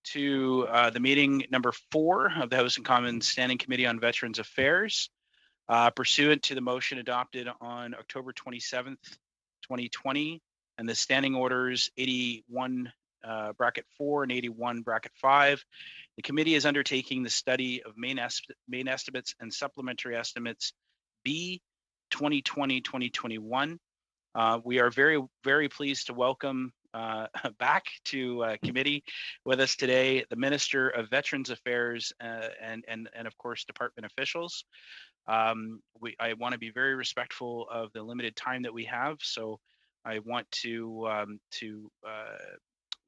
to the meeting number 4 of the House and Commons Standing Committee on Veterans Affairs, pursuant to the motion adopted on October 27th, 2020, and the standing orders 81 bracket 4 and 81 bracket 5. The committee is undertaking the study of main estimates and supplementary estimates B 2020-2021. We are very, very pleased to welcome back to committee with us today the Minister of Veterans Affairs and of course department officials. I want to be very respectful of the limited time that we have, so I want to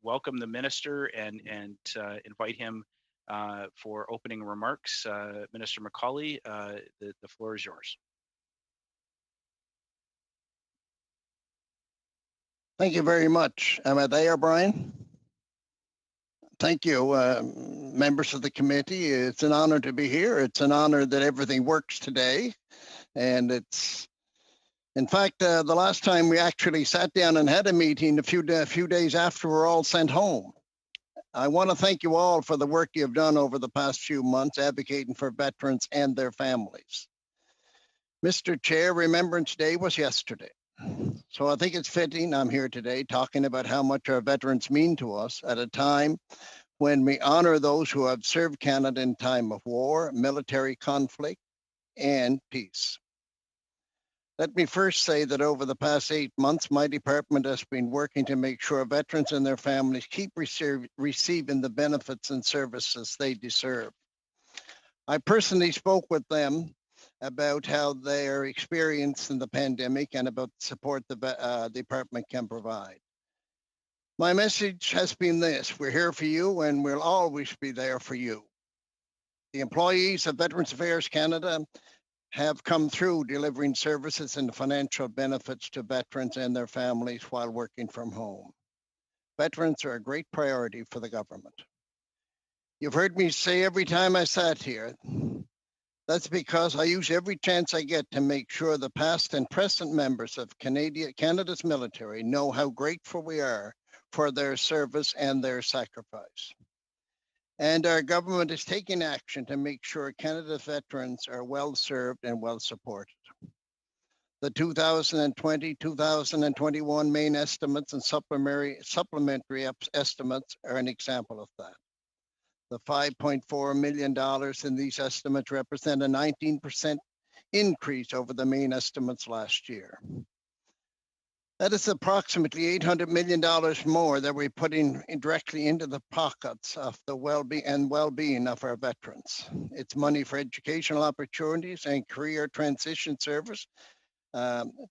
welcome the minister and invite him for opening remarks. Minister McCauley, the floor is yours. Thank you very much. Am I there, Brian? Thank you, members of the committee. It's an honor to be here. It's an honor that everything works today. And it's, in fact, the last time we actually sat down and had a meeting a few days after we're all sent home. I want to thank you all for the work you've done over the past few months advocating for veterans and their families. Mr. Chair, Remembrance Day was yesterday. So I think it's fitting I'm here today talking about how much our veterans mean to us at a time when we honor those who have served Canada in time of war, military conflict, and peace. Let me first say that over the past 8 months, my department has been working to make sure veterans and their families keep receiving the benefits and services they deserve. I personally spoke with them about how their experience in the pandemic and about the support the department can provide. My message has been this: we're here for you and we'll always be there for you. The employees of Veterans Affairs Canada have come through delivering services and financial benefits to veterans and their families while working from home. Veterans are a great priority for the government. You've heard me say every time I sat here, that's because I use every chance I get to make sure the past and present members of Canada's military know how grateful we are for their service and their sacrifice. And our government is taking action to make sure Canada's veterans are well served and well supported. The 2020-2021 main estimates and supplementary estimates are an example of that. The $5.4 million in these estimates represent a 19% increase over the main estimates last year. That is approximately $800 million more that we're putting directly into the pockets of the well-being of our veterans. It's money for educational opportunities and career transition service,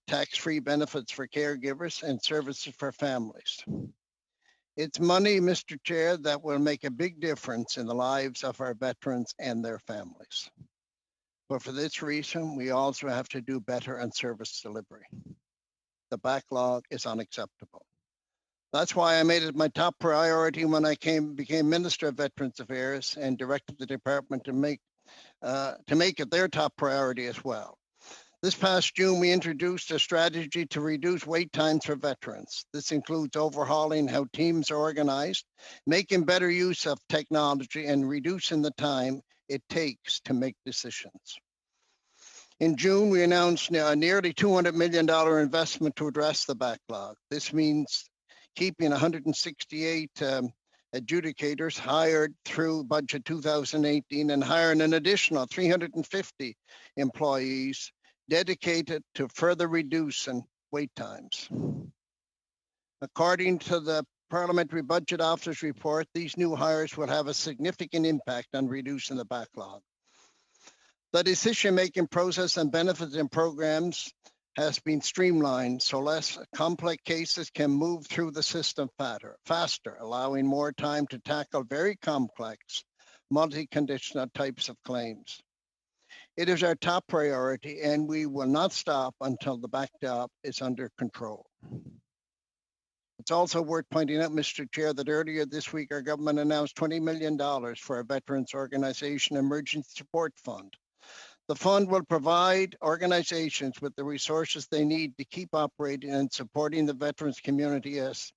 tax-free benefits for caregivers, and services for families. It's money, Mr. Chair, that will make a big difference in the lives of our veterans and their families. But for this reason, we also have to do better on service delivery. The backlog is unacceptable. That's why I made it my top priority when I became Minister of Veterans Affairs and directed the department to make it their top priority as well. This past June, we introduced a strategy to reduce wait times for veterans. This includes overhauling how teams are organized, making better use of technology, and reducing the time it takes to make decisions. In June, we announced a nearly $200 million investment to address the backlog. This means keeping 168 adjudicators hired through budget 2018 and hiring an additional 350 employees dedicated to further reducing wait times. According to the Parliamentary Budget Office report, these new hires will have a significant impact on reducing the backlog. The decision-making process and benefits and programs has been streamlined so less complex cases can move through the system faster, allowing more time to tackle very complex, multi-conditional types of claims. It is our top priority, and we will not stop until the backlog is under control. It's also worth pointing out, Mr. Chair, that earlier this week, our government announced $20 million for our Veterans Organization Emergency Support Fund. The fund will provide organizations with the resources they need to keep operating and supporting the veterans community as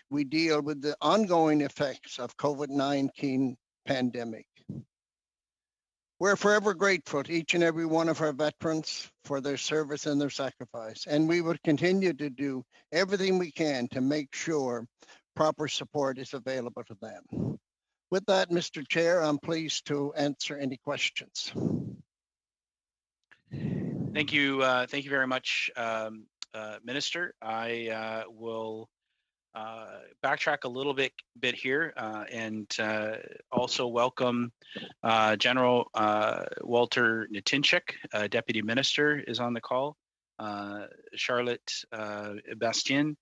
we deal with the ongoing effects of COVID-19 pandemic. We're forever grateful to each and every one of our veterans for their service and their sacrifice, and we will continue to do everything we can to make sure proper support is available to them. With that, Mr. Chair, I'm pleased to answer any questions. Thank you very much, Minister. I will backtrack a little bit here and also welcome General Walter Nitinchik, Deputy Minister, is on the call. Charlotte Bastien,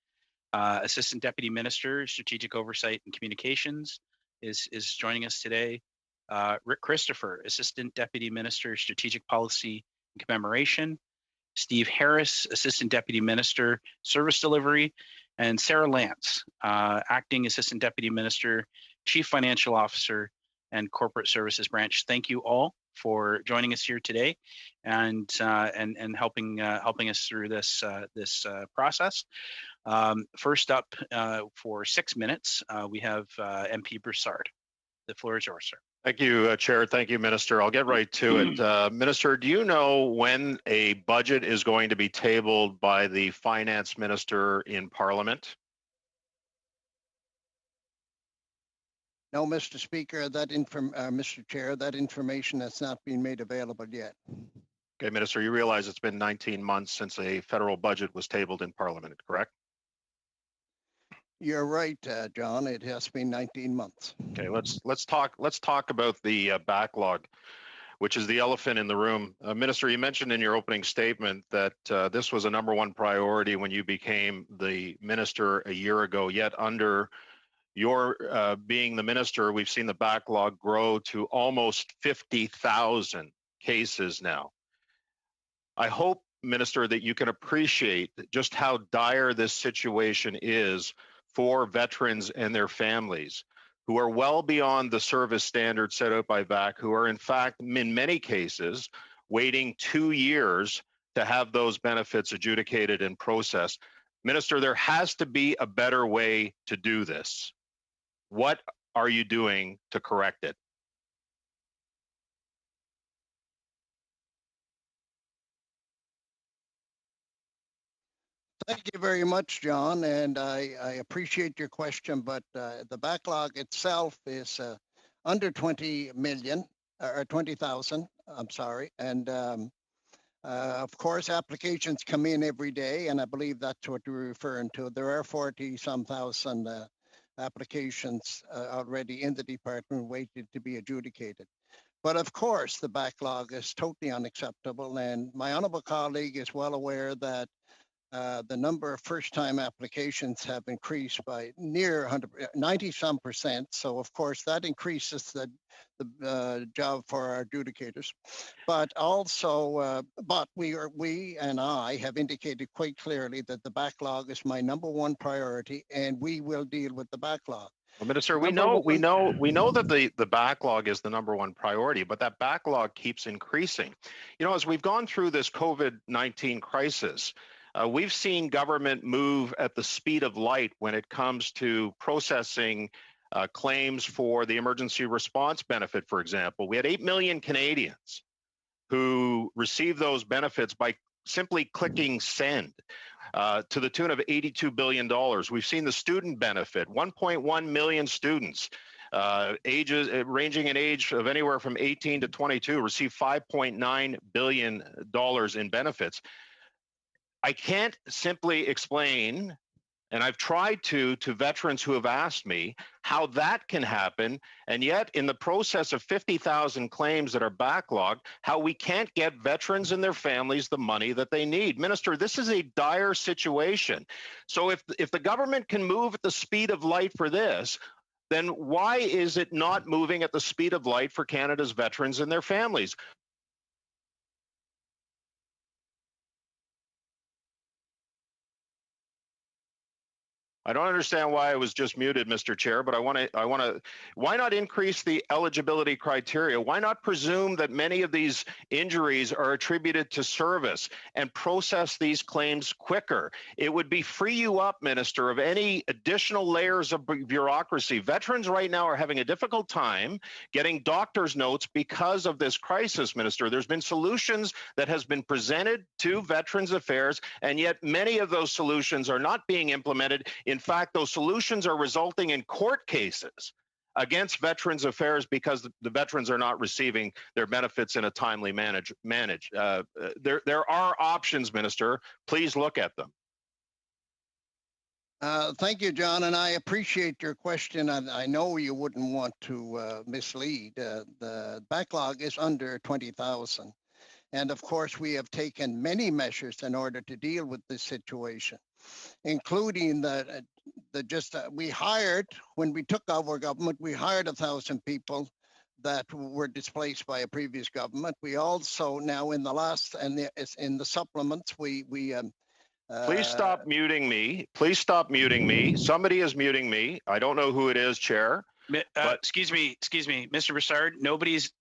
Assistant Deputy Minister, Strategic Oversight and Communications, is joining us today. Rick Christopher, Assistant Deputy Minister, Strategic Policy and Commemoration. Steve Harris, Assistant Deputy Minister, Service Delivery, and Sarah Lance, Acting Assistant Deputy Minister, Chief Financial Officer, and Corporate Services Branch. Thank you all for joining us here today and helping us through this process. First up, for 6 minutes, we have MP Broussard. The floor is yours, sir. Thank you, Chair. Thank you, Minister. I'll get right to it. Minister, do you know when a budget is going to be tabled by the Finance Minister in Parliament? No, Mr. Speaker, Mr. Chair, that information has not been made available yet. Okay, Minister, you realize it's been 19 months since a federal budget was tabled in Parliament, correct? You're right, John. It has been 19 months. Okay, let's talk about the backlog, which is the elephant in the room. Minister, you mentioned in your opening statement that this was a #1 priority when you became the minister a year ago. Yet under your being the minister, we've seen the backlog grow to almost 50,000 cases now. I hope, Minister, that you can appreciate just how dire this situation is for veterans and their families who are well beyond the service standards set out by VAC, who are in fact, in many cases, waiting 2 years to have those benefits adjudicated and processed. Minister, there has to be a better way to do this. What are you doing to correct it? Thank you very much, John, and I appreciate your question, but the backlog itself is under 20 million, or 20,000, I'm sorry, and of course, applications come in every day, and I believe that's what you're referring to. There are 40-some thousand applications already in the department waiting to be adjudicated. But of course, the backlog is totally unacceptable, and my honourable colleague is well aware that the number of first-time applications have increased by near 90-some percent. So of course that increases the job for our adjudicators. But also, we and I have indicated quite clearly that the backlog is my #1 priority, and we will deal with the backlog. Well, Minister, we know that the backlog is the #1 priority, but that backlog keeps increasing. You know, as we've gone through this COVID-19 crisis, we've seen government move at the speed of light when it comes to processing claims for the emergency response benefit, for example. We had 8 million Canadians who received those benefits by simply clicking send. To the tune of $82 billion. We've seen the student benefit, 1.1 million students, ages ranging in age of anywhere from 18 to 22, receive $5.9 billion in benefits. I can't simply explain, and I've tried to veterans who have asked me how that can happen, and yet in the process of 50,000 claims that are backlogged, how we can't get veterans and their families the money that they need. Minister, this is a dire situation. So if the government can move at the speed of light for this, then why is it not moving at the speed of light for Canada's veterans and their families? I don't understand why I was just muted, Mr. Chair, but I want to, why not increase the eligibility criteria? Why not presume that many of these injuries are attributed to service and process these claims quicker? It would be free you up, Minister, of any additional layers of bureaucracy. Veterans right now are having a difficult time getting doctor's notes because of this crisis, Minister. There's been solutions that has been presented to Veterans Affairs, and yet many of those solutions are not being implemented. In fact, those solutions are resulting in court cases against Veterans Affairs because the veterans are not receiving their benefits in a timely manner. There are options, Minister. Please look at them. Thank you, John, and I appreciate your question. I know you wouldn't want to mislead. The backlog is under 20,000. And of course, we have taken many measures in order to deal with this situation, including we hired, when we took over government, we hired 1,000 people that were displaced by a previous government. We also now in the supplements, Please stop muting me. Please stop muting me. Somebody is muting me. I don't know who it is, Chair. Excuse me, Mr. Broussard. Nobody's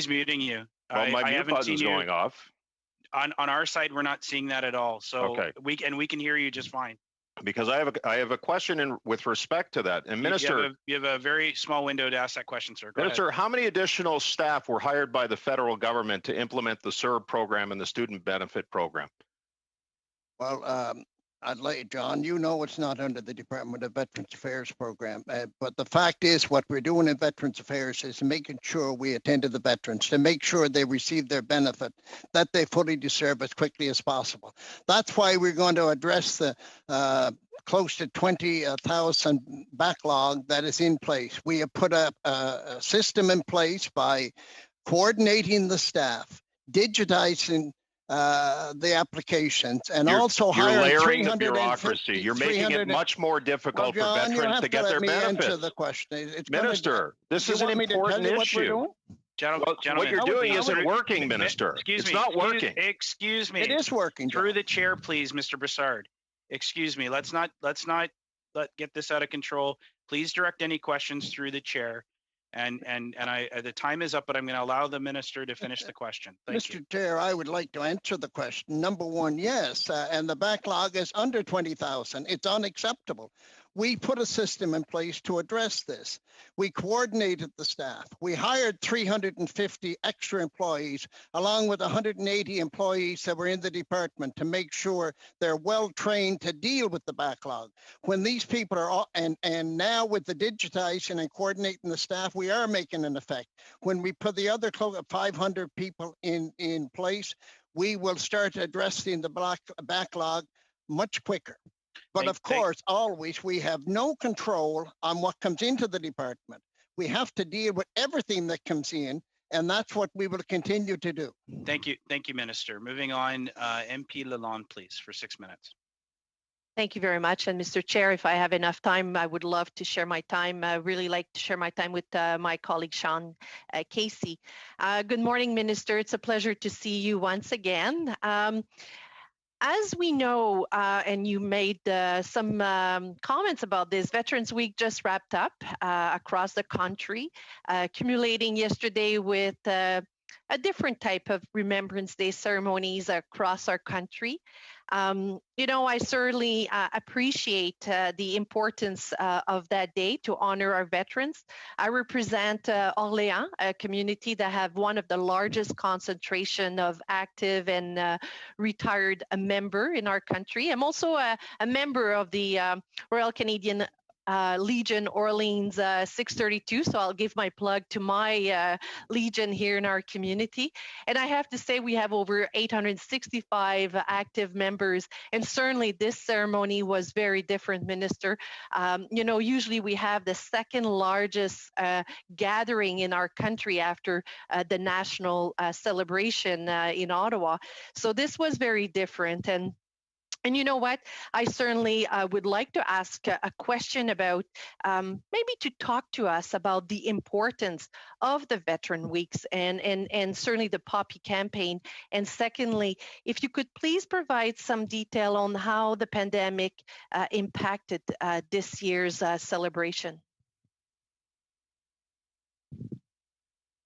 muting you. Well, my mute button's going off. On our side, we're not seeing that at all. So okay. we can hear you just fine. Because I have a question with respect to that. And Minister, you have a very small window to ask that question, sir. Go Minister, ahead. how many additional staff were hired by the federal government to implement the SERB program and the student benefit program? Well, I'd like, John, you know it's not under the Department of Veterans Affairs program, but the fact is what we're doing in Veterans Affairs is making sure we attend to the veterans, to make sure they receive their benefit that they fully deserve as quickly as possible. That's why we're going to address the close to 20,000 backlog that is in place. We have put a system in place by coordinating the staff, digitizing the applications, and also you're hiring layering the bureaucracy. You're making it much more difficult for veterans to get their benefits. Answer the question. Minister, this is an important issue. Gentlemen, what you're doing isn't working, Minister. It's not working. Excuse me. It is working. Through the chair, please, Mr. Broussard. Excuse me. Let's not get this out of control. Please direct any questions through the chair. And the time is up, but I'm going to allow the minister to finish the question. Thank you. Mr. Chair, I would like to answer the question. Number one, yes, and the backlog is under 20,000. It's unacceptable. We put a system in place to address this. We coordinated the staff. We hired 350 extra employees, along with 180 employees that were in the department, to make sure they're well trained to deal with the backlog. When these people are, and now with the digitizing and coordinating the staff, we are making an effect. When we put the other 500 people in place, we will start addressing the backlog much quicker. But of course, always, we have no control on what comes into the department. We have to deal with everything that comes in, and that's what we will continue to do. Thank you, Minister. Moving on, MP Lalonde, please, for 6 minutes. Thank you very much. And Mr. Chair, if I have enough time, I would love to share my time. I really like to share my time with my colleague, Sean Casey. Good morning, Minister. It's a pleasure to see you once again. As we know, and you made some comments about this, Veterans Week just wrapped up across the country, accumulating yesterday with a different type of Remembrance Day ceremonies across our country. I certainly appreciate the importance of that day to honor our veterans. I represent Orléans, a community that have one of the largest concentration of active and retired member in our country. I'm also a member of the Royal Canadian Legion Orleans 632, so I'll give my plug to my Legion here in our community. And I have to say we have over 865 active members, and certainly this ceremony was very different, Minister. Usually we have the second largest gathering in our country after the national celebration in Ottawa. So this was very different. And And you know what? I certainly would like to ask a question about maybe to talk to us about the importance of the Veteran Weeks and certainly the Poppy campaign. And secondly, if you could please provide some detail on how the pandemic impacted this year's celebration.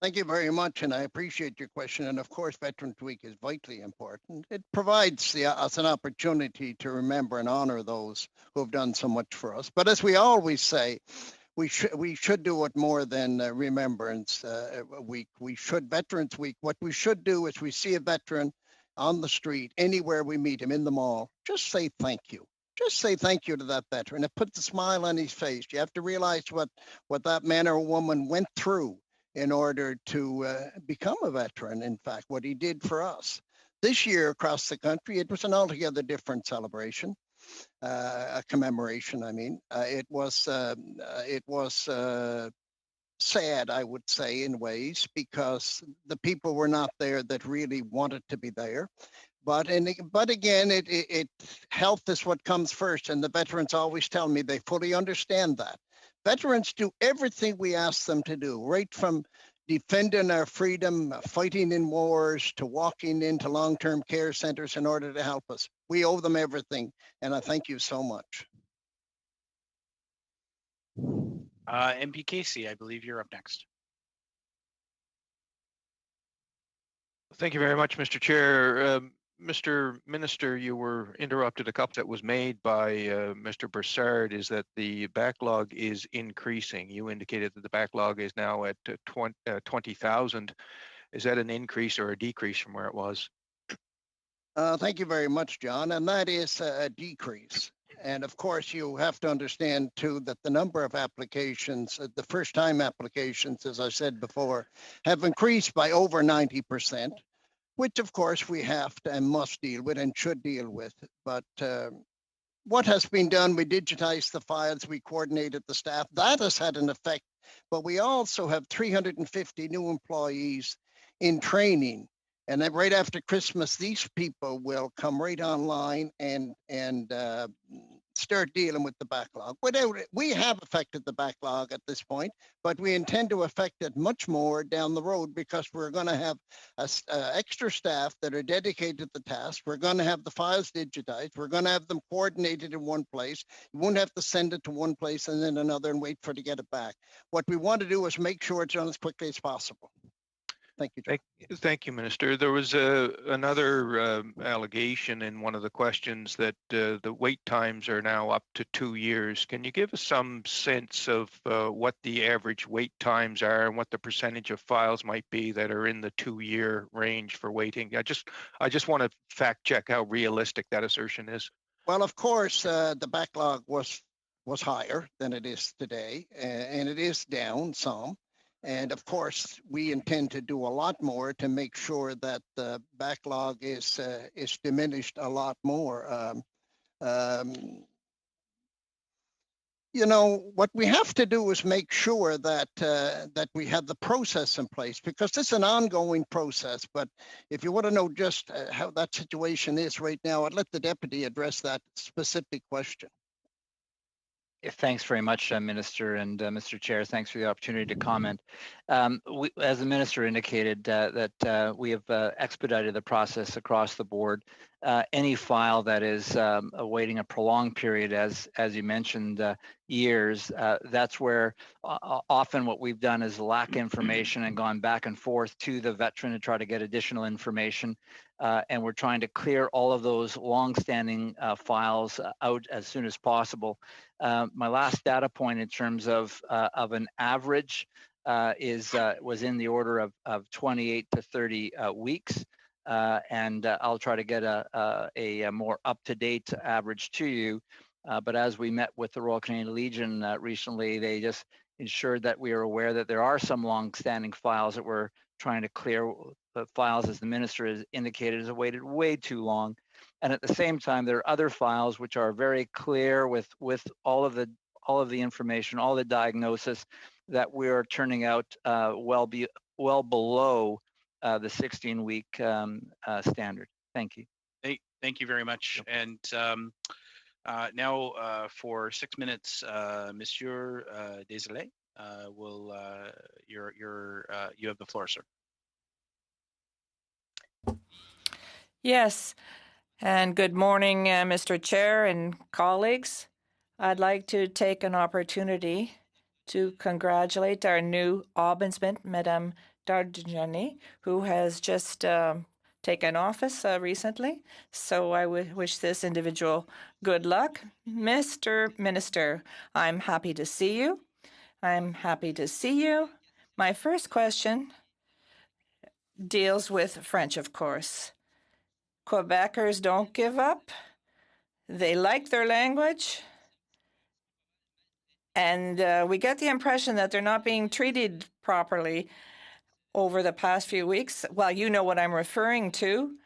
Thank you very much, and I appreciate your question. And of course, Veterans Week is vitally important. It provides us an opportunity to remember and honor those who have done so much for us. But as we always say, we should do it more than Remembrance Week. Veterans Week. What we should do is we see a veteran on the street, anywhere we meet him, in the mall, just say thank you. Just say thank you to that veteran. It puts a smile on his face. You have to realize what that man or woman went through in order to become a veteran, in fact, what he did for us. This year across the country, it was an altogether different celebration, a commemoration, I mean. It was sad, I would say, in ways, because the people were not there that really wanted to be there. But again, health is what comes first, and the veterans always tell me they fully understand that. Veterans do everything we ask them to do, right from defending our freedom, fighting in wars, to walking into long-term care centers in order to help us. We owe them everything, and I thank you so much. MP Casey, I believe you're up next. Thank you very much, Mr. Chair. Mr. Minister, you were interrupted. A couple that was made by Mr. Broussard is that the backlog is increasing. You indicated that the backlog is now at 20,000. Is that an increase or a decrease from where it was? Thank you very much, John. And that is a decrease. And of course, you have to understand too that the number of applications, the first-time applications, as I said before, have increased by over 90%. Which of course we have to and must deal with and should deal with. But what has been done, we digitized the files, we coordinated the staff. That has had an effect, but we also have 350 new employees in training. And then right after Christmas, these people will come right online and start dealing with the backlog. Without it, we have affected the backlog at this point, but we intend to affect it much more down the road because we're going to have extra staff that are dedicated to the task. We're going to have the files digitized. We're going to have them coordinated in one place. You won't have to send it to one place and then another and wait for it to get it back. What we want to do is make sure it's done as quickly as possible. Thank you, John. Thank you, Minister. There was another allegation in one of the questions that the wait times are now up to 2 years. Can you give us some sense of what the average wait times are and what the percentage of files might be that are in the 2-year range for waiting? I just want to fact check how realistic that assertion is. Well, of course, the backlog was higher than it is today, and it is down some. And of course, we intend to do a lot more to make sure that the backlog is diminished a lot more. You know, what we have to do is make sure that that we have the process in place, because it's an ongoing process. But if you want to know just how that situation is right now, I'd let the deputy address that specific question. Thanks very much, Minister, and Mr. Chair, thanks for the opportunity to comment. As the Minister indicated, that we have expedited the process across the board. Any file that is awaiting a prolonged period, as you mentioned, years, that's where often what we've done is lack information and gone back and forth to the veteran to try to get additional information. And we're trying to clear all of those long-standing files out as soon as possible. My last data point in terms of an average was in the order of 28 to 30 weeks. And I'll try to get a more up-to-date average to you. But as we met with the Royal Canadian Legion recently, they just ensured that we are aware that there are some long-standing files that we're trying to clear. The files, as the Minister has indicated, has waited way too long. And at the same time, there are other files which are very clear with all of the information, all the diagnosis that we are turning out well below the 16-week standard. Thank you. Thank you very much. Yep. And now for 6 minutes, Monsieur Desilets, you have the floor, sir. Yes, and good morning, Mr. Chair and colleagues. I'd like to take an opportunity to congratulate our new ombudsman, Madame Dardjani, who has just taken office recently. So I wish this individual good luck. Mr. Minister, I'm happy to see you. I'm happy to see you. My first question deals with French, of course. Quebecers don't give up. They like their language. And we get the impression that they're not being treated properly over the past few weeks. Well, you know what I'm referring to.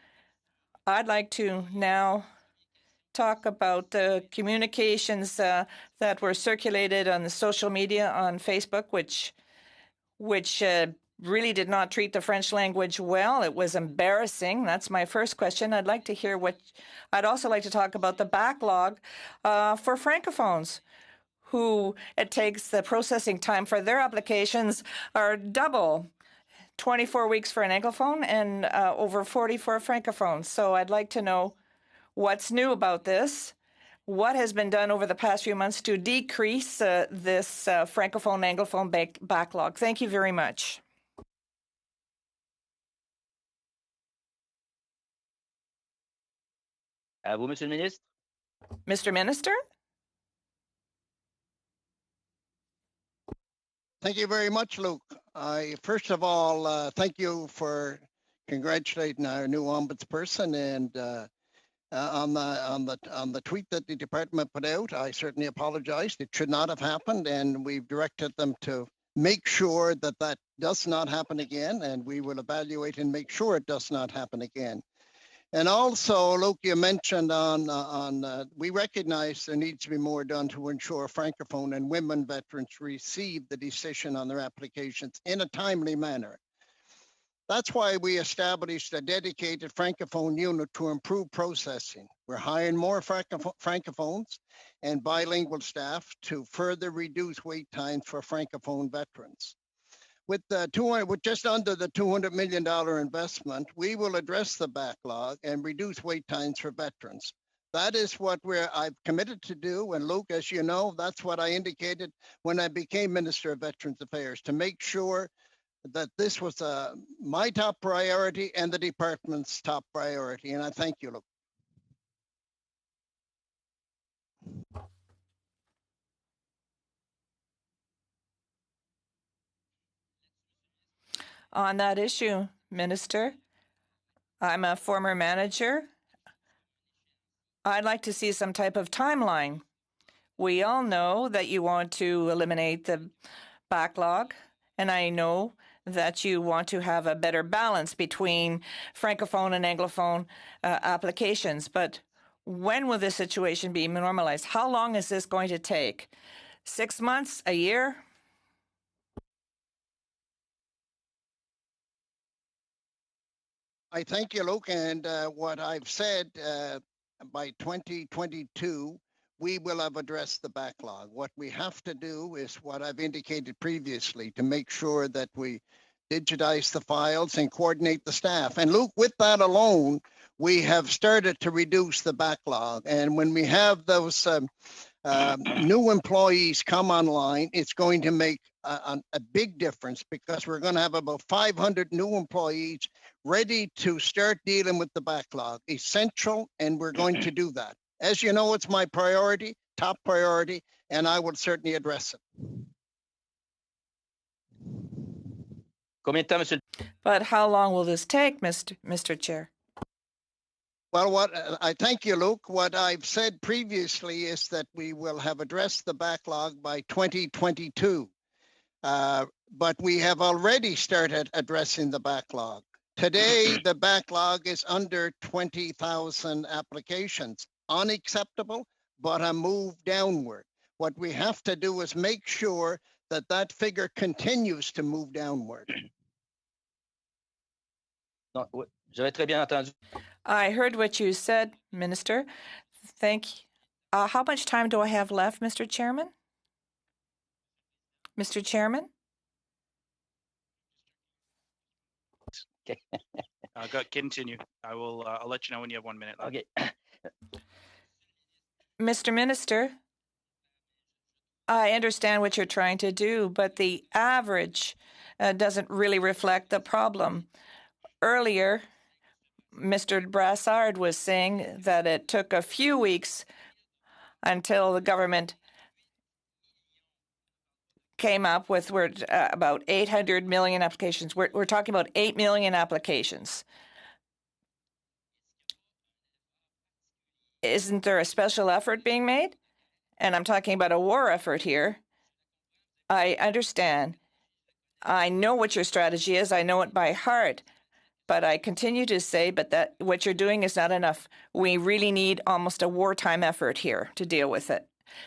I'd like to now talk about the communications that were circulated on the social media on Facebook, which really did not treat the French language well. It was embarrassing. That's my first question. I'd also like to talk about the backlog for Francophones, who it takes the processing time for their applications are double, 24 weeks for an Anglophone and over 40 for a Francophone. So I'd like to know what's new about this. What has been done over the past few months to decrease this Francophone-Anglophone backlog? Thank you very much. À vous, Monsieur le Ministre. Mr. Minister? Thank you very much, Luke. First of all, thank you for congratulating our new ombudsperson, and on the tweet that the department put out, I certainly apologized. It should not have happened, and we've directed them to make sure that that does not happen again, and we will evaluate and make sure it does not happen again. And also, Luke, you mentioned we recognize there needs to be more done to ensure Francophone and women veterans receive the decision on their applications in a timely manner. That's why we established a dedicated Francophone unit to improve processing. We're hiring more Francophones and bilingual staff to further reduce wait times for Francophone veterans. With just under the $200 million investment, we will address the backlog and reduce wait times for veterans. That is what I've committed to do. And Luke, as you know, that's what I indicated when I became Minister of Veterans Affairs, to make sure that this was my top priority and the department's top priority. And I thank you, Luke. On that issue, Minister, I'm a former manager. I'd like to see some type of timeline. We all know that you want to eliminate the backlog, and I know that you want to have a better balance between Francophone and Anglophone applications. But when will this situation be normalized? How long is this going to take? 6 months? A year? I thank you, Luke. And what I've said, by 2022, we will have addressed the backlog. What we have to do is what I've indicated previously, to make sure that we digitize the files and coordinate the staff. And Luke, with that alone, we have started to reduce the backlog. And when we have those new employees come online, it's going to make a big difference, because we're going to have about 500 new employees ready to start dealing with the backlog. Essential, and we're going to do that. As you know, it's my priority, top priority, and I will certainly address it. But how long will this take, Mr. Chair? Well, I thank you, Luke. What I've said previously is that we will have addressed the backlog by 2022. But we have already started addressing the backlog. Today, the backlog is under 20,000 applications. Unacceptable, but a move downward. What we have to do is make sure that that figure continues to move downward. J'avais très bien entendu. I heard what you said, Minister. Thank you. How much time do I have left, Mr. Chairman? Mr. Chairman? Okay. Continue. I'll let you know when you have 1 minute left. Okay. Mr. Minister, I understand what you're trying to do, but the average doesn't really reflect the problem. Earlier, Mr. Brassard was saying that it took a few weeks until the government came up with about 800 million applications. We're talking about 8 million applications. Isn't there a special effort being made? And I'm talking about a war effort here. I understand. I know what your strategy is. I know it by heart. But I continue to say, that what you're doing is not enough. We really need almost a wartime effort here to deal with it.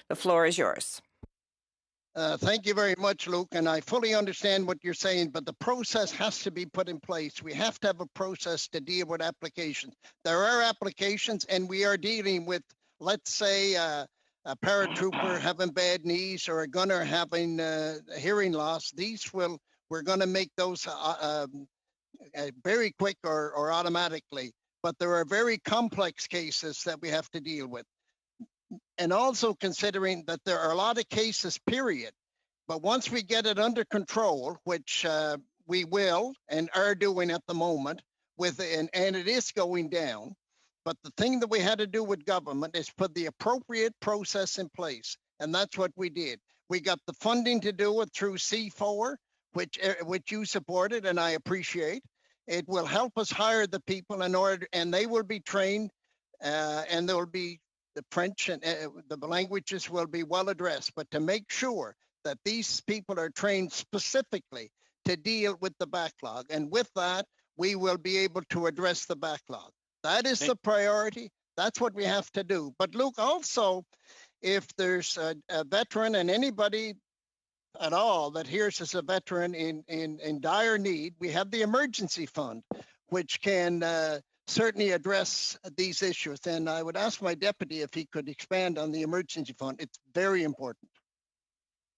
The floor is yours. Thank you very much, Luke. And I fully understand what you're saying, but the process has to be put in place. We have to have a process to deal with applications. There are applications, and we are dealing with, let's say, a paratrooper having bad knees or a gunner having hearing loss. We're going to make those very quick or automatically. But there are very complex cases that we have to deal with. And also considering that there are a lot of cases, period. But once we get it under control, which we will and are doing at the moment, and it is going down. But the thing that we had to do with government is put the appropriate process in place. And that's what we did. We got the funding to do it through C4, which you supported, and I appreciate. It will help us hire the people and they will be trained, and there will be the French and the languages will be well addressed, but to make sure that these people are trained specifically to deal with the backlog. And with that, we will be able to address the backlog. That is the priority. That's what we have to do. But Luke, also, if there's a veteran and anybody at all that hears as a veteran in dire need, we have the emergency fund, which can certainly address these issues. And I would ask my deputy if he could expand on the emergency fund. It's very important.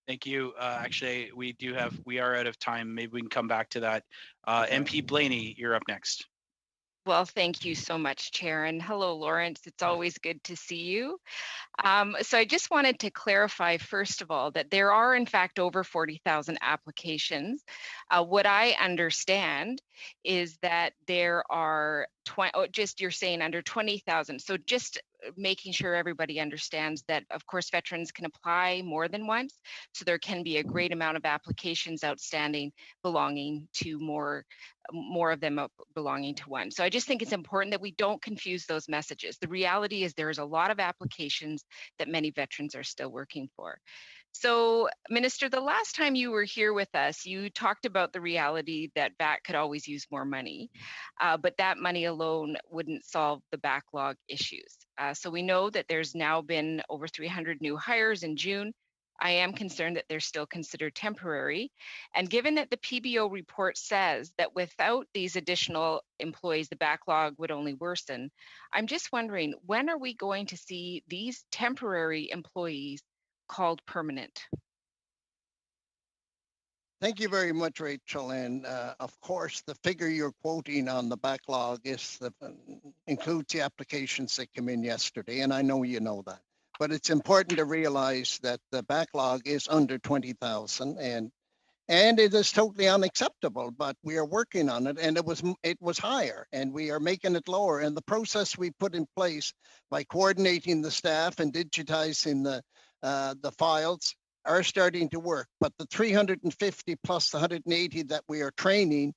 Thank you. Actually, we are out of time. Maybe we can come back to that. MP Blaney, you're up next. Well, thank you so much, Chair. And hello, Lawrence. It's always good to see you. So I just wanted to clarify, first of all, that there are, in fact, over 40,000 applications. What I understand is that there are you're saying under 20,000. So just making sure everybody understands that, of course, veterans can apply more than once. So there can be a great amount of applications outstanding belonging to more of them belonging to one. So I just think it's important that we don't confuse those messages. The reality is there is a lot of applications that many veterans are still working for. So, Minister, the last time you were here with us, you talked about the reality that VAT could always use more money, but that money alone wouldn't solve the backlog issues. So we know that there's now been over 300 new hires in June. I am concerned that they're still considered temporary. And given that the PBO report says that without these additional employees, the backlog would only worsen, I'm just wondering, when are we going to see these temporary employees called permanent? Thank you very much, Rachel. And of course, the figure you're quoting on the backlog includes the applications that came in yesterday, and I know you know that. But it's important to realize that the backlog is under 20,000, and it is totally unacceptable. But we are working on it, and it was higher, and we are making it lower. And the process we put in place by coordinating the staff and digitizing the files are starting to work. But the 350 plus the 180 that we are training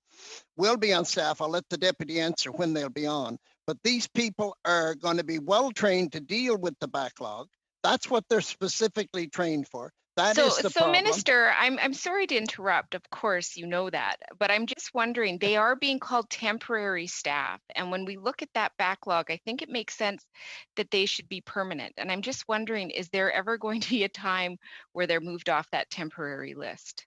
will be on staff. I'll let the deputy answer when they'll be on. But these people are going to be well trained to deal with the backlog. That's what they're specifically trained for. So Minister, I'm sorry to interrupt. Of course, you know that, but I'm just wondering, they are being called temporary staff. And when we look at that backlog, I think it makes sense that they should be permanent. And I'm just wondering, is there ever going to be a time where they're moved off that temporary list?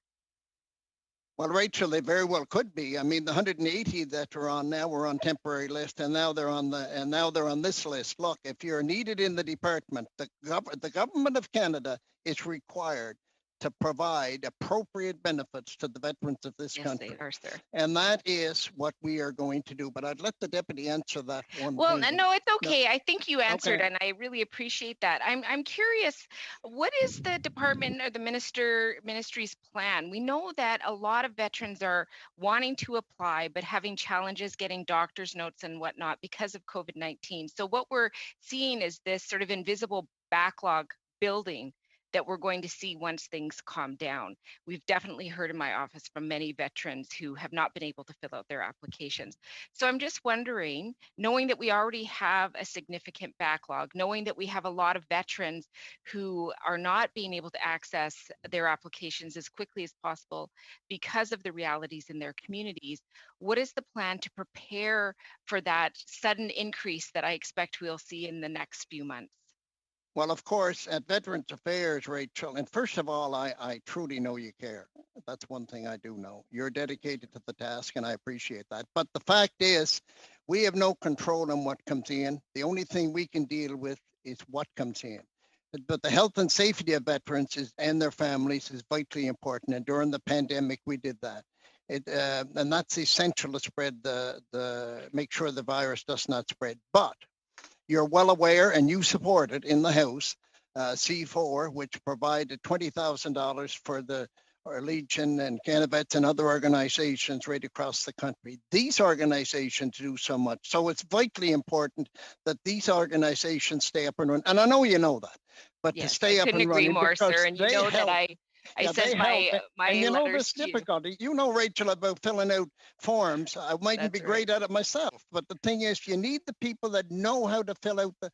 Well, Rachel, they very well could be. I mean, the 180 that are on now were on temporary list, and now they're on this list. Look, if you're needed in the department, the government of Canada is required to provide appropriate benefits to the veterans of this country. Yes, they are, sir. And that is what we are going to do. But I'd let the deputy answer that one. Well, thing. no, it's okay. I think you answered, Okay. and I really appreciate that. I'm curious, what is the department or the ministry's plan? We know that a lot of veterans are wanting to apply, but having challenges getting doctor's notes and whatnot because of COVID-19. So what we're seeing is this sort of invisible backlog building that we're going to see once things calm down. We've definitely heard in my office from many veterans who have not been able to fill out their applications. So I'm just wondering, knowing that we already have a significant backlog, knowing that we have a lot of veterans who are not being able to access their applications as quickly as possible because of the realities in their communities, what is the plan to prepare for that sudden increase that I expect we'll see in the next few months? Well, of course, at Veterans Affairs, Rachel, and first of all, I truly know you care. That's one thing I do know. You're dedicated to the task, and I appreciate that. But the fact is, we have no control on what comes in. The only thing we can deal with is what comes in. But the health and safety of veterans and their families is vitally important. And during the pandemic, we did that. And that's essential to spread make sure the virus does not spread. But you're well aware, and you supported in the House, C4, which provided $20,000 for the Legion and Canavets and other organizations right across the country. These organizations do so much. So it's vitally important that these organizations stay up and running. And I know you know that, but yes, to stay up and running. I couldn't agree more, sir. And you know help. that I sent my and you know letters this difficulty. You know, Rachel, about filling out forms. I mightn't be great at it myself, but the thing is, you need the people that know how to fill out the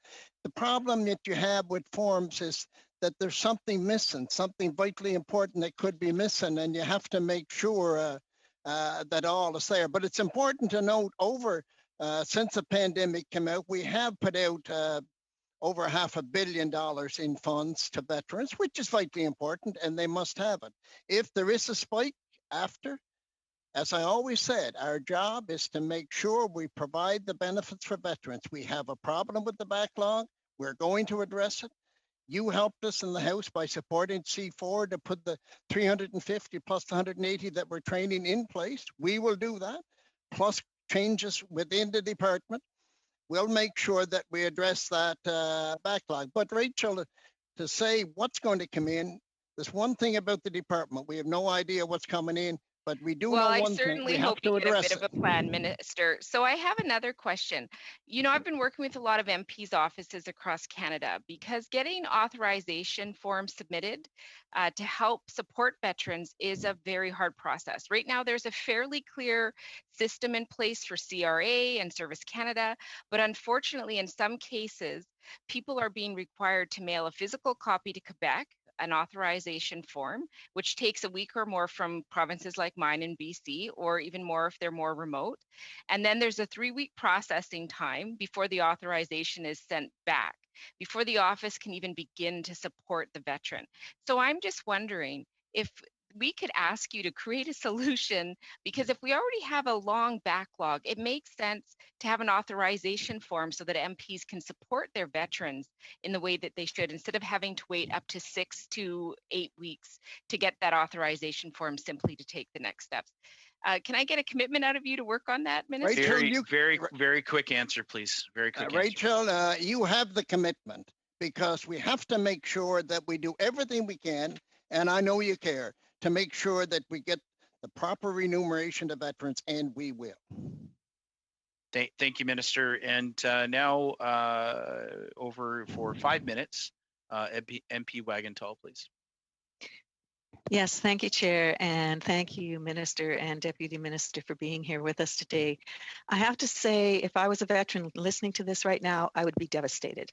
problem that you have with forms is that there's something missing, something vitally important that could be missing, and you have to make sure that all is there. But it's important to note since the pandemic came out, we have put out over $500 million in funds to veterans, which is vitally important, and they must have it. If there is a spike after, as I always said, our job is to make sure we provide the benefits for veterans. We have a problem with the backlog. We're going to address it. You helped us in the House by supporting C4 to put the 350 plus the 180 that we're training in place. We will do that, plus changes within the department. We'll make sure that we address that backlog. But Rachel, to say what's going to come in, there's one thing about the department. We have no idea what's coming in, but we do know one thing. We have to address it. Well, I certainly hope you get a bit of a plan, Minister. So I have another question. You know, I've been working with a lot of MPs' offices across Canada because getting authorization forms submitted to help support veterans is a very hard process. Right now, there's a fairly clear system in place for CRA and Service Canada, but unfortunately, in some cases, people are being required to mail a physical copy to Quebec, an authorization form, which takes a week or more from provinces like mine in BC, or even more if they're more remote. And then there's a 3-week processing time before the authorization is sent back, before the office can even begin to support the veteran. So I'm just wondering if we could ask you to create a solution, because if we already have a long backlog, it makes sense to have an authorization form so that MPs can support their veterans in the way that they should, instead of having to wait up to 6 to 8 weeks to get that authorization form simply to take the next steps. Can I get a commitment out of you to work on that, Minister? Very quick answer, please. Very quick answer. Rachel, you have the commitment, because we have to make sure that we do everything we can, and I know you care, to make sure that we get the proper remuneration to veterans, and we will. Thank you, Minister. And now over for 5 minutes, MP Wagenthal, please. Yes, thank you, Chair, and thank you, Minister and Deputy Minister, for being here with us today. I have to say, if I was a veteran listening to this right now, I would be devastated.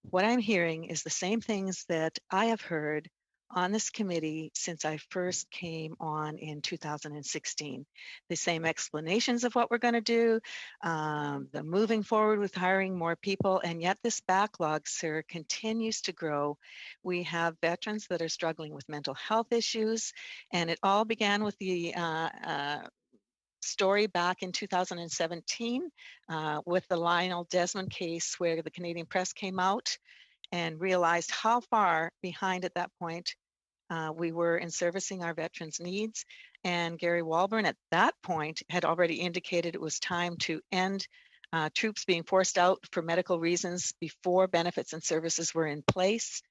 What I'm hearing is the same things that I have heard on this committee since I first came on in 2016. The same explanations of what we're going to do, the moving forward with hiring more people, and yet this backlog, sir, continues to grow. We have veterans that are struggling with mental health issues, and it all began with the story back in 2017 with the Lionel Desmond case, where the Canadian press came out and realized how far behind at that point we were in servicing our veterans' needs. And Gary Walburn at that point had already indicated it was time to end troops being forced out for medical reasons before benefits and services were in place.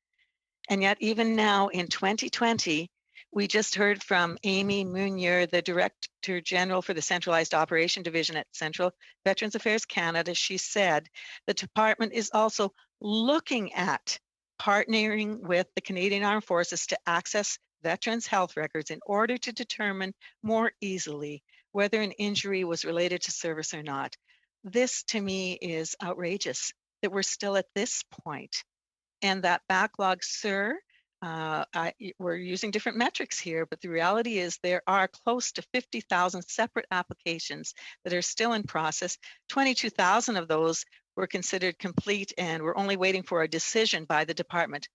And yet, even now in 2020, we just heard from Amy Munier, the Director General for the Centralized Operation Division at Central Veterans Affairs Canada. She said the department is also looking at partnering with the Canadian Armed Forces to access veterans' health records in order to determine more easily whether an injury was related to service or not. This, to me, is outrageous that we're still at this point. And that backlog, sir, we're using different metrics here, but the reality is there are close to 50,000 separate applications that are still in process. 22,000 of those were considered complete, and we're only waiting for a decision by the department.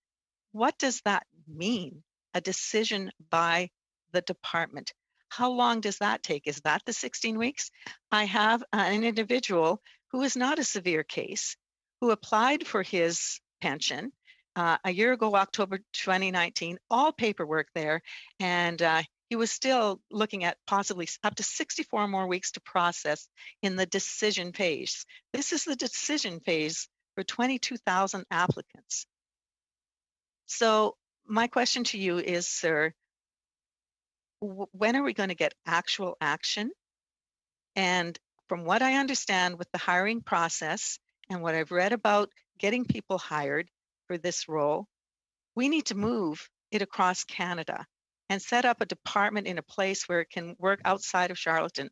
What does that mean, a decision by the department? How long does that take? Is that the 16 weeks? I have an individual who is not a severe case, who applied for his pension a year ago, October 2019, all paperwork there, and he was still looking at possibly up to 64 more weeks to process in the decision phase. This is the decision phase for 22,000 applicants. So my question to you is, sir, when are we going to get actual action? And from what I understand with the hiring process and what I've read about getting people hired for this role, we need to move it across Canada and set up a department in a place where it can work outside of Charlottetown.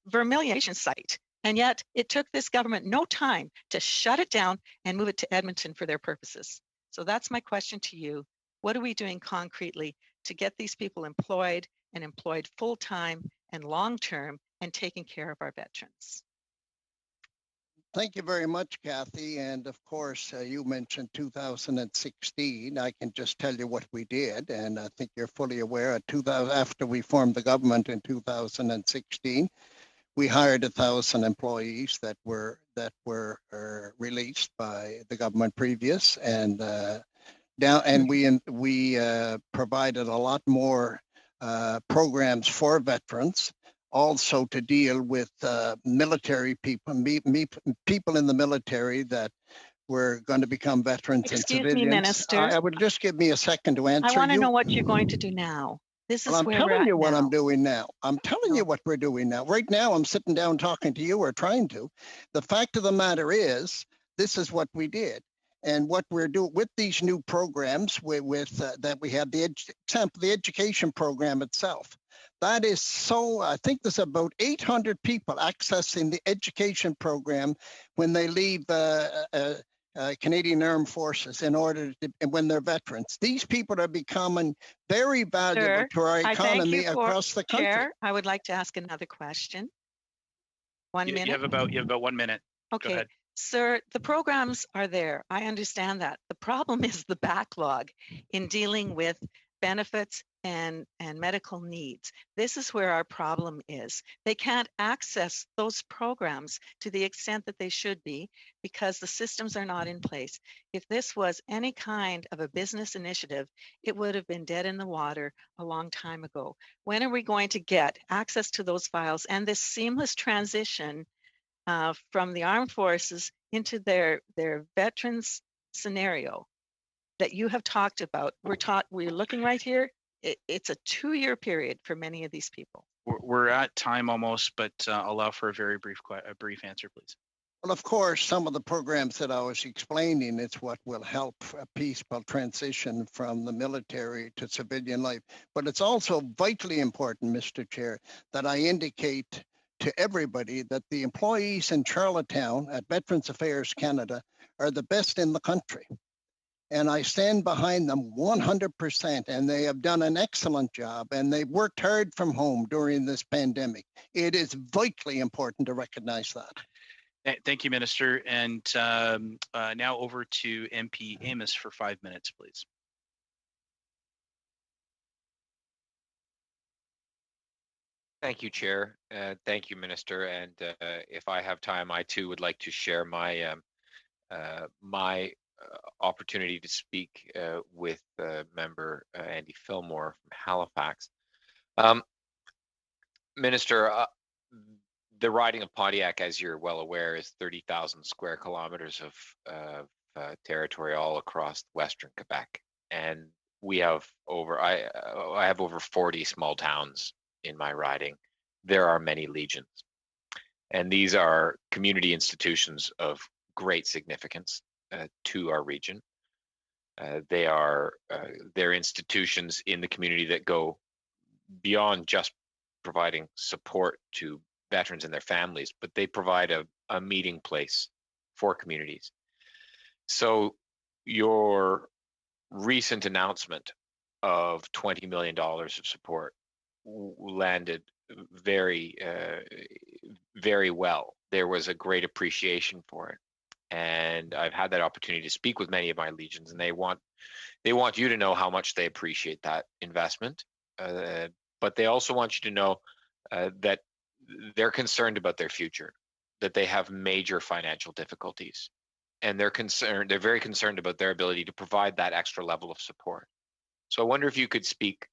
Vermilion site. And yet it took this government no time to shut it down and move it to Edmonton for their purposes. So that's my question to you. What are we doing concretely to get these people employed and employed full-time and long-term and taking care of our veterans? Thank you very much, Kathy. And of course, you mentioned 2016. I can just tell you what we did. And I think you're fully aware of after we formed the government in 2016, we hired 1,000 employees that were released by the government previous, and we provided a lot more programs for veterans, also to deal with military people, people in the military that were going to become veterans and civilians. Excuse me, Minister. I would just give me a second to answer you. I want to know what you're going to do now. This is I'm where telling we're at you what now. I'm doing now. I'm telling you what we're doing now. Right now, I'm sitting down talking to you, or trying to. The fact of the matter is, this is what we did. And what we're doing with these new programs, that we have, example, the education program itself. That is so, I think there's about 800 people accessing the education program when they leave Canadian Armed Forces when they're veterans. These people are becoming very valuable to our economy across the country. Chair, I would like to ask another question. One minute. You have about 1 minute. Okay. Go ahead. Sir, the programs are there. I understand that. The problem is the backlog in dealing with benefits and medical needs. This is where our problem is. They can't access those programs to the extent that they should be because the systems are not in place. If this was any kind of a business initiative, it would have been dead in the water a long time ago. When are we going to get access to those files and this seamless transition from the armed forces into their veterans scenario that you have talked about? We're looking right here. It's a 2-year period for many of these people. We're at time almost, but I'll allow for a very brief answer, please. Well, of course, some of the programs that I was explaining, it's what will help a peaceful transition from the military to civilian life. But it's also vitally important, Mr. Chair, that I indicate to everybody that the employees in Charlottetown at Veterans Affairs Canada are the best in the country. And I stand behind them 100%, and they have done an excellent job, and they've worked hard from home during this pandemic. It is vitally important to recognize that. Thank you, Minister. And now over to MP Amos for 5 minutes, please. Thank you, Chair. Thank you, Minister. And if I have time, I too would like to share my opportunity to speak with Member Andy Fillmore from Halifax. Minister, the riding of Pontiac, as you're well aware, is 30,000 square kilometers of territory all across Western Quebec, and we have I have over 40 small towns in my riding. There are many legions, and these are community institutions of great significance to our region. They're institutions in the community that go beyond just providing support to veterans and their families, but they provide a meeting place for communities. So your recent announcement of $20 million of support landed very, very well. There was a great appreciation for it. And I've had that opportunity to speak with many of my legions, and they want you to know how much they appreciate that investment. But they also want you to know that they're concerned about their future, that they have major financial difficulties, and they're very concerned about their ability to provide that extra level of support. So I wonder if you could speak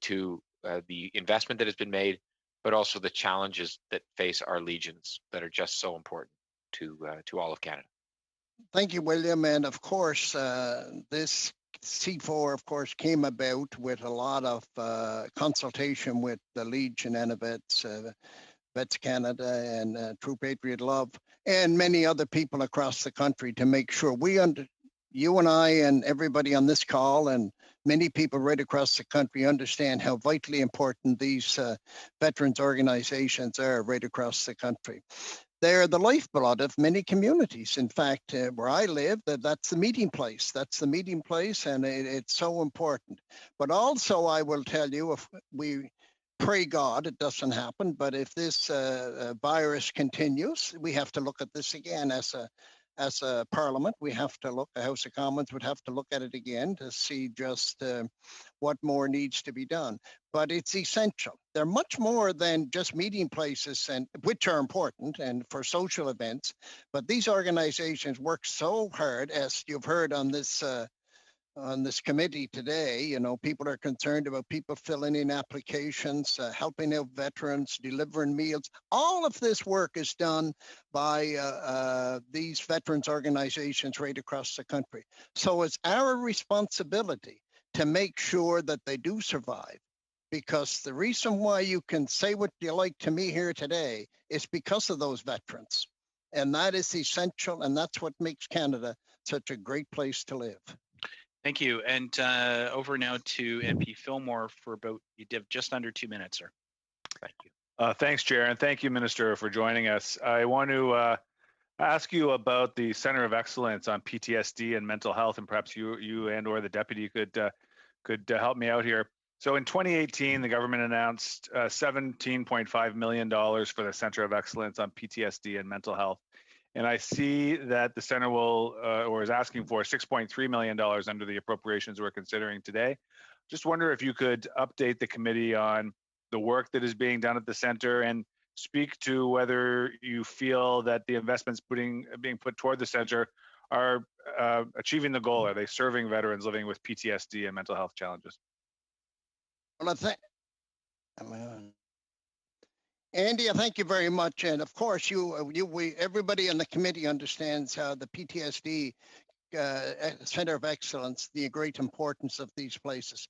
to the investment that has been made, but also the challenges that face our legions that are just so important to all of Canada. Thank you, William. And of course, this C4, of course, came about with a lot of consultation with the Legion and Vets Canada and True Patriot Love, and many other people across the country to make sure you and I and everybody on this call and many people right across the country understand how vitally important these veterans organizations are right across the country. They're the lifeblood of many communities. In fact, where I live, that's the meeting place. That's the meeting place, and it's so important. But also, I will tell you, if we pray God it doesn't happen, but if this virus continues, we have to look at this again as a Parliament. We have to look, the House of Commons would have to look at it again to see just what more needs to be done. But it's essential. They're much more than just meeting places, and which are important and for social events. But these organizations work so hard, as you've heard on this committee today. You know, people are concerned about people filling in applications, helping out veterans, delivering meals. All of this work is done by these veterans organizations right across the country. So it's our responsibility to make sure that they do survive. Because the reason why you can say what you like to me here today is because of those veterans. And that is essential, and that's what makes Canada such a great place to live. Thank you. And over now to MP Fillmore for you have just under 2 minutes, sir. Thank you. Thanks, Chair, and thank you, Minister, for joining us. I want to ask you about the Center of Excellence on PTSD and mental health, and perhaps you and or the deputy could help me out here. So in 2018, the government announced $17.5 million for the Center of Excellence on PTSD and mental health. And I see that the center will, or is asking for $6.3 million under the appropriations we're considering today. Just wonder if you could update the committee on the work that is being done at the center and speak to whether you feel that the investments being put toward the center are achieving the goal. Are they serving veterans living with PTSD and mental health challenges? Well, Andy, I thank you very much. And of course, everybody in the committee understands how the PTSD Center of Excellence, the great importance of these places.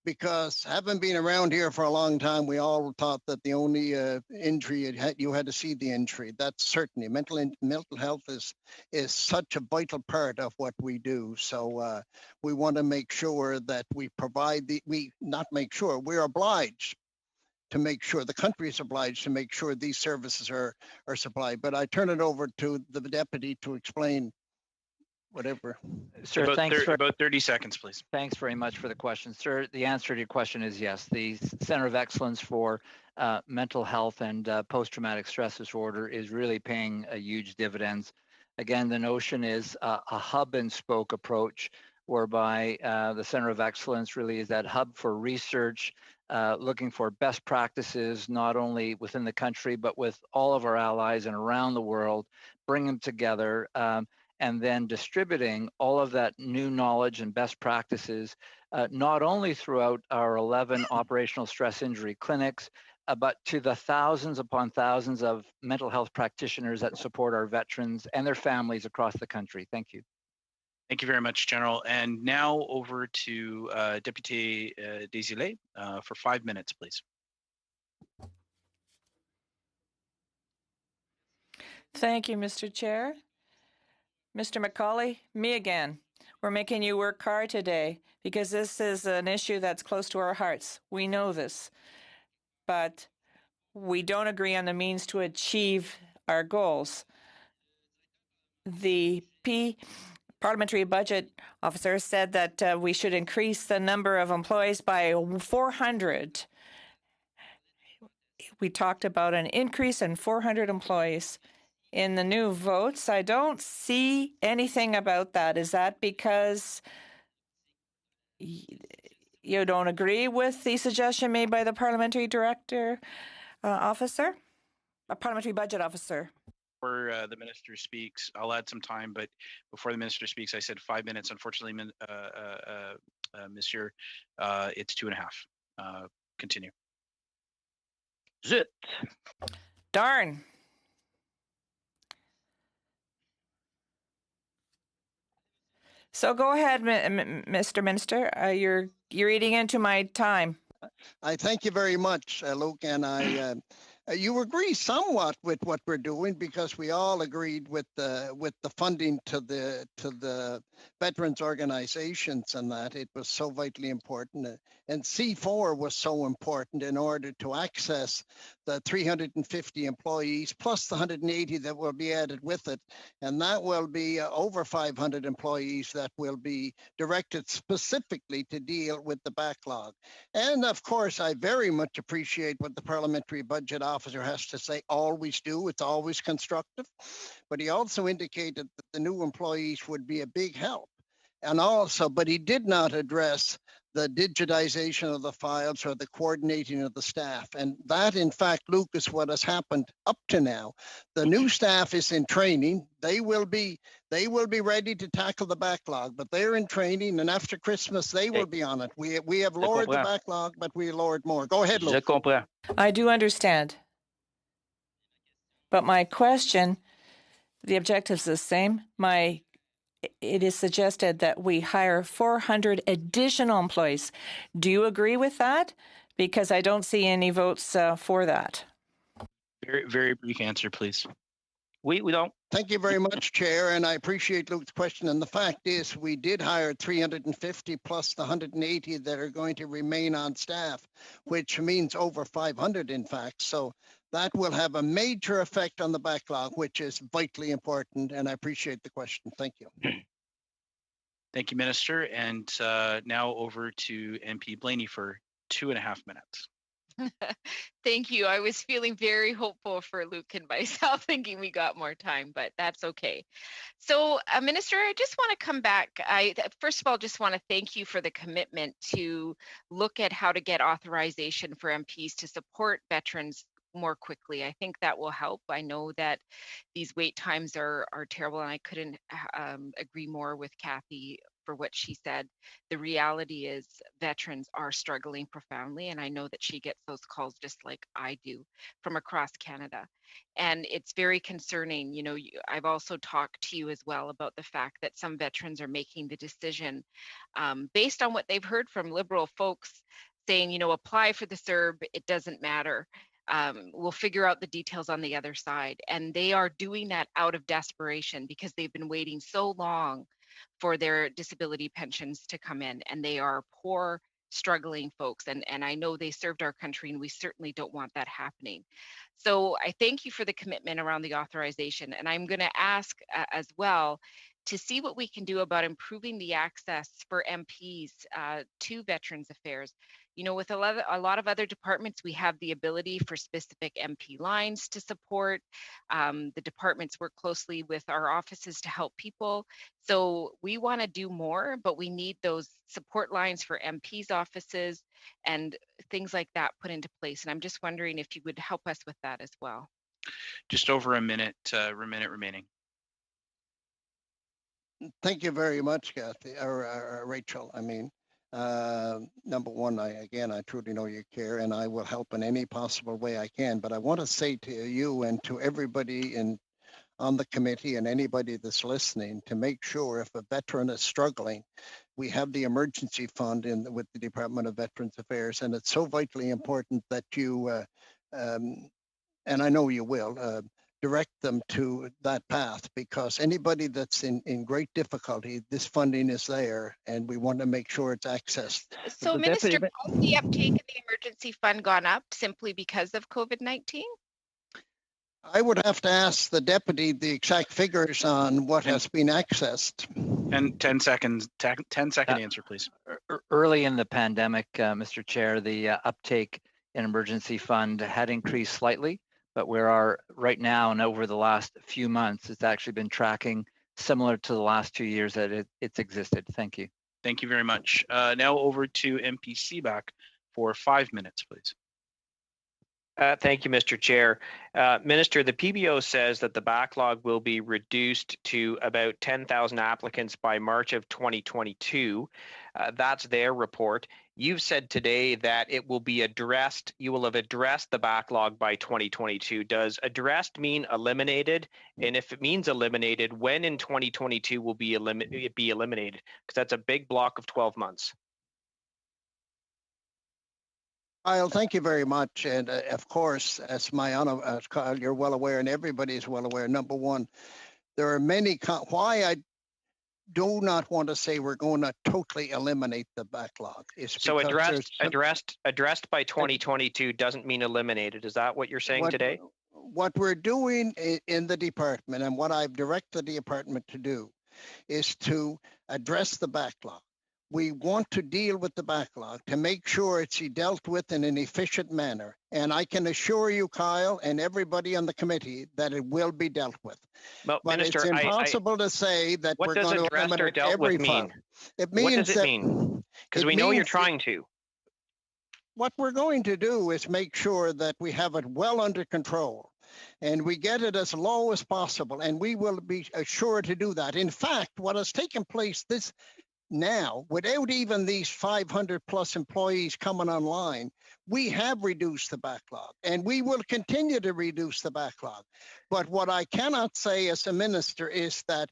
Because having been around here for a long time, we all thought that the only injury you had to see the injury. That's certainly mental health is such a vital part of what we do. So we want to make sure that we provide we're obliged to make sure, the country is obliged to make sure these services are supplied. But I turn it over to the deputy to explain whatever. Sir, thanks for about 30 seconds, please. Thanks very much for the question, sir. The answer to your question is yes. The Center of Excellence for Mental Health and Post-Traumatic Stress Disorder is really paying a huge dividends. Again, the notion is a hub and spoke approach, whereby the Center of Excellence really is that hub for research, looking for best practices, not only within the country, but with all of our allies and around the world, bring them together, and then distributing all of that new knowledge and best practices, not only throughout our 11 operational stress injury clinics, but to the thousands upon thousands of mental health practitioners that support our veterans and their families across the country. Thank you. Thank you very much, General. And now over to Deputy Desilets for 5 minutes, please. Thank you, Mr. Chair. Mr. McCauley, me again. We're making you work hard today because this is an issue that's close to our hearts. We know this, but we don't agree on the means to achieve our goals. The Parliamentary Budget Officer said that we should increase the number of employees by 400. We talked about an increase in 400 employees. In the new votes, I don't see anything about that. Is that because you don't agree with the suggestion made by the Parliamentary Director Officer? A Parliamentary Budget Officer. Before the Minister speaks, I'll add some time, but before the Minister speaks, I said 5 minutes. Unfortunately, Monsieur, it's 2.5. Continue. Zut. Darn. So go ahead, Mr. Minister. You're eating into my time. I thank you very much, Luke, and you agree somewhat with what we're doing because we all agreed with the funding to the veterans organizations and that it was so vitally important, and C4 was so important in order to access the 350 employees plus the 180 that will be added with it, and that will be over 500 employees that will be directed specifically to deal with the backlog. And of course, I very much appreciate what the Parliamentary Budget Officer has to say. Always do. It's always constructive. But he also indicated that the new employees would be a big help. And also, but he did not address the digitization of the files or the coordinating of the staff. And that, in fact, Luke, is what has happened up to now. The new staff is in training. They will be ready to tackle the backlog, but they're in training, and after Christmas, they will be on it. We have lowered the backlog, but we lowered more. Go ahead, Luke. Je comprends. I do understand. But my question, the objective is the same. It is suggested that we hire 400 additional employees. Do you agree with that? Because I don't see any votes for that. Very, very brief answer, please. We don't. Thank you very much, Chair, and I appreciate Luke's question. And the fact is, we did hire 350 plus the 180 that are going to remain on staff, which means over 500, in fact. So that will have a major effect on the backlog, which is vitally important, and I appreciate the question. Thank you. Thank you, Minister. And now over to MP Blaney for 2.5 minutes. Thank you. I was feeling very hopeful for Luke and myself, thinking we got more time, but that's okay. So, Minister, I just want to come back. I first of all just want to thank you for the commitment to look at how to get authorization for MPs to support veterans more quickly. I think that will help. I know that these wait times are terrible, and I couldn't agree more with Kathy for what she said. The reality is veterans are struggling profoundly, and I know that she gets those calls just like I do from across Canada. And it's very concerning. You know, I've also talked to you as well about the fact that some veterans are making the decision based on what they've heard from Liberal folks saying, you know, apply for the CERB, it doesn't matter. We'll figure out the details on the other side. And they are doing that out of desperation because they've been waiting so long for their disability pensions to come in, and they are poor, struggling folks. And I know they served our country, and we certainly don't want that happening. So I thank you for the commitment around the authorization. And I'm going to ask as well, to see what we can do about improving the access for MPs to Veterans Affairs. You know, with a lot of other departments, we have the ability for specific MP lines to support. The departments work closely with our offices to help people. So we want to do more, but we need those support lines for MPs' offices and things like that put into place. And I'm just wondering if you would help us with that as well. Just over a minute remaining. Thank you very much, Kathy, or Rachel. I mean, number one, I truly know you care, and I will help in any possible way I can. But I want to say to you and to everybody on the committee and anybody that's listening to make sure if a veteran is struggling, we have the emergency fund with the Department of Veterans Affairs, and it's so vitally important that you, and I know you will, direct them to that path, because anybody that's in great difficulty, this funding is there, and we want to make sure it's accessed. So, Minister, has the uptake of the emergency fund gone up simply because of COVID-19? I would have to ask the deputy the exact figures on what has been accessed. And 10 seconds, 10-second answer, please. Early in the pandemic, Mr. Chair, the uptake in emergency fund had increased slightly, but we are right now and over the last few months, it's actually been tracking similar to the last 2 years that it's existed. Thank you. Thank you very much. Now over to MP Seaback for 5 minutes, please. Thank you, Mr. Chair. Minister, the PBO says that the backlog will be reduced to about 10,000 applicants by March of 2022. That's their report. You've said today that it will be addressed, you will have addressed the backlog by 2022. Does addressed mean eliminated? And if it means eliminated, when in 2022 will it be eliminated? Because that's a big block of 12 months. Kyle, thank you very much. And of course, as Kyle, you're well aware, and everybody is well aware, number one, there are many, why I do not want to say we're going to totally eliminate the backlog. So addressed by 2022 doesn't mean eliminated. Is that what you're saying today? What we're doing in the department, and what I've directed the department to do, is to address the backlog. We want to deal with the backlog to make sure it's dealt with in an efficient manner. And I can assure you, Kyle, and everybody on the committee that it will be dealt with. But Minister, it's impossible to say that we're going to eliminate every file. It means what does it mean? Because we know you're trying to. What we're going to do is make sure that we have it well under control and we get it as low as possible. And we will be sure to do that. In fact, what has taken place now, without even these 500 plus employees coming online, we have reduced the backlog and we will continue to reduce the backlog. But what I cannot say as a minister is that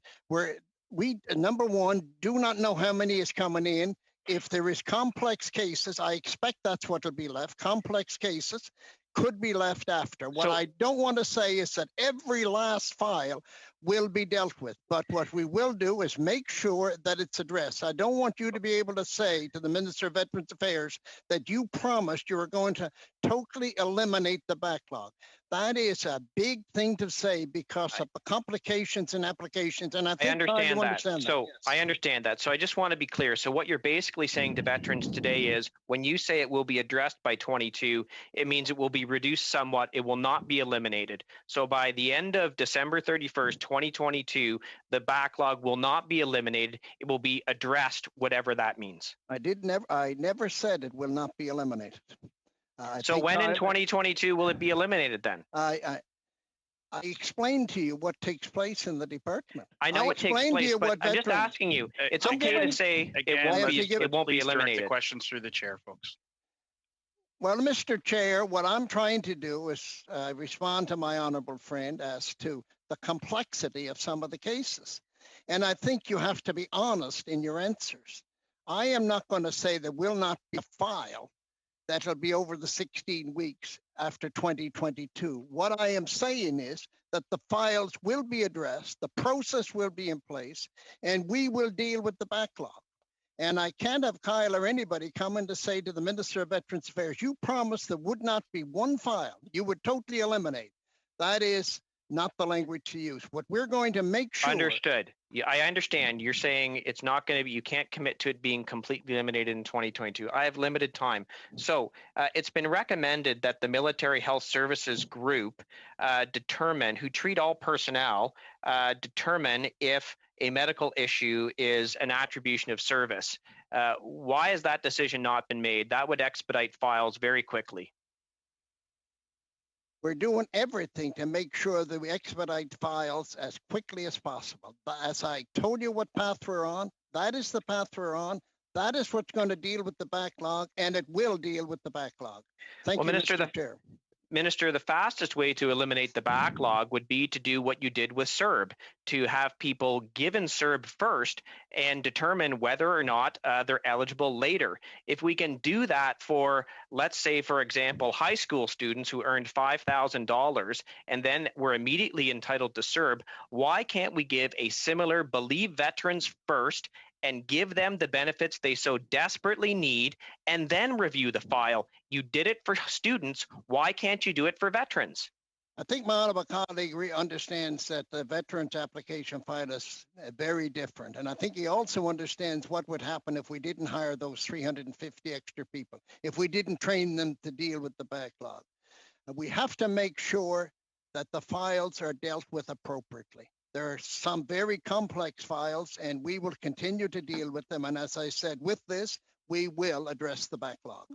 we, number one, do not know how many is coming in. If there is complex cases, I expect that's what will be left. Complex cases could be left after. What I don't want to say is that every last file will be dealt with, but what we will do is make sure that it's addressed. I don't want you to be able to say to the Minister of Veterans Affairs that you promised you were going to totally eliminate the backlog. That is a big thing to say because of the complications and applications, and I think understand that. So I understand that. So I just want to be clear. So what you're basically saying to veterans today is when you say it will be addressed by 22, it means it will be reduced somewhat. It will not be eliminated. So by the end of December 31st, 2022, the backlog will not be eliminated. It will be addressed, whatever that means. I never said it will not be eliminated. So when in 2022 will it be eliminated then? I explained to you what takes place in the department. I know it takes place, but I'm just asking you. It's okay to say it won't be eliminated. The questions through the chair, folks. Well, Mr. Chair, what I'm trying to do is respond to my honorable friend as to the complexity of some of the cases. And I think you have to be honest in your answers. I am not going to say there will not be a file that'll be over the 16 weeks after 2022. What I am saying is that the files will be addressed, the process will be in place, and we will deal with the backlog. And I can't have Kyle or anybody come in to say to the Minister of Veterans Affairs, you promised there would not be one file you would totally eliminate. That is not the language to use. What we're going to make sure. Understood. Yeah, I understand. You're saying it's not going to be, you can't commit to it being completely eliminated in 2022. I have limited time. So it's been recommended that the Military Health Services Group who treat all personnel, determine if a medical issue is an attribution of service. Why has that decision not been made? That would expedite files very quickly. We're doing everything to make sure that we expedite files as quickly as possible. But as I told you what path we're on, that is the path we're on. That is what's going to deal with the backlog, and it will deal with the backlog. Thank you, Mr. Chair. Minister, the fastest way to eliminate the backlog would be to do what you did with CERB, to have people given CERB first and determine whether or not they're eligible later. If we can do that for, let's say, for example, high school students who earned $5,000 and then were immediately entitled to CERB, why can't we give a similar Believe Veterans first and give them the benefits they so desperately need, and then review the file? You did it for students. Why can't you do it for veterans? I think my honourable colleague understands that the veterans application file is very different. And I think he also understands what would happen if we didn't hire those 350 extra people, if we didn't train them to deal with the backlog. And we have to make sure that the files are dealt with appropriately. There are some very complex files, and we will continue to deal with them. And as I said, with this, we will address the backlog.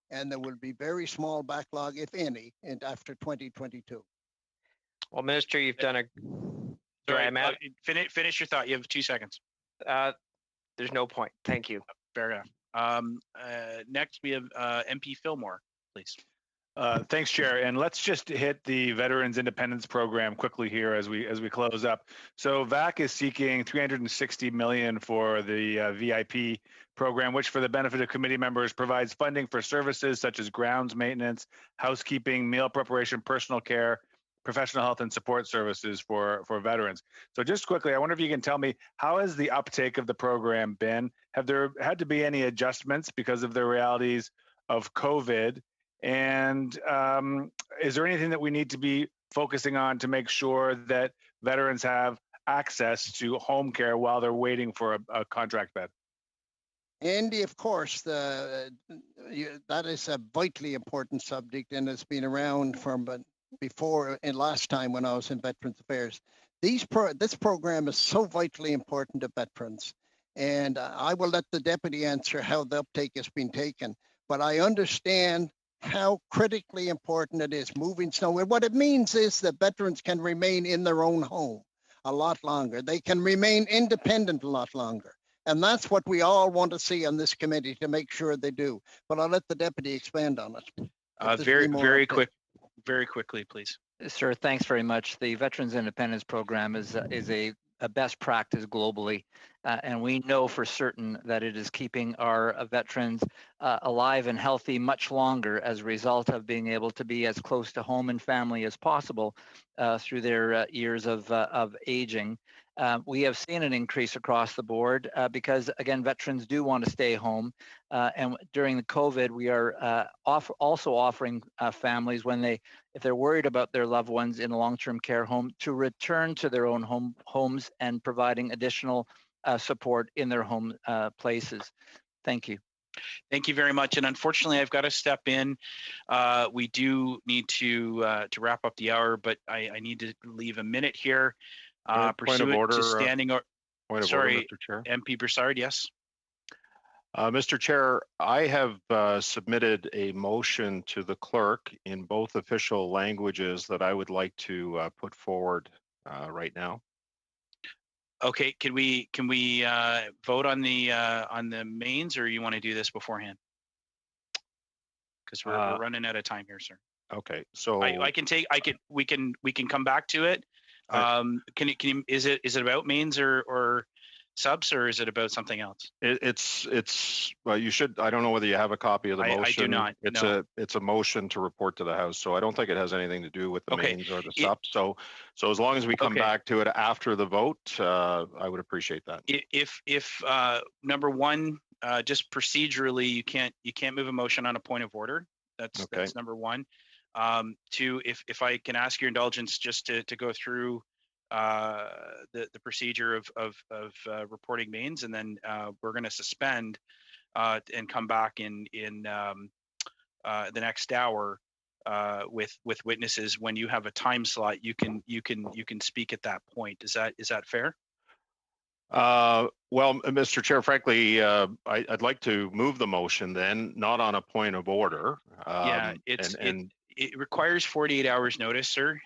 And there will be very small backlog, if any, after 2022. Well, Minister, you've done a... Sorry, finish your thought. You have 2 seconds. There's no point. Thank you. Fair enough. Next, we have MP Fillmore, please. Thanks, Chair. And let's just hit the Veterans Independence Program quickly here as we close up. So VAC is seeking $360 million for the VIP program, which, for the benefit of committee members, provides funding for services such as grounds maintenance, housekeeping, meal preparation, personal care, professional health and support services for veterans. So just quickly, I wonder if you can tell me, how has the uptake of the program been? Have there had to be any adjustments because of the realities of COVID? And is there anything that we need to be focusing on to make sure that veterans have access to home care while they're waiting for a contract bed? Andy, of course, that is a vitally important subject, and it's been around from before and last time when I was in Veterans Affairs. This program is so vitally important to veterans, and I will let the deputy answer how the uptake has been taken. But I understand how critically important it is moving snow. And what it means is that veterans can remain in their own home a lot longer. They can remain independent a lot longer. And that's what we all want to see on this committee, to make sure they do. But I'll let the deputy expand on it. Very quickly, please. Sir, thanks very much. The Veterans Independence Program is a best practice globally, and we know for certain that it is keeping our veterans alive and healthy much longer as a result of being able to be as close to home and family as possible through their years of aging. We have seen an increase across the board because, again, veterans do want to stay home. And during the COVID, we are also offering families, if they're worried about their loved ones in a long-term care home, to return to their own homes and providing additional support in their home places. Thank you. Thank you very much. And unfortunately, I've got to step in. We do need to wrap up the hour, but I need to leave a minute here. Point of order, to standing or point of sorry, order, Mr. Chair. MP Broussard, yes. Mr. Chair, I have submitted a motion to the clerk in both official languages that I would like to put forward right now. Okay, can we vote on the mains, or you want to do this beforehand? Because we're running out of time here, sir. Okay, so we can come back to it. Is it about mains or subs, or is it about something else? It's well, you should. I don't know whether you have a copy of the motion. I do not. It's a motion to report to the House, so I don't think it has anything to do with the mains or the subs. So as long as we come back to it after the vote, I would appreciate that. If number one, just procedurally, you can't move a motion on a point of order. That's number one. To if I can ask your indulgence just to go through the procedure of reporting mains, and then we're going to suspend and come back in the next hour with witnesses. When you have a time slot, you can speak at that point. Is that fair? Well, Mr. Chair, frankly, I'd like to move the motion then, not on a point of order. Yeah, it requires 48 hours notice, sir.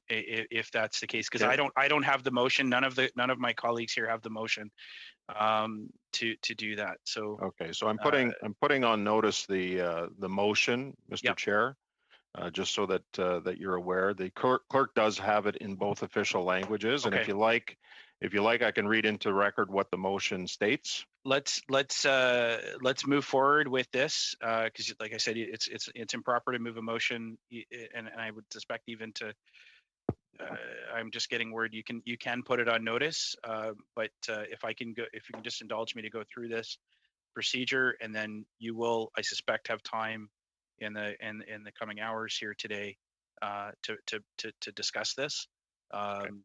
If that's the case, because I don't have the motion. None of my colleagues here have the motion to do that. So okay, so I'm putting on notice the motion, Mr. Yep. Chair, just so that that you're aware. The clerk does have it in both official languages, and Okay. if you like, I can read into record what the motion states. Let's move forward with this because, like I said, it's improper to move a motion, and I would suspect even to. I'm just getting word you can put it on notice, but if you can just indulge me to go through this procedure, and then you will, I suspect, have time in the coming hours here today to discuss this, and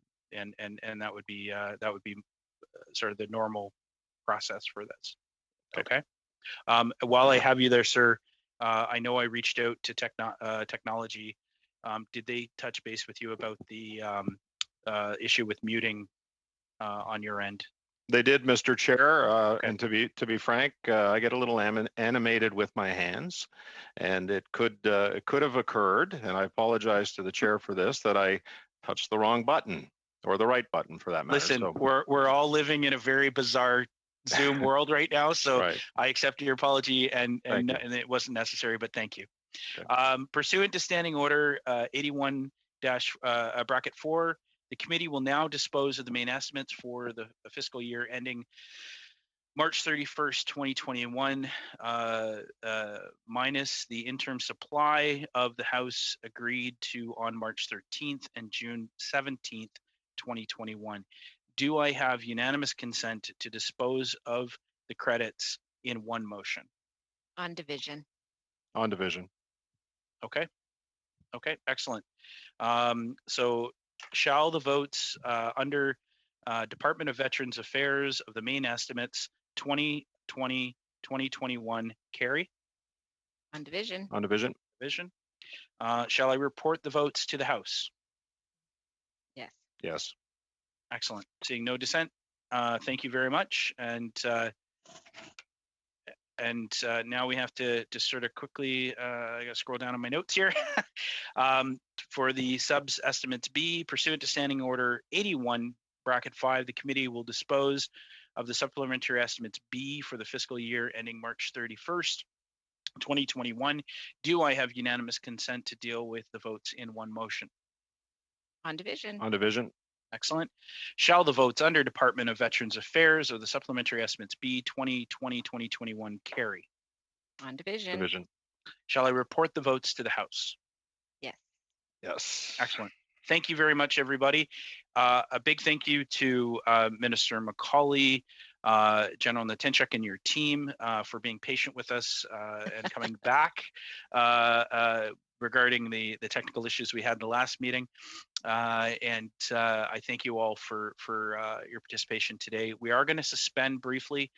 that would be sort of the normal process for this. Okay. While I have you there, sir, I know I reached out to technology. Did they touch base with you about the issue with muting on your end? They did, Mr. Chair, okay. And to be frank, I get a little animated with my hands, and it could have occurred, and I apologize to the chair for this, that I touched the wrong button, or the right button for that matter. Listen, so, we're all living in a very bizarre Zoom world right now, so right. I accept your apology, and it wasn't necessary, but thank you. Okay. Pursuant to Standing Order 81 bracket 4, the committee will now dispose of the main estimates for the fiscal year ending March 31st, 2021, minus the interim supply of the House agreed to on March 13th and June 17th, 2021. Do I have unanimous consent to dispose of the credits in one motion? On division. On division. Okay. Okay, excellent. So shall the votes under Department of Veterans Affairs of the main estimates 2020-2021 carry? On division. On division. Division. Shall I report the votes to the House? Yes. Yes. Excellent. Seeing no dissent, thank you very much. And now we have to sort of quickly, I got to scroll down on my notes here. For the subs estimates B, pursuant to Standing Order 81, bracket 5, the committee will dispose of the supplementary estimates B for the fiscal year ending March 31st, 2021. Do I have unanimous consent to deal with the votes in one motion? On division. On division. Excellent. Shall the votes under Department of Veterans Affairs of the supplementary estimates B 2020-2021 carry? On division. Division. Shall I report the votes to the House? Yes. Yes. Excellent. Thank you very much, everybody. A big thank you to Minister McCauley, General Natinchuk, and your team for being patient with us and coming back regarding the technical issues we had in the last meeting. And I thank you all for your participation today. We are going to suspend briefly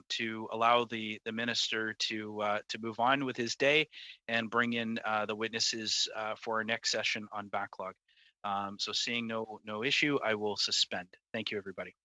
to allow the minister to move on with his day and bring in the witnesses for our next session on backlog. So seeing no issue, I will suspend. Thank you, everybody.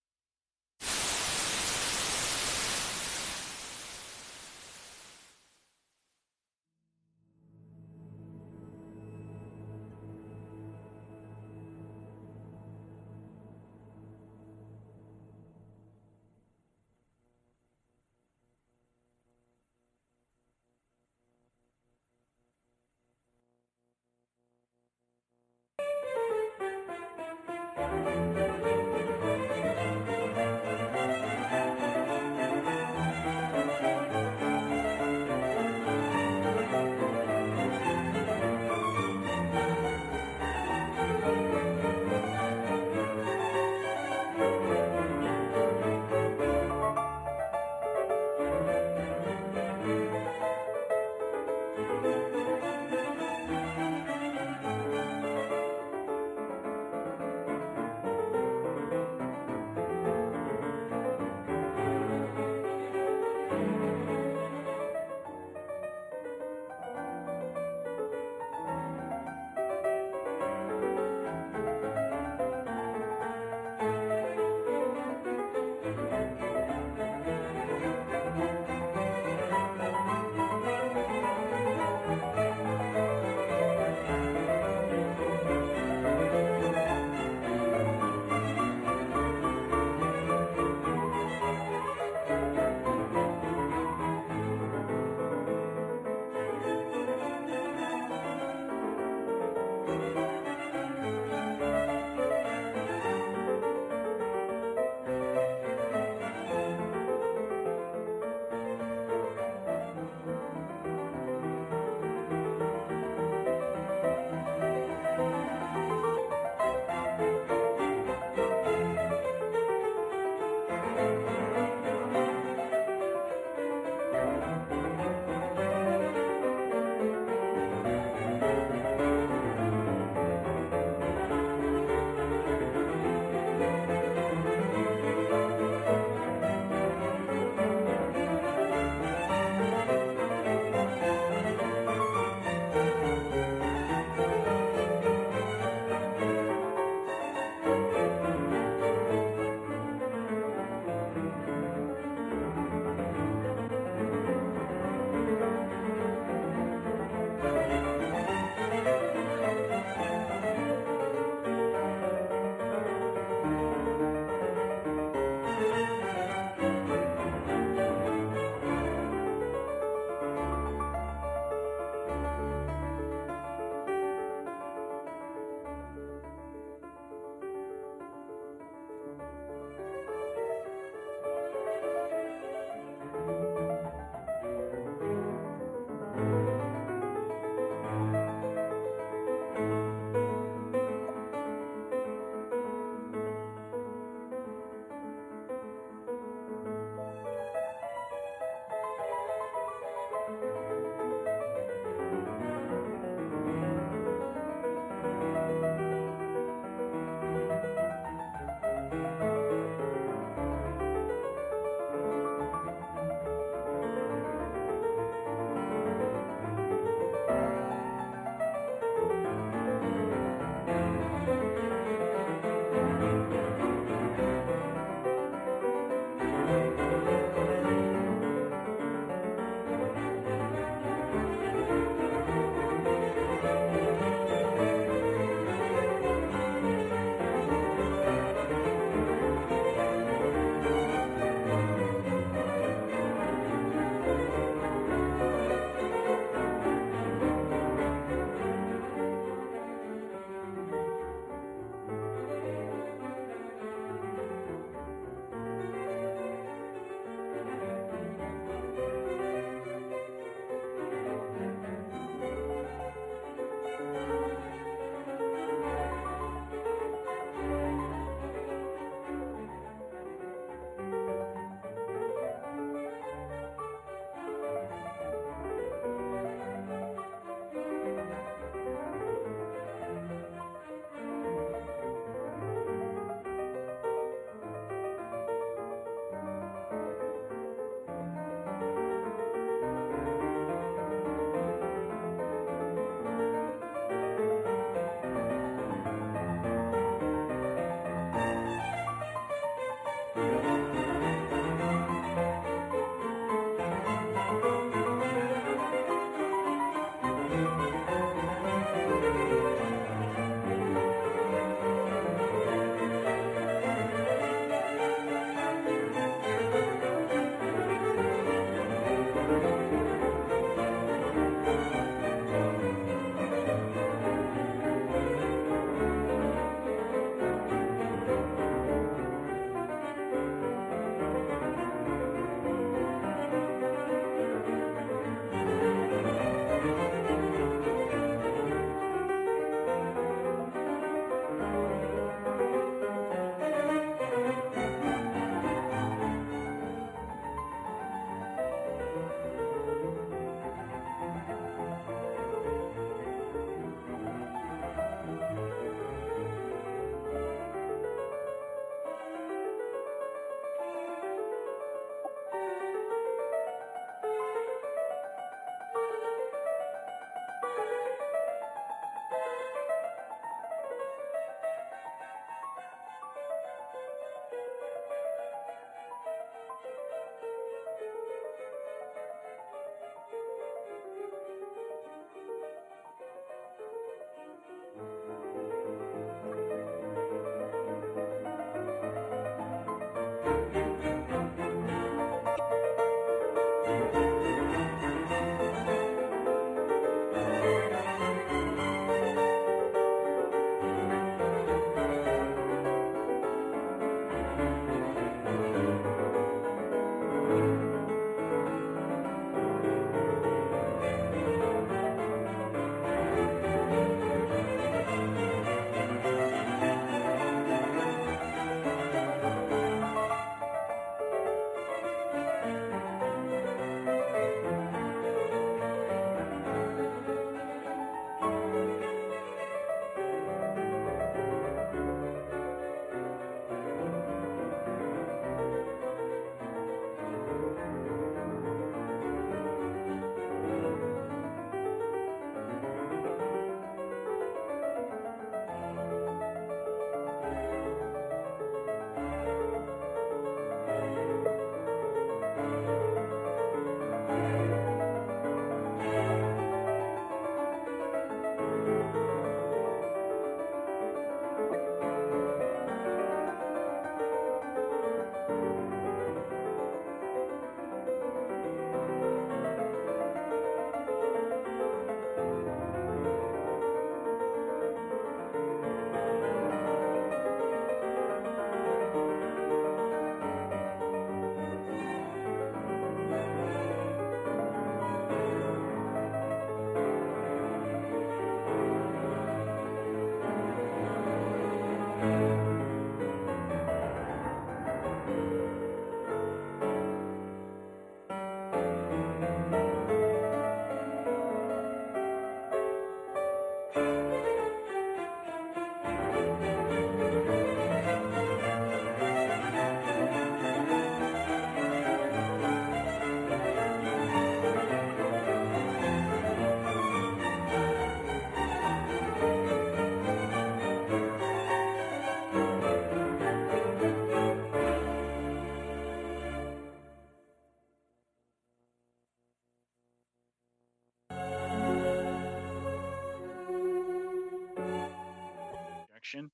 motion.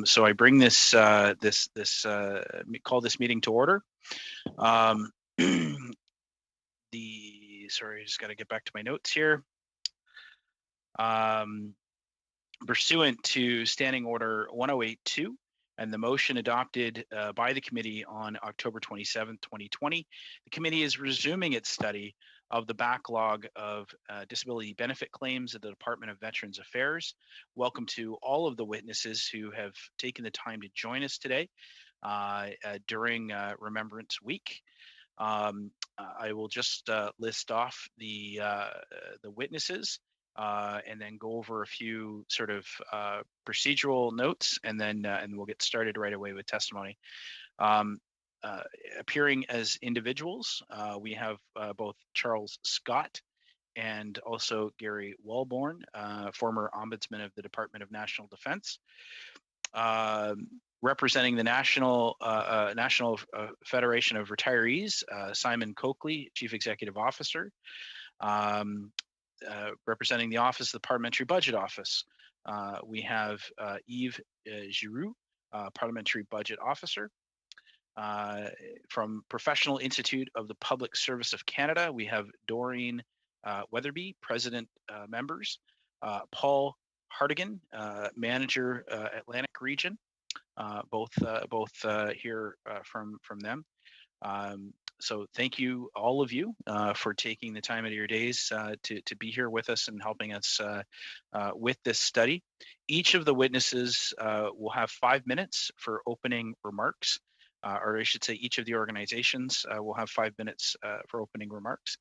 So I bring this call this meeting to order. Sorry, I just got to get back to my notes here. Pursuant to Standing Order 1082 and the motion adopted by the committee on October 27, 2020, the committee is resuming its study of the backlog of disability benefit claims at the Department of Veterans Affairs. Welcome to all of the witnesses who have taken the time to join us today during Remembrance Week. I will just list off the witnesses and then go over a few sort of procedural notes, and then we'll get started right away with testimony. Appearing as individuals, we have both Charles Scott and also Gary Walborn, former Ombudsman of the Department of National Defense. Representing the National Federation of Retirees, Simon Coakley, Chief Executive Officer. Representing the Office of the Parliamentary Budget Office, we have Yves Giroux, Parliamentary Budget Officer. From Professional Institute of the Public Service of Canada, we have Doreen Weatherby, President members. Paul Hartigan, Manager Atlantic Region. Both hear from them. So thank you, all of you, for taking the time out of your days to be here with us and helping us with this study. Each of the witnesses will have 5 minutes for opening remarks, or I should say each of the organizations will have 5 minutes for opening remarks.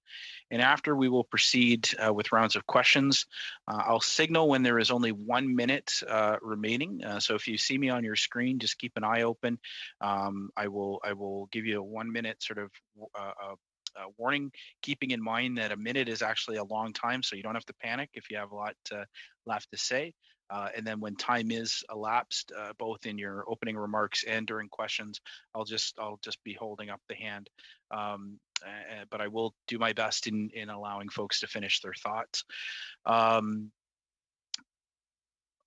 And after, we will proceed with rounds of questions. I'll signal when there is only 1 minute remaining. So if you see me on your screen, just keep an eye open. I will give you a 1 minute sort of warning, keeping in mind that a minute is actually a long time, so you don't have to panic if you have a lot left to say. And then when time is elapsed, both in your opening remarks and during questions, I'll just be holding up the hand. But I will do my best in allowing folks to finish their thoughts.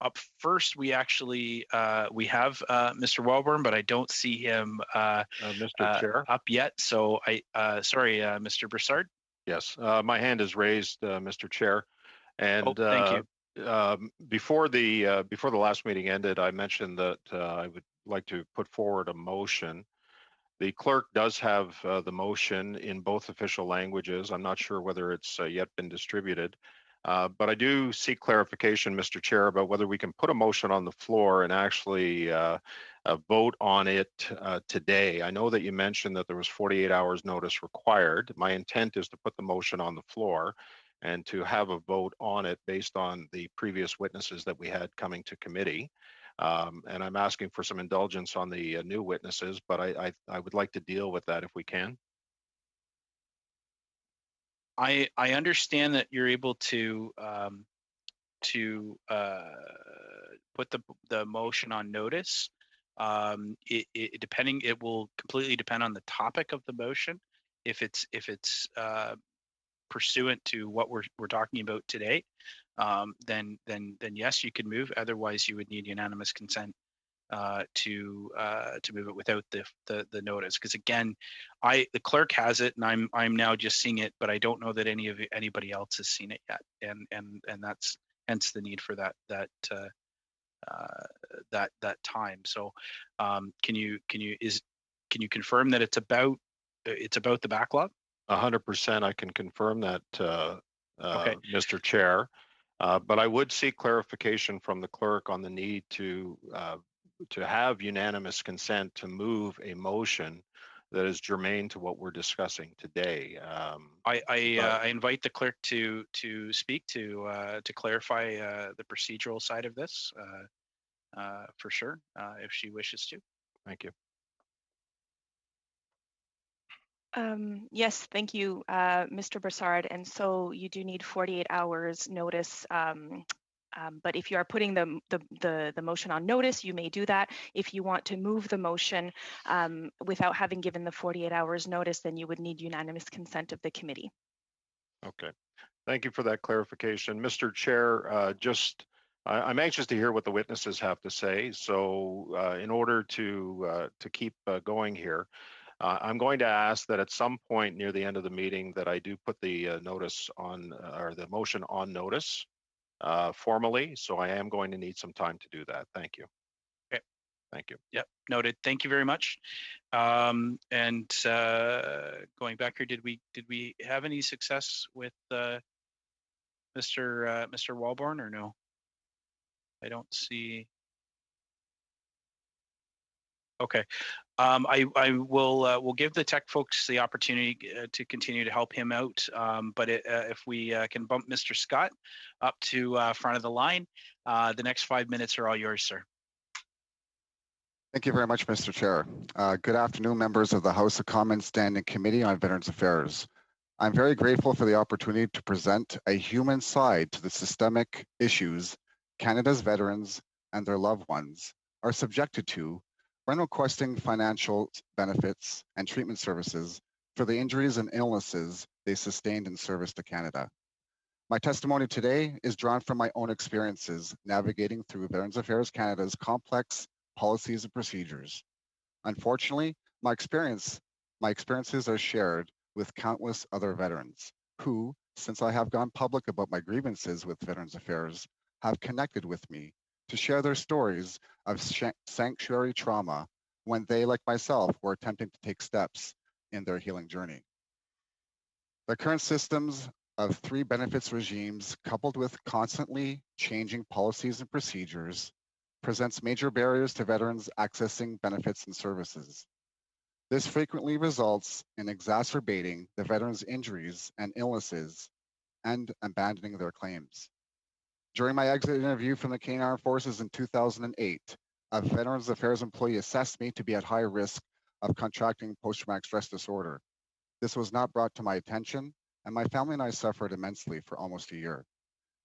Up first, we actually we have Mr. Walborn, but I don't see him Mr. Chair up yet. So sorry, Mr. Broussard. Yes, my hand is raised, Mr. Chair, and thank you. Before the last meeting ended, I mentioned that I would like to put forward a motion. The clerk does have the motion in both official languages. I'm not sure whether it's yet been distributed, but I do seek clarification, Mr. Chair, about whether we can put a motion on the floor and actually vote on it today. I know that you mentioned that there was 48 hours notice required. My intent is to put the motion on the floor and to have a vote on it based on the previous witnesses that we had coming to committee. And I'm asking for some indulgence on the new witnesses, but I would like to deal with that if we can. I understand that you're able to put the motion on notice. It will completely depend on the topic of the motion. If it's pursuant to what we're talking about today, then yes, you can move. Otherwise, you would need unanimous consent to move it without the notice. Because again, the clerk has it, and I'm now just seeing it, but I don't know that anybody else has seen it yet, and that's hence the need for that time. So, can you confirm that it's about the backlog? 100%, I can confirm that, Okay. Mr. Chair. But I would seek clarification from the clerk on the need to have unanimous consent to move a motion that is germane to what we're discussing today. I invite the clerk to speak to clarify the procedural side of this for sure, if she wishes to. Thank you. Yes, thank you, Mr. Broussard. And so you do need 48 hours notice. But if you are putting the motion on notice, you may do that. If you want to move the motion without having given the 48 hours notice, then you would need unanimous consent of the committee. Okay, thank you for that clarification. Mr. Chair, just I'm anxious to hear what the witnesses have to say. So in order to keep going here, I'm going to ask that at some point near the end of the meeting that I do put the notice on, or the motion on notice formally. So I am going to need some time to do that. Thank you. Okay. Thank you. Yep, noted. Thank you very much. And going back here, did we have any success with Mr. Walborn or no? I don't see. Okay. I will give the tech folks the opportunity to continue to help him out. But if we can bump Mr. Scott up to front of the line, the next 5 minutes are all yours, sir. Thank you very much, Mr. Chair. Good afternoon, members of the House of Commons Standing Committee on Veterans Affairs. I'm very grateful for the opportunity to present a human side to the systemic issues Canada's veterans and their loved ones are subjected to when requesting financial benefits and treatment services for the injuries and illnesses they sustained in service to Canada. My testimony today is drawn from my own experiences navigating through Veterans Affairs Canada's complex policies and procedures. Unfortunately, my experiences are shared with countless other veterans who, since I have gone public about my grievances with Veterans Affairs, have connected with me to share their stories of sanctuary trauma when they, like myself, were attempting to take steps in their healing journey. The current systems of 3 benefits regimes, coupled with constantly changing policies and procedures, presents major barriers to veterans accessing benefits and services. This frequently results in exacerbating the veterans' injuries and illnesses and abandoning their claims. During my exit interview from the Canadian Armed Forces in 2008, a Veterans Affairs employee assessed me to be at high risk of contracting post-traumatic stress disorder. This was not brought to my attention, and my family and I suffered immensely for almost a year.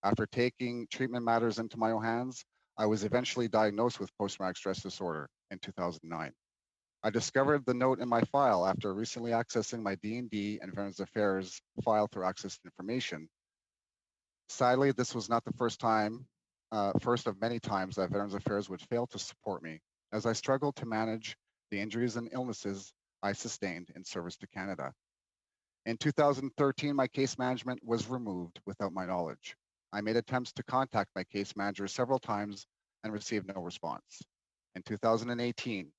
After taking treatment matters into my own hands, I was eventually diagnosed with post-traumatic stress disorder in 2009. I discovered the note in my file after recently accessing my D&D and Veterans Affairs file through Access to Information. Sadly, this was not the first of many times that Veterans Affairs would fail to support me as I struggled to manage the injuries and illnesses I sustained in service to Canada. In 2013, my case management was removed without my knowledge. I made attempts to contact my case manager several times and received no response. In 2018,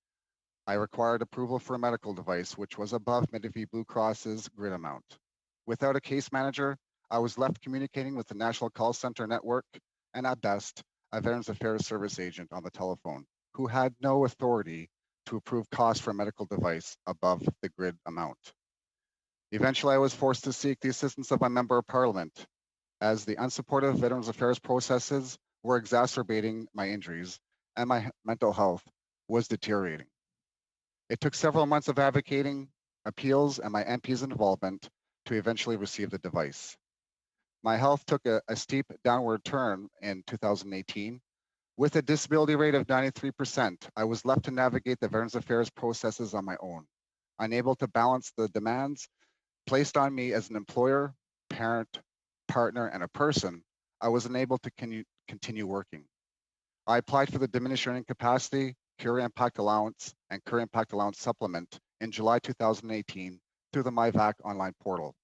I required approval for a medical device, which was above Medivie Blue Cross's grid amount. Without a case manager, I was left communicating with the National Call Center network and at best, a Veterans Affairs service agent on the telephone who had no authority to approve costs for a medical device above the grid amount. Eventually, I was forced to seek the assistance of my member of parliament as the unsupportive Veterans Affairs processes were exacerbating my injuries and my mental health was deteriorating. It took several months of advocating, appeals, and my MP's involvement to eventually receive the device. My health took a steep downward turn in 2018. With a disability rate of 93%, I was left to navigate the Veterans Affairs processes on my own, unable to balance the demands placed on me as an employer, parent, partner, and a person. I was unable to continue working. I applied for the diminished earning capacity, Career Impact Allowance, and Career Impact Allowance Supplement in July 2018 through the MyVac online portal.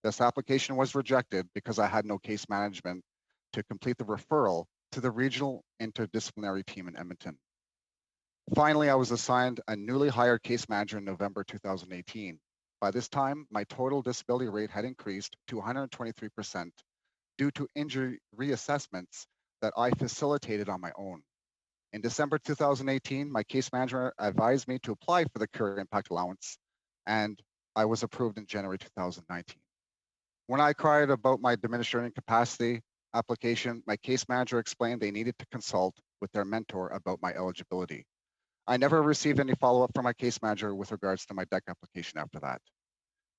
This application was rejected because I had no case management to complete the referral to the regional interdisciplinary team in Edmonton. Finally, I was assigned a newly hired case manager in November 2018. By this time, my total disability rate had increased to 123% due to injury reassessments that I facilitated on my own. In December 2018, my case manager advised me to apply for the Career Impact Allowance, and I was approved in January 2019. When I inquired about my diminished earning capacity application, my case manager explained they needed to consult with their mentor about my eligibility. I never received any follow-up from my case manager with regards to my DEC application after that.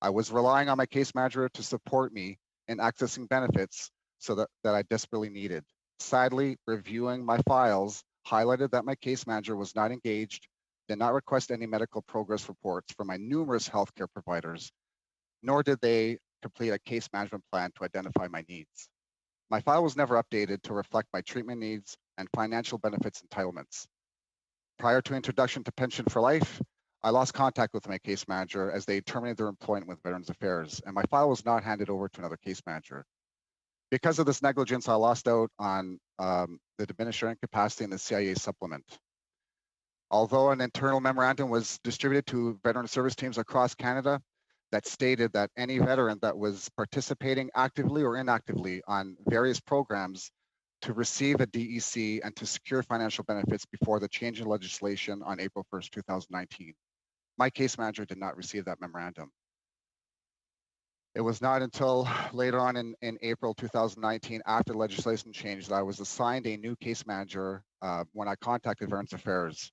I was relying on my case manager to support me in accessing benefits that I desperately needed. Sadly, reviewing my files highlighted that my case manager was not engaged, did not request any medical progress reports from my numerous healthcare providers, nor did they complete a case management plan to identify my needs. My file was never updated to reflect my treatment needs and financial benefits entitlements. Prior to introduction to Pension for Life, I lost contact with my case manager as they terminated their employment with Veterans Affairs, and my file was not handed over to another case manager. Because of this negligence, I lost out on the diminished earning capacity and the CIA supplement. Although an internal memorandum was distributed to veteran service teams across Canada that stated that any veteran that was participating actively or inactively on various programs to receive a DEC and to secure financial benefits before the change in legislation on April 1st, 2019. My case manager did not receive that memorandum. It was not until later on in April 2019, after legislation changed, that I was assigned a new case manager when I contacted Veterans Affairs.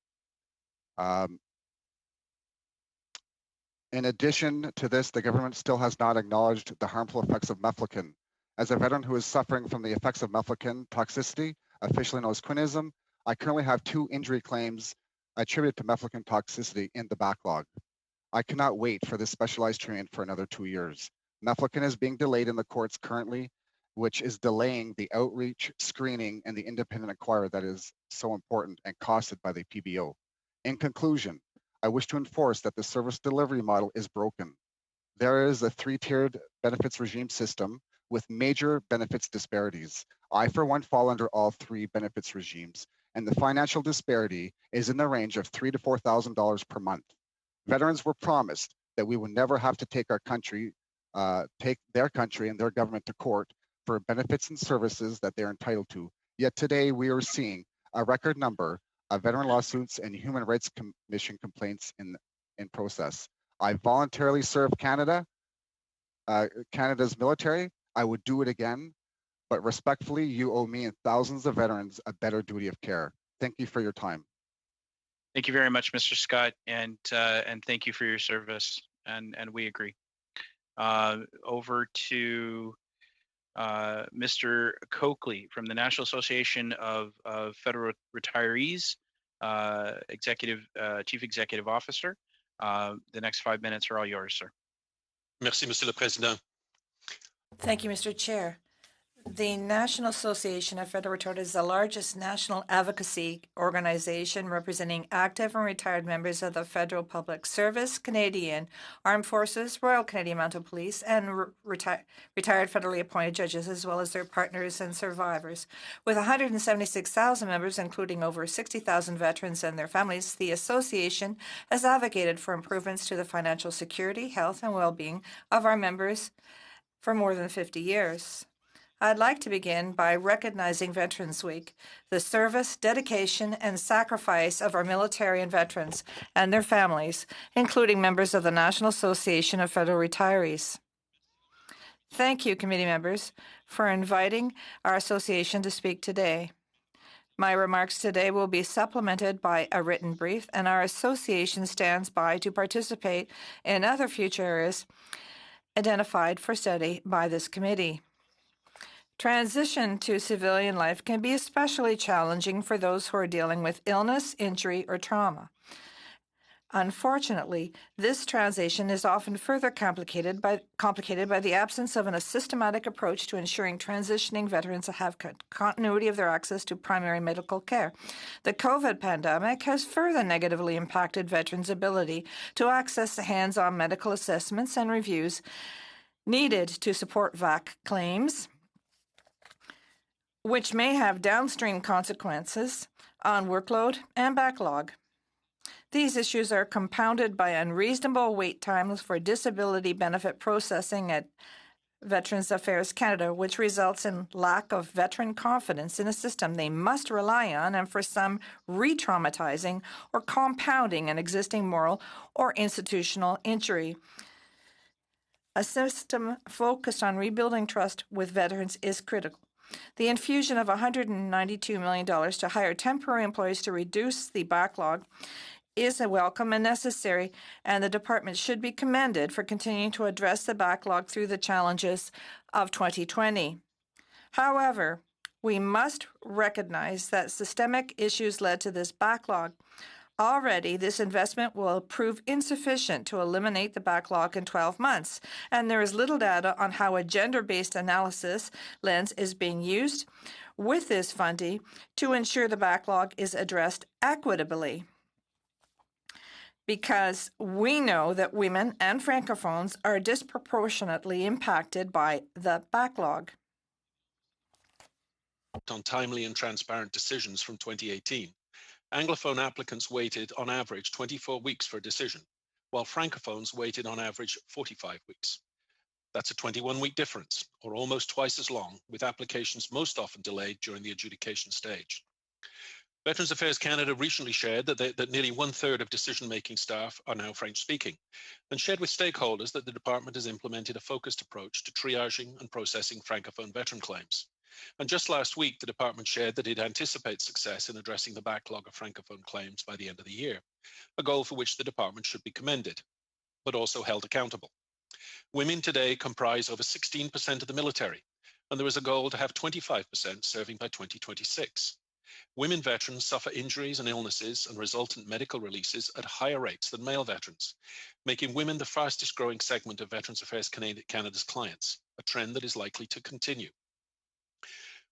In addition to this, the government still has not acknowledged the harmful effects of mefloquine. As a veteran who is suffering from the effects of mefloquine toxicity, officially known as quinism, I currently have 2 injury claims attributed to mefloquine toxicity in the backlog. I cannot wait for this specialized treatment for another 2 years. Mefloquine is being delayed in the courts currently, which is delaying the outreach, screening, and the independent inquiry that is so important and costed by the PBO. In conclusion, I wish to enforce that the service delivery model is broken. There is a 3-tiered benefits regime system with major benefits disparities. I, for one, fall under all 3 benefits regimes, and the financial disparity is in the range of $3,000 to $4,000 per month. Veterans were promised that we would never have to take their country and their government to court for benefits and services that they're entitled to. Yet today we are seeing a record number of veteran lawsuits and Human Rights Commission complaints in process. I voluntarily served Canada's military. I would do it again, but respectfully, you owe me and thousands of veterans a better duty of care. Thank you for your time. Thank you very much, Mr. Scott, and thank you for your service. And we agree. Over to Mr. Coakley from the National Association of Federal Retirees, Chief Executive Officer. The next 5 minutes are all yours, sir. Merci, Monsieur le Président. Thank you, Mr. Chair. The National Association of Federal Retirees is the largest national advocacy organization representing active and retired members of the Federal Public Service, Canadian Armed Forces, Royal Canadian Mounted Police, and retired federally appointed judges, as well as their partners and survivors. With 176,000 members, including over 60,000 veterans and their families, the association has advocated for improvements to the financial security, health, and well-being of our members for more than 50 years. I'd like to begin by recognizing Veterans Week, the service, dedication, and sacrifice of our military and veterans and their families, including members of the National Association of Federal Retirees. Thank you, committee members, for inviting our association to speak today. My remarks today will be supplemented by a written brief, and our association stands by to participate in other future areas identified for study by this committee. Transition to civilian life can be especially challenging for those who are dealing with illness, injury, or trauma. Unfortunately, this transition is often further complicated by the absence of a systematic approach to ensuring transitioning veterans have continuity of their access to primary medical care. The COVID pandemic has further negatively impacted veterans' ability to access hands-on medical assessments and reviews needed to support VAC claims, which may have downstream consequences on workload and backlog. These issues are compounded by unreasonable wait times for disability benefit processing at Veterans Affairs Canada, which results in lack of veteran confidence in a system they must rely on, and for some, re-traumatizing or compounding an existing moral or institutional injury. A system focused on rebuilding trust with veterans is critical. The infusion of $192 million to hire temporary employees to reduce the backlog is a welcome and necessary, and the department should be commended for continuing to address the backlog through the challenges of 2020. However, we must recognize that systemic issues led to this backlog. Already, this investment will prove insufficient to eliminate the backlog in 12 months, and there is little data on how a gender-based analysis lens is being used with this funding to ensure the backlog is addressed equitably. Because we know that women and Francophones are disproportionately impacted by the backlog. On timely and transparent decisions from 2018, Anglophone applicants waited on average 24 weeks for a decision, while Francophones waited on average 45 weeks. That's a 21-week difference, or almost twice as long, with applications most often delayed during the adjudication stage. Veterans Affairs Canada recently shared that nearly 1/3 of decision-making staff are now French-speaking, and shared with stakeholders that the department has implemented a focused approach to triaging and processing Francophone veteran claims. And just last week, the department shared that it anticipates success in addressing the backlog of Francophone claims by the end of the year, a goal for which the department should be commended, but also held accountable. Women today comprise over 16% of the military, and there is a goal to have 25% serving by 2026. Women veterans suffer injuries and illnesses and resultant medical releases at higher rates than male veterans, making women the fastest growing segment of Veterans Affairs Canada's clients, a trend that is likely to continue.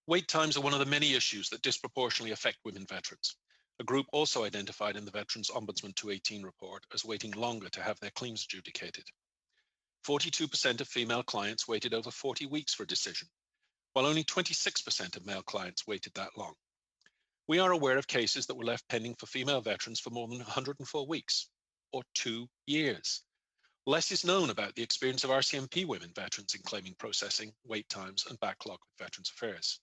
Wait times are one of the many issues that disproportionately affect women veterans, a group also identified in the Veterans Ombudsman 2018 report as waiting longer to have their claims adjudicated. 42% of female clients waited over 40 weeks for a decision, while only 26% of male clients waited that long. We are aware of cases that were left pending for female veterans for more than 104 weeks, or 2 years. Less is known about the experience of RCMP women veterans in claiming processing, wait times, and backlog with Veterans Affairs.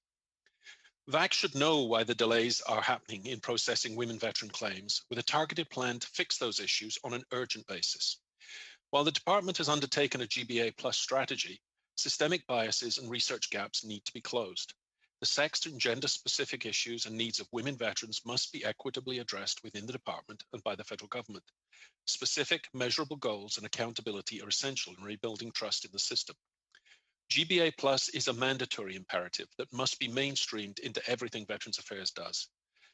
VAC should know why the delays are happening in processing women veteran claims, with a targeted plan to fix those issues on an urgent basis. While the department has undertaken a GBA Plus strategy, systemic biases and research gaps need to be closed. The sex and gender-specific issues and needs of women veterans must be equitably addressed within the department and by the federal government. Specific, measurable goals and accountability are essential in rebuilding trust in the system. GBA Plus is a mandatory imperative that must be mainstreamed into everything Veterans Affairs does.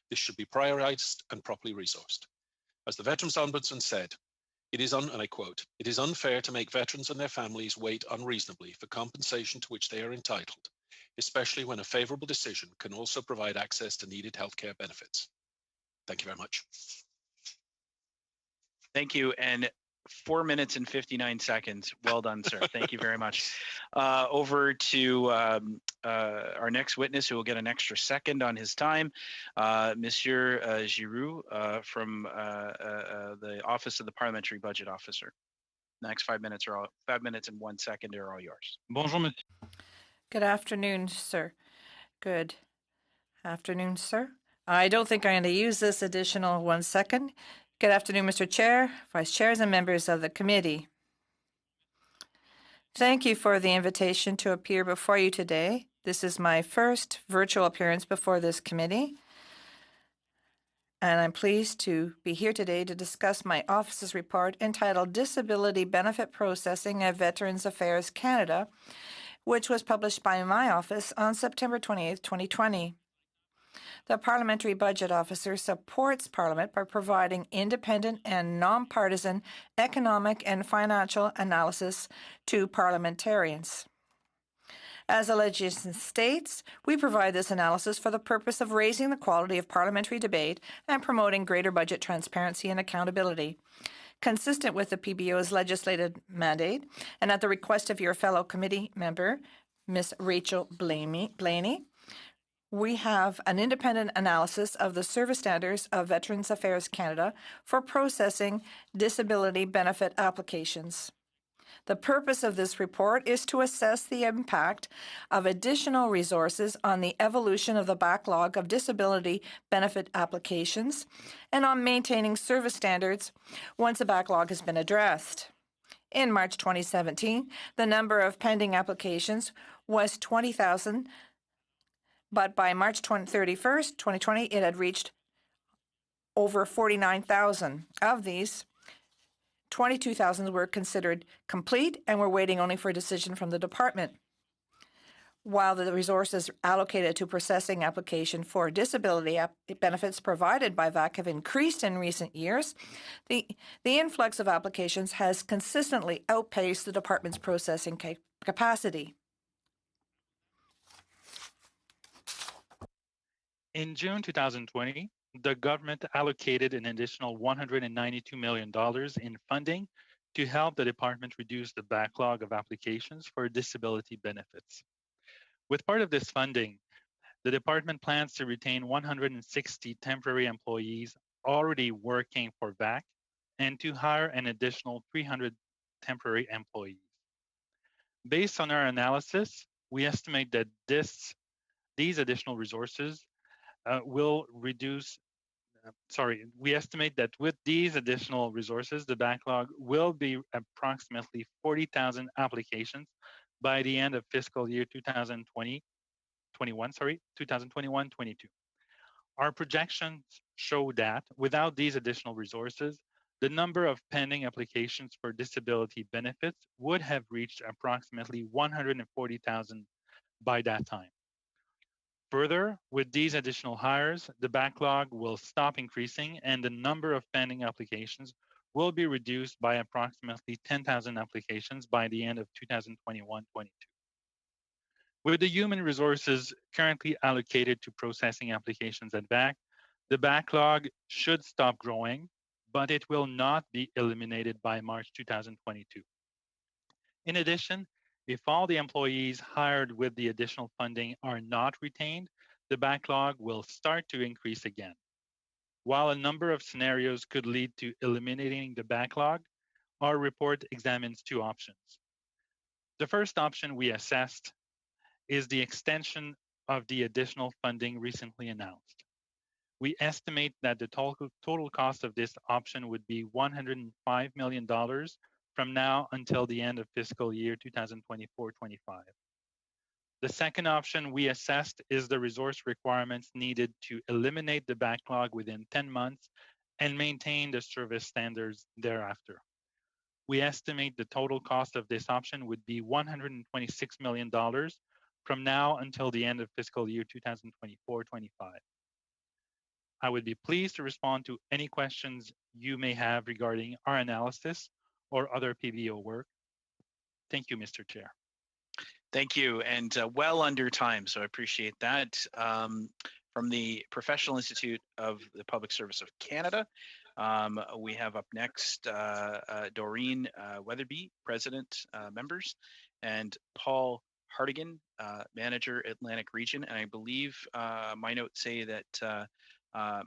This should be prioritized and properly resourced. As the Veterans Ombudsman said, and I quote, "It is unfair to make veterans and their families wait unreasonably for compensation to which they are entitled, especially when a favorable decision can also provide access to needed healthcare benefits." Thank you very much. Thank you. And 4 minutes and 59 seconds. Well done, sir. Thank you very much. Over to our next witness, who will get an extra second on his time, Monsieur Giroux from the Office of the Parliamentary Budget Officer. Next 5 minutes are 5 minutes and 1 second are all yours. Bonjour, monsieur. Good afternoon, sir. Good afternoon, sir. I don't think I'm going to use this additional 1 second. Good afternoon, Mr. Chair, Vice Chairs, and members of the committee. Thank you for the invitation to appear before you today. This is my first virtual appearance before this committee, and I'm pleased to be here today to discuss my office's report entitled Disability Benefit Processing at Veterans Affairs Canada, which was published by my office on September 28, 2020. The Parliamentary Budget Officer supports Parliament by providing independent and nonpartisan economic and financial analysis to parliamentarians. As the legislation states, we provide this analysis for the purpose of raising the quality of parliamentary debate and promoting greater budget transparency and accountability. Consistent with the PBO's legislative mandate, and at the request of your fellow committee member, Ms. Rachel Blaney, we have an independent analysis of the service standards of Veterans Affairs Canada for processing disability benefit applications. The purpose of this report is to assess the impact of additional resources on the evolution of the backlog of disability benefit applications and on maintaining service standards once a backlog has been addressed. In March 2017, the number of pending applications was 20,000, but by March 31st, 2020, it had reached over 49,000. Of these, 22,000 were considered complete and were waiting only for a decision from the department. While the resources allocated to processing application for disability benefits provided by VAC have increased in recent years, the influx of applications has consistently outpaced the department's processing capacity. In June 2020, the government allocated an additional $192 million in funding to help the department reduce the backlog of applications for disability benefits. With part of this funding, the department plans to retain 160 temporary employees already working for VAC and to hire an additional 300 temporary employees. Based on our analysis, we estimate that these additional resources will reduce, we estimate that with these additional resources, the backlog will be approximately 40,000 applications by the end of fiscal year 2021-22. Our projections show that without these additional resources, the number of pending applications for disability benefits would have reached approximately 140,000 by that time. Further, with these additional hires, the backlog will stop increasing and the number of pending applications will be reduced by approximately 10,000 applications by the end of 2021-22. With the human resources currently allocated to processing applications at VAC, the backlog should stop growing, but it will not be eliminated by March 2022. In addition, if all the employees hired with the additional funding are not retained, the backlog will start to increase again. While a number of scenarios could lead to eliminating the backlog, our report examines two options. The first option we assessed is the extension of the additional funding recently announced. We estimate that the total cost of this option would be $105 million from now until the end of fiscal year 2024-25. The second option we assessed is the resource requirements needed to eliminate the backlog within 10 months and maintain the service standards thereafter. We estimate the total cost of this option would be $126 million from now until the end of fiscal year 2024-25. I would be pleased to respond to any questions you may have regarding our analysis or other PBO work. Thank you, Mr. Chair. Thank you, and well under time, so I appreciate that. From the Professional Institute of the Public Service of Canada, we have up next Doreen Weatherby, President, members, and Paul Hartigan, Manager, Atlantic Region. And I believe my notes say that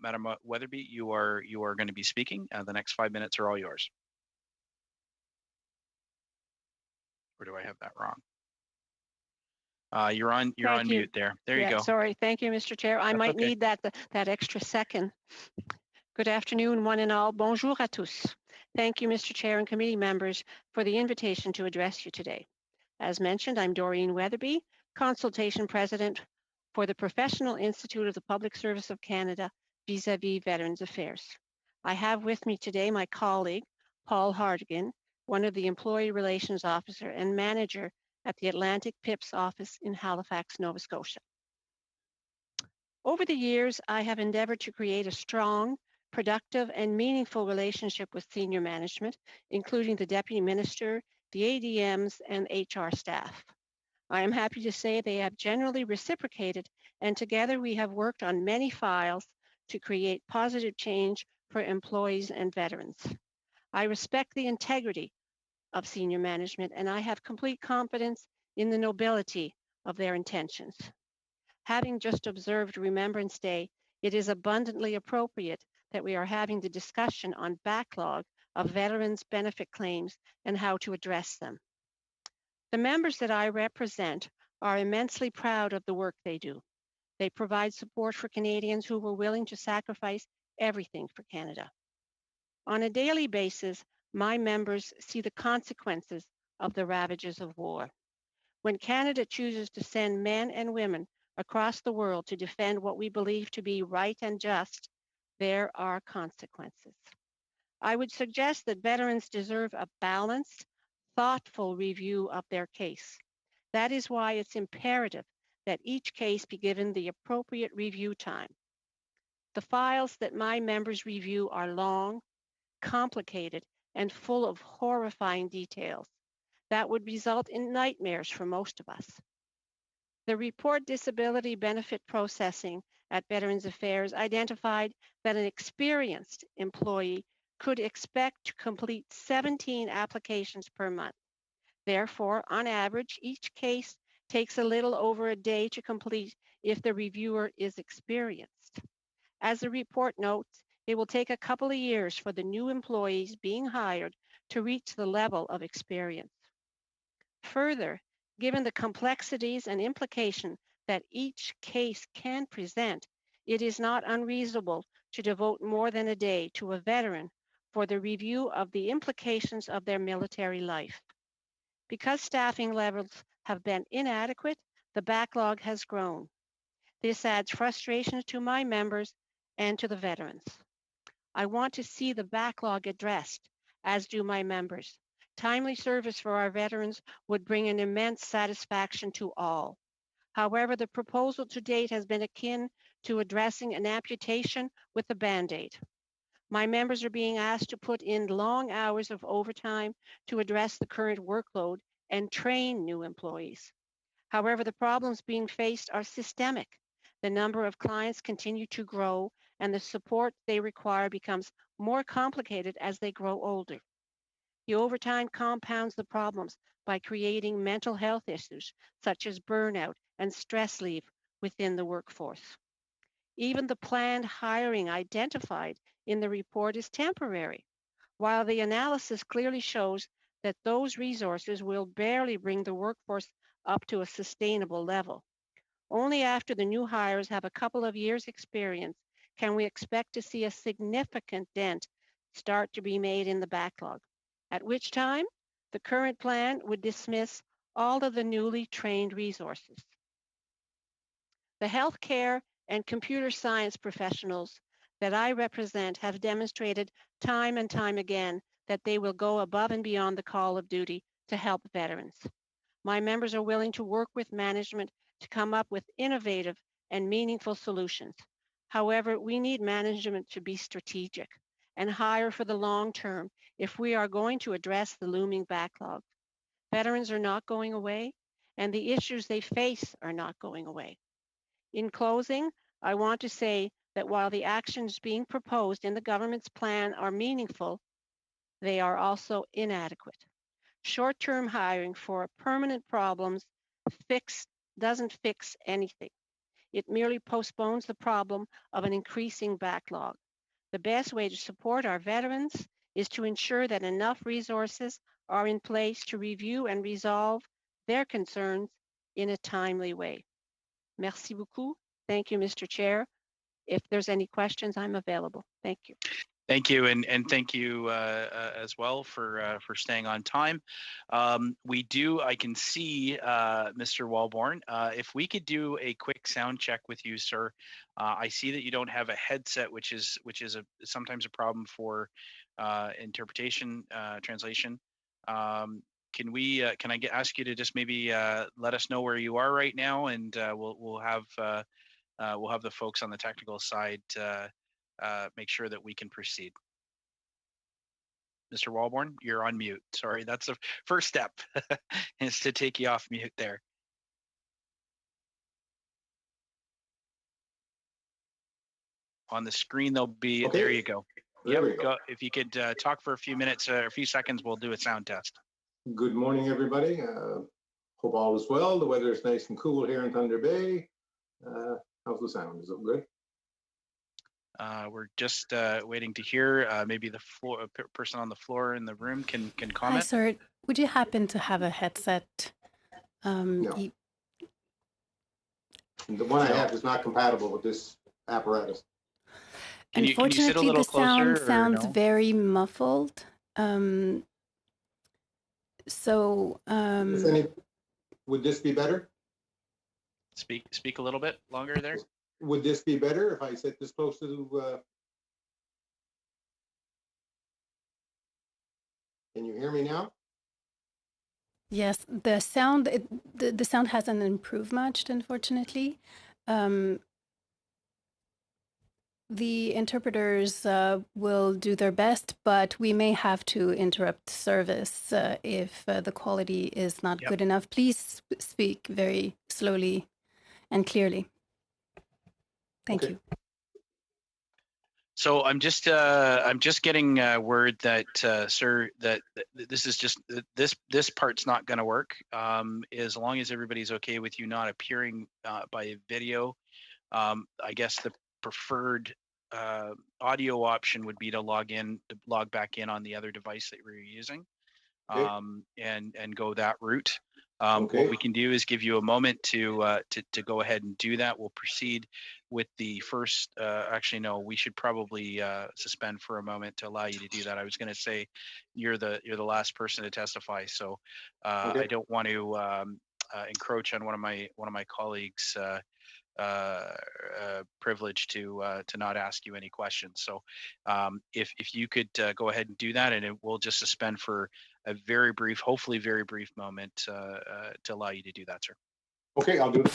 Madam Weatherby, you are going to be speaking. The next 5 minutes are all yours. Or do I have that wrong? You're on mute there. There you go. Sorry. Thank you, Mr. Chair. I might need that extra second. Good afternoon, one and all. Bonjour à tous. Thank you, Mr. Chair and committee members, for the invitation to address you today. As mentioned, I'm Doreen Weatherby, Consultation President for the Professional Institute of the Public Service of Canada vis-à-vis Veterans Affairs. I have with me today my colleague, Paul Hartigan, one of the Employee Relations Officer and Manager at the Atlantic PIPS office in Halifax, Nova Scotia. Over the years, I have endeavored to create a strong, productive, and meaningful relationship with senior management, including the Deputy Minister, the ADMs, and HR staff. I am happy to say they have generally reciprocated, and together we have worked on many files to create positive change for employees and veterans. I respect the integrity of senior management, and I have complete confidence in the nobility of their intentions. Having just observed Remembrance Day, it is abundantly appropriate that we are having the discussion on backlog of veterans' benefit claims and how to address them. The members that I represent are immensely proud of the work they do. They provide support for Canadians who were willing to sacrifice everything for Canada. On a daily basis, my members see the consequences of the ravages of war. When Canada chooses to send men and women across the world to defend what we believe to be right and just, there are consequences. I would suggest that veterans deserve a balanced, thoughtful review of their case. That is why it's imperative that each case be given the appropriate review time. The files that my members review are long, complicated, and full of horrifying details that would result in nightmares for most of us. The report Disability Benefit Processing at Veterans Affairs identified that an experienced employee could expect to complete 17 applications per month. Therefore, on average, each case takes a little over a day to complete if the reviewer is experienced. As the report notes, it will take a couple of years for the new employees being hired to reach the level of experience. Further, given the complexities and implication that each case can present, it is not unreasonable to devote more than a day to a veteran for the review of the implications of their military life. Because staffing levels have been inadequate, the backlog has grown. This adds frustration to my members and to the veterans. I want to see the backlog addressed, as do my members. Timely service for our veterans would bring an immense satisfaction to all. However, the proposal to date has been akin to addressing an amputation with a Band-Aid. My members are being asked to put in long hours of overtime to address the current workload and train new employees. However, the problems being faced are systemic. The number of clients continue to grow, and the support they require becomes more complicated as they grow older. The overtime compounds the problems by creating mental health issues such as burnout and stress leave within the workforce. Even the planned hiring identified in the report is temporary, while the analysis clearly shows that those resources will barely bring the workforce up to a sustainable level. Only after the new hires have a couple of years' experience can we expect to see a significant dent start to be made in the backlog, at which time the current plan would dismiss all of the newly trained resources. The healthcare and computer science professionals that I represent have demonstrated time and time again that they will go above and beyond the call of duty to help veterans. My members are willing to work with management to come up with innovative and meaningful solutions. However, we need management to be strategic and hire for the long term if we are going to address the looming backlog. Veterans are not going away, and the issues they face are not going away. In closing, I want to say that while the actions being proposed in the government's plan are meaningful, they are also inadequate. Short-term hiring for permanent problems doesn't fix anything. It merely postpones the problem of an increasing backlog. The best way to support our veterans is to ensure that enough resources are in place to review and resolve their concerns in a timely way. Merci beaucoup. Thank you, Mr. Chair. If there's any questions, I'm available. Thank you. Thank you, and thank you as well for staying on time. I can see Mr. Walborn. If we could do a quick sound check with you, sir. I see that you don't have a headset, which is sometimes a problem for interpretation, translation. Can I ask you to just maybe let us know where you are right now, and we'll have the folks on the technical side make sure that we can proceed. Mr. Walborn, you're on mute. Sorry, that's the first step is to take you off mute there. On the screen, there'll be, okay. There you go. Yep, go. If you could talk for a few minutes, a few seconds, we'll do a sound test. Good morning, everybody. Hope all is well. The weather is nice and cool here in Thunder Bay. How's the sound? Is it good? We're just waiting to hear. Maybe the person on the floor in the room can comment. Hi, sir. Would you happen to have a headset? No. The one I have is not compatible with this apparatus. Unfortunately, the sound sounds very muffled. Would this be better? Speak a little bit longer there. Would this be better if I sit this close to? Can you hear me now? Yes, the sound the sound hasn't improved much, unfortunately. The interpreters will do their best, but we may have to interrupt service if the quality is not good enough. Please speak very slowly and clearly. Thank you. So I'm just getting word that sir, that this is just this part's not going to work. As long as everybody's okay with you not appearing by video, I guess the preferred audio option would be to log back in on the other device that we're using, and go that route. What we can do is give you a moment to go ahead and do that. We'll proceed with the first. Actually, no, we should probably suspend for a moment to allow you to do that. I was going to say you're the last person to testify, so I don't want to encroach on one of my colleagues' privilege to not ask you any questions. So if you could go ahead and do that, and we'll just suspend for a very brief, hopefully very brief moment to allow you to do that, sir. Okay, I'll do it.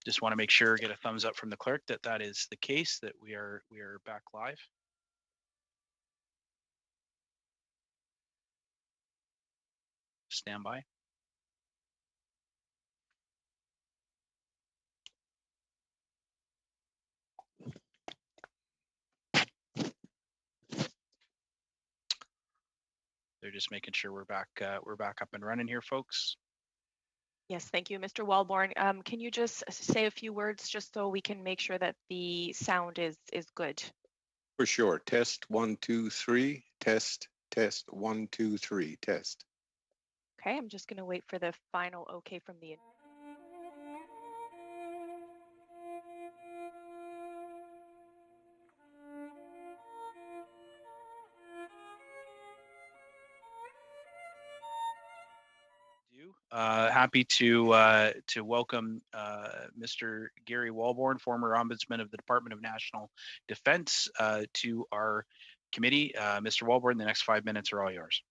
Just want to make sure, get a thumbs up from the clerk that is the case, that we are back live. Stand by. They're just making sure we're back up and running here, folks. Yes, thank you, Mr. Walborn. Can you just say a few words just so we can make sure that the sound is good? For sure. Test 1, 2, 3. Test 1, 2, 3. Test. Okay, I'm just going to wait for the final okay from the. Happy to welcome Mr. Gary Walborn, former Ombudsman of the Department of National Defense, to our committee. Mr. Walborn, the next 5 minutes are all yours.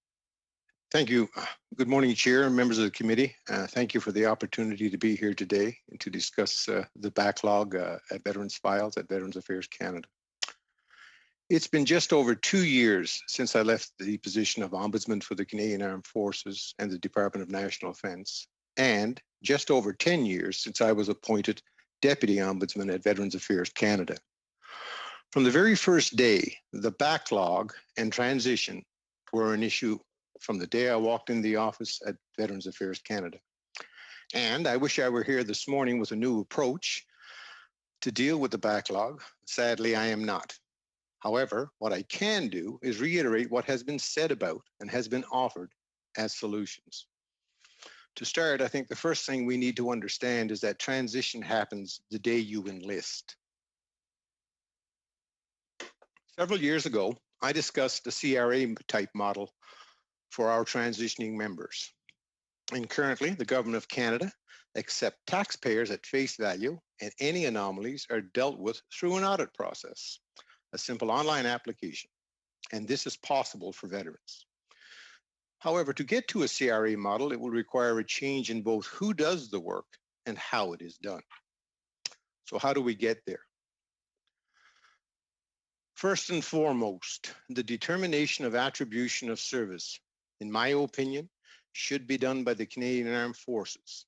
Thank you. Good morning, Chair and members of the committee. Thank you for the opportunity to be here today and to discuss the backlog at Veterans Files at Veterans Affairs Canada. It's been just over 2 years since I left the position of Ombudsman for the Canadian Armed Forces and the Department of National Defence, and just over 10 years since I was appointed Deputy Ombudsman at Veterans Affairs Canada. From the very first day, the backlog and transition were an issue from the day I walked in the office at Veterans Affairs Canada. And I wish I were here this morning with a new approach to deal with the backlog. Sadly, I am not. However, what I can do is reiterate what has been said about and has been offered as solutions. To start, I think the first thing we need to understand is that transition happens the day you enlist. Several years ago, I discussed a CRA type model for our transitioning members. And currently, the Government of Canada accepts taxpayers at face value, and any anomalies are dealt with through an audit process, a simple online application. And this is possible for veterans. However, to get to a CRA model, it will require a change in both who does the work and how it is done. So how do we get there? First and foremost, the determination of attribution of service, in my opinion, should be done by the Canadian Armed Forces.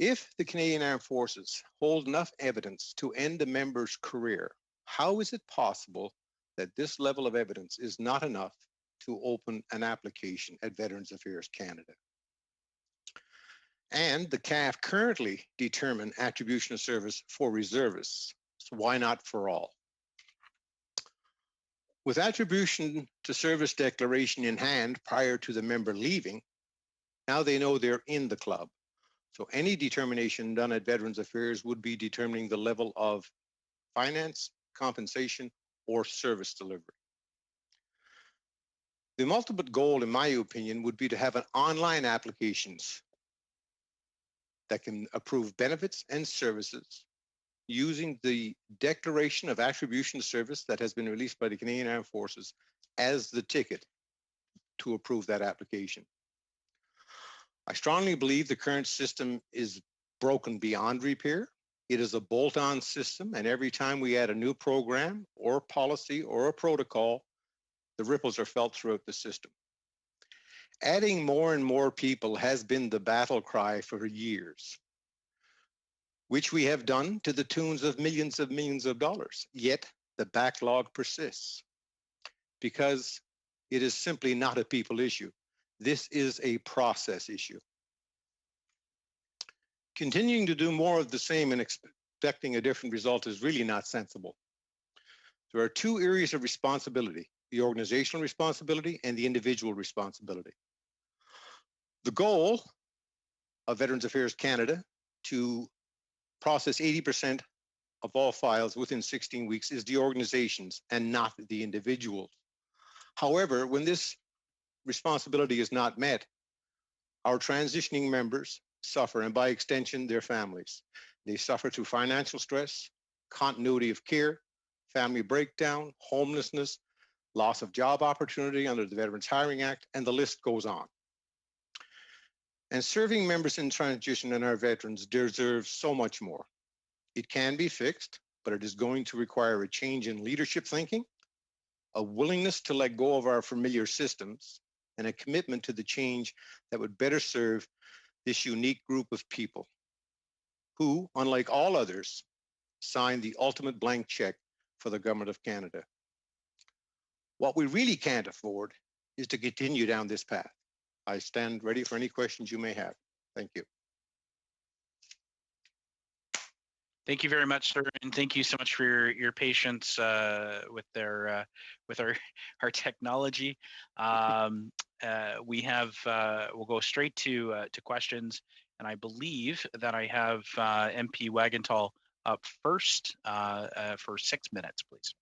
If the Canadian Armed Forces hold enough evidence to end a member's career, how is it possible that this level of evidence is not enough to open an application at Veterans Affairs Canada? And the CAF currently determine attribution of service for reservists, so why not for all? With attribution to service declaration in hand prior to the member leaving, now they know they're in the club. So any determination done at Veterans Affairs would be determining the level of finance, compensation, or service delivery. The ultimate goal, in my opinion, would be to have an online applications that can approve benefits and services using the declaration of attribution of service that has been released by the Canadian Armed Forces as the ticket to approve that application. I strongly believe the current system is broken beyond repair. It is a bolt-on system, and every time we add a new program or policy or a protocol, the ripples are felt throughout the system. Adding more and more people has been the battle cry for years, which we have done to the tunes of millions of dollars. Yet the backlog persists because it is simply not a people issue. This is a process issue. Continuing to do more of the same and expecting a different result is really not sensible. There are two areas of responsibility: the organizational responsibility and the individual responsibility. The goal of Veterans Affairs Canada to process 80% of all files within 16 weeks is the organizations and not the individuals. However, when this responsibility is not met, our transitioning members suffer, and by extension, their families. They suffer through financial stress, continuity of care, family breakdown, homelessness, loss of job opportunity under the Veterans Hiring Act, and the list goes on. And serving members in transition and our veterans deserve so much more. It can be fixed, but it is going to require a change in leadership thinking, a willingness to let go of our familiar systems, and a commitment to the change that would better serve this unique group of people who, unlike all others, signed the ultimate blank check for the Government of Canada. What we really can't afford is to continue down this path. I stand ready for any questions you may have. Thank you. Thank you very much, sir, and thank you so much for your patience with our technology. We'll go straight to questions, and I believe that I have MP Wagenthal up first for 6 minutes, please.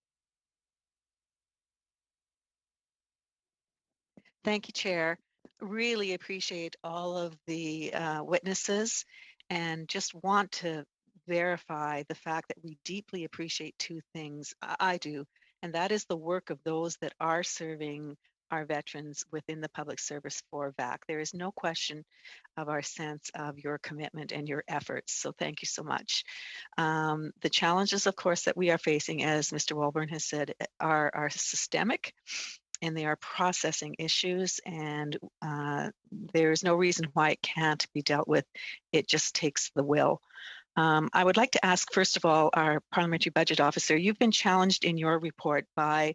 Thank you, Chair. Really appreciate all of the witnesses, and just want to verify the fact that we deeply appreciate two things. I do, and that is the work of those that are serving our veterans within the public service for VAC. There is no question of our sense of your commitment and your efforts, so thank you so much. The challenges, of course, that we are facing, as Mr. Walburn has said, are systemic, and they are processing issues, and there's no reason why it can't be dealt with. It just takes the will. I would like to ask, first of all, our Parliamentary Budget Officer, you've been challenged in your report by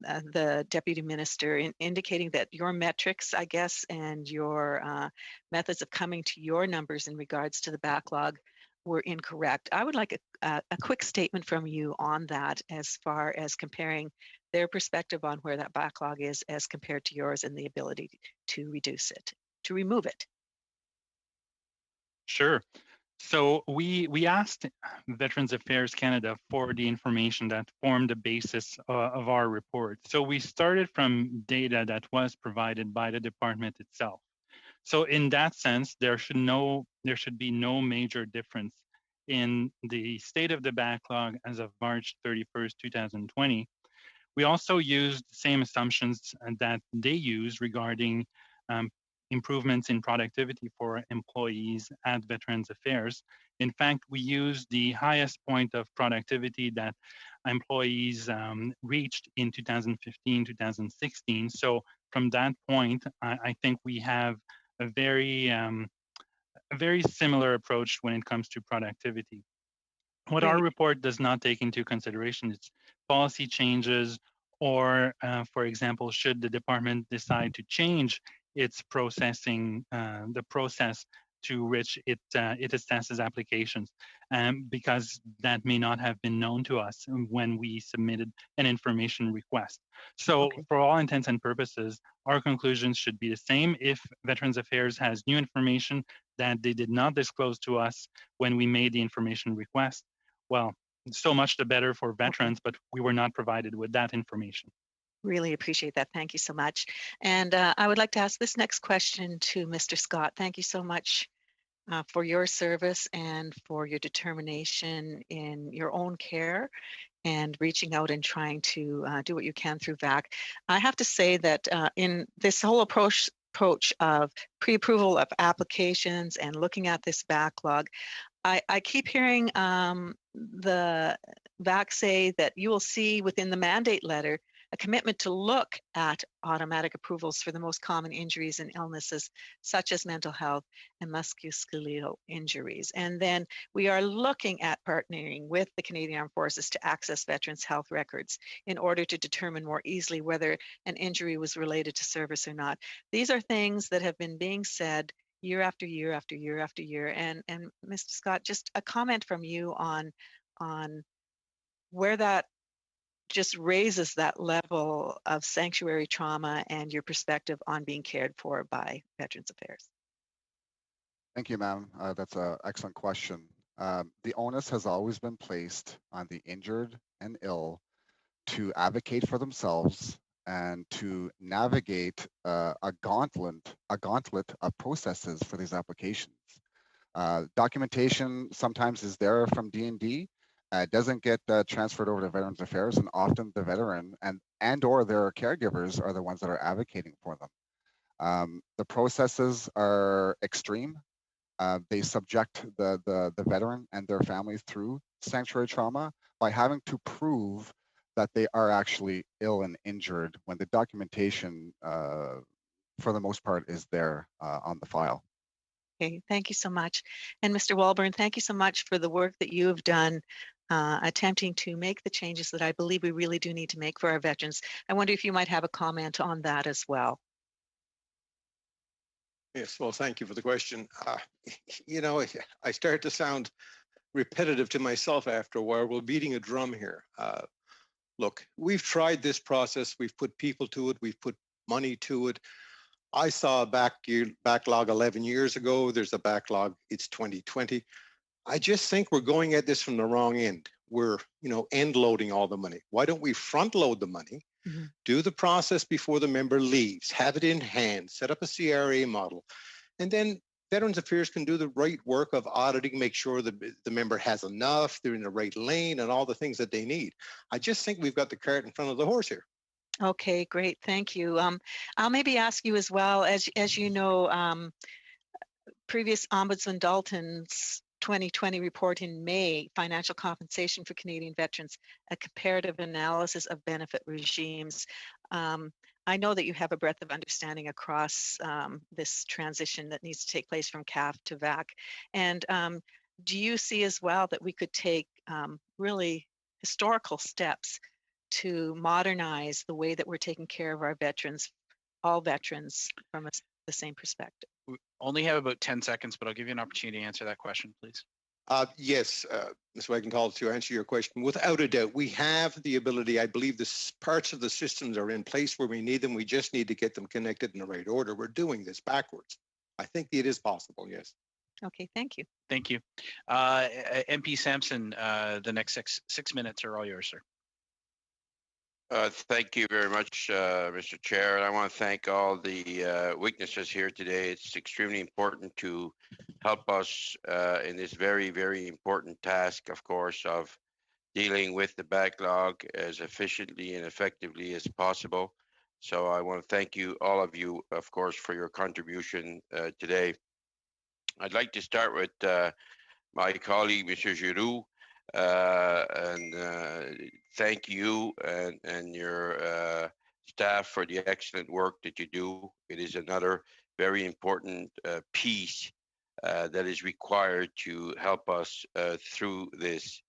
the Deputy Minister in indicating that your metrics, I guess, and your methods of coming to your numbers in regards to the backlog were incorrect. I would like a quick statement from you on that, as far as comparing their perspective on where that backlog is as compared to yours, and the ability to reduce it, to remove it. Sure. So we asked Veterans Affairs Canada for the information that formed the basis of our report. So we started from data that was provided by the department itself. So in that sense, there should be no major difference in the state of the backlog as of March 31st, 2020. We also used the same assumptions that they use regarding improvements in productivity for employees at Veterans Affairs. In fact, we used the highest point of productivity that employees reached in 2015, 2016. So from that point, I think we have a very similar approach when it comes to productivity. What our report does not take into consideration is policy changes, or, for example, should the department decide to change its processing, the process to which it assesses applications, because that may not have been known to us when we submitted an information request. So for all intents and purposes, our conclusions should be the same. If Veterans Affairs has new information that they did not disclose to us when we made the information request, well, so much the better for veterans, but we were not provided with that information. Really appreciate that. Thank you so much. And I would like to ask this next question to Mr. Scott. Thank you so much for your service and for your determination in your own care and reaching out and trying to do what you can through VAC. I have to say that in this whole approach of pre-approval of applications and looking at this backlog, I keep hearing the VAC say that you will see within the mandate letter a commitment to look at automatic approvals for the most common injuries and illnesses, such as mental health and musculoskeletal injuries. And then we are looking at partnering with the Canadian Armed Forces to access veterans' health records in order to determine more easily whether an injury was related to service or not. These are things that have been being said year after year after year after year. And Mr. Scott, just a comment from you on where that just raises that level of sanctuary trauma and your perspective on being cared for by Veterans Affairs. Thank you, ma'am. That's an excellent question. The onus has always been placed on the injured and ill to advocate for themselves and to navigate a gauntlet of processes for these applications. Documentation sometimes is there from D&D. Doesn't get transferred over to Veterans Affairs, and often the veteran and or their caregivers are the ones that are advocating for them. The processes are extreme. They subject the veteran and their families through sanctuary trauma by having to prove that they are actually ill and injured when the documentation, for the most part, is there on the file. Okay, thank you so much. And Mr. Walburn, thank you so much for the work that you have done attempting to make the changes that I believe we really do need to make for our veterans. I wonder if you might have a comment on that as well. Yes, well, thank you for the question. You know, I start to sound repetitive to myself after a while. We're beating a drum here. Look, we've tried this process. We've put people to it. We've put money to it. I saw a backlog 11 years ago. There's a backlog. It's 2020. I just think we're going at this from the wrong end. We're, end loading all the money. Why don't we front load the money, do the process before the member leaves, have it in hand, set up a CRA model, and then Veterans Affairs can do the right work of auditing, make sure the member has enough, they're in the right lane, and all the things that they need. I just think we've got the cart in front of the horse here. Okay, great. Thank you. I'll maybe ask you as well, as you know, previous Ombudsman Dalton's 2020 report in May, Financial Compensation for Canadian Veterans, a comparative analysis of benefit regimes. I know that you have a breadth of understanding across this transition that needs to take place from CAF to VAC. And do you see as well that we could take really historical steps to modernize the way that we're taking care of our veterans, all veterans, from the same perspective? We only have about 10 seconds, but I'll give you an opportunity to answer that question, please. Yes, so I can call to answer your question. Without a doubt, we have the ability. I believe the parts of the systems are in place where we need them. We just need to get them connected in the right order. We're doing this backwards. I think it is possible, yes. Okay, thank you. Thank you. MP Sampson, the next six minutes are all yours, sir. Thank you very much, Mr. Chair. And I want to thank all the witnesses here today. It's extremely important to help us in this very, very important task, of course, of dealing with the backlog as efficiently and effectively as possible. So I want to thank you, all of you, of course, for your contribution today. I'd like to start with my colleague, Mr. Giroux, and thank you and your staff for the excellent work that you do. It is another very important piece that is required to help us through this.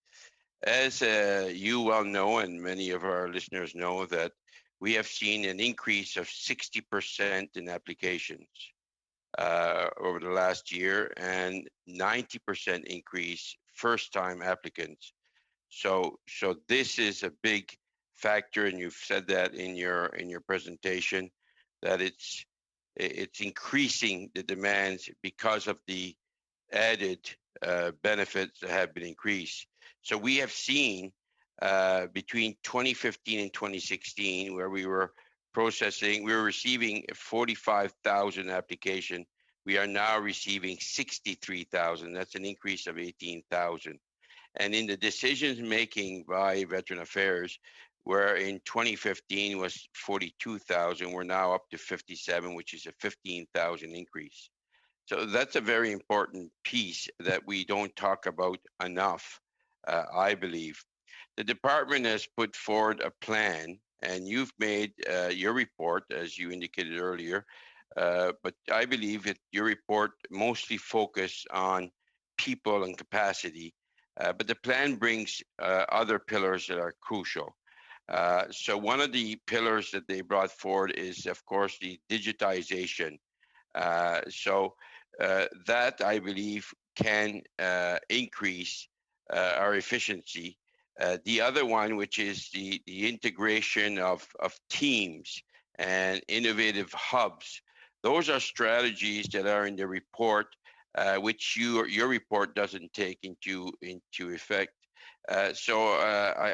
As you well know, and many of our listeners know, that we have seen an increase of 60% in applications over the last year, and 90% increase first-time applicants. So this is a big factor, and you've said that in your presentation, that it's increasing the demands because of the added benefits that have been increased. So we have seen between 2015 and 2016, where we were receiving 45,000 applications. We are now receiving 63,000. That's an increase of 18,000. And in the decisions making by Veteran Affairs, where in 2015 was 42,000, we're now up to 57, which is a 15,000 increase. So that's a very important piece that we don't talk about enough, I believe. The department has put forward a plan, and you've made your report, as you indicated earlier, but I believe that your report mostly focused on people and capacity, but the plan brings other pillars that are crucial. So one of the pillars that they brought forward is, of course, the digitization. So that, I believe, can increase our efficiency. The other one, which is the integration of teams and innovative hubs, those are strategies that are in the report, which your report doesn't take into effect. So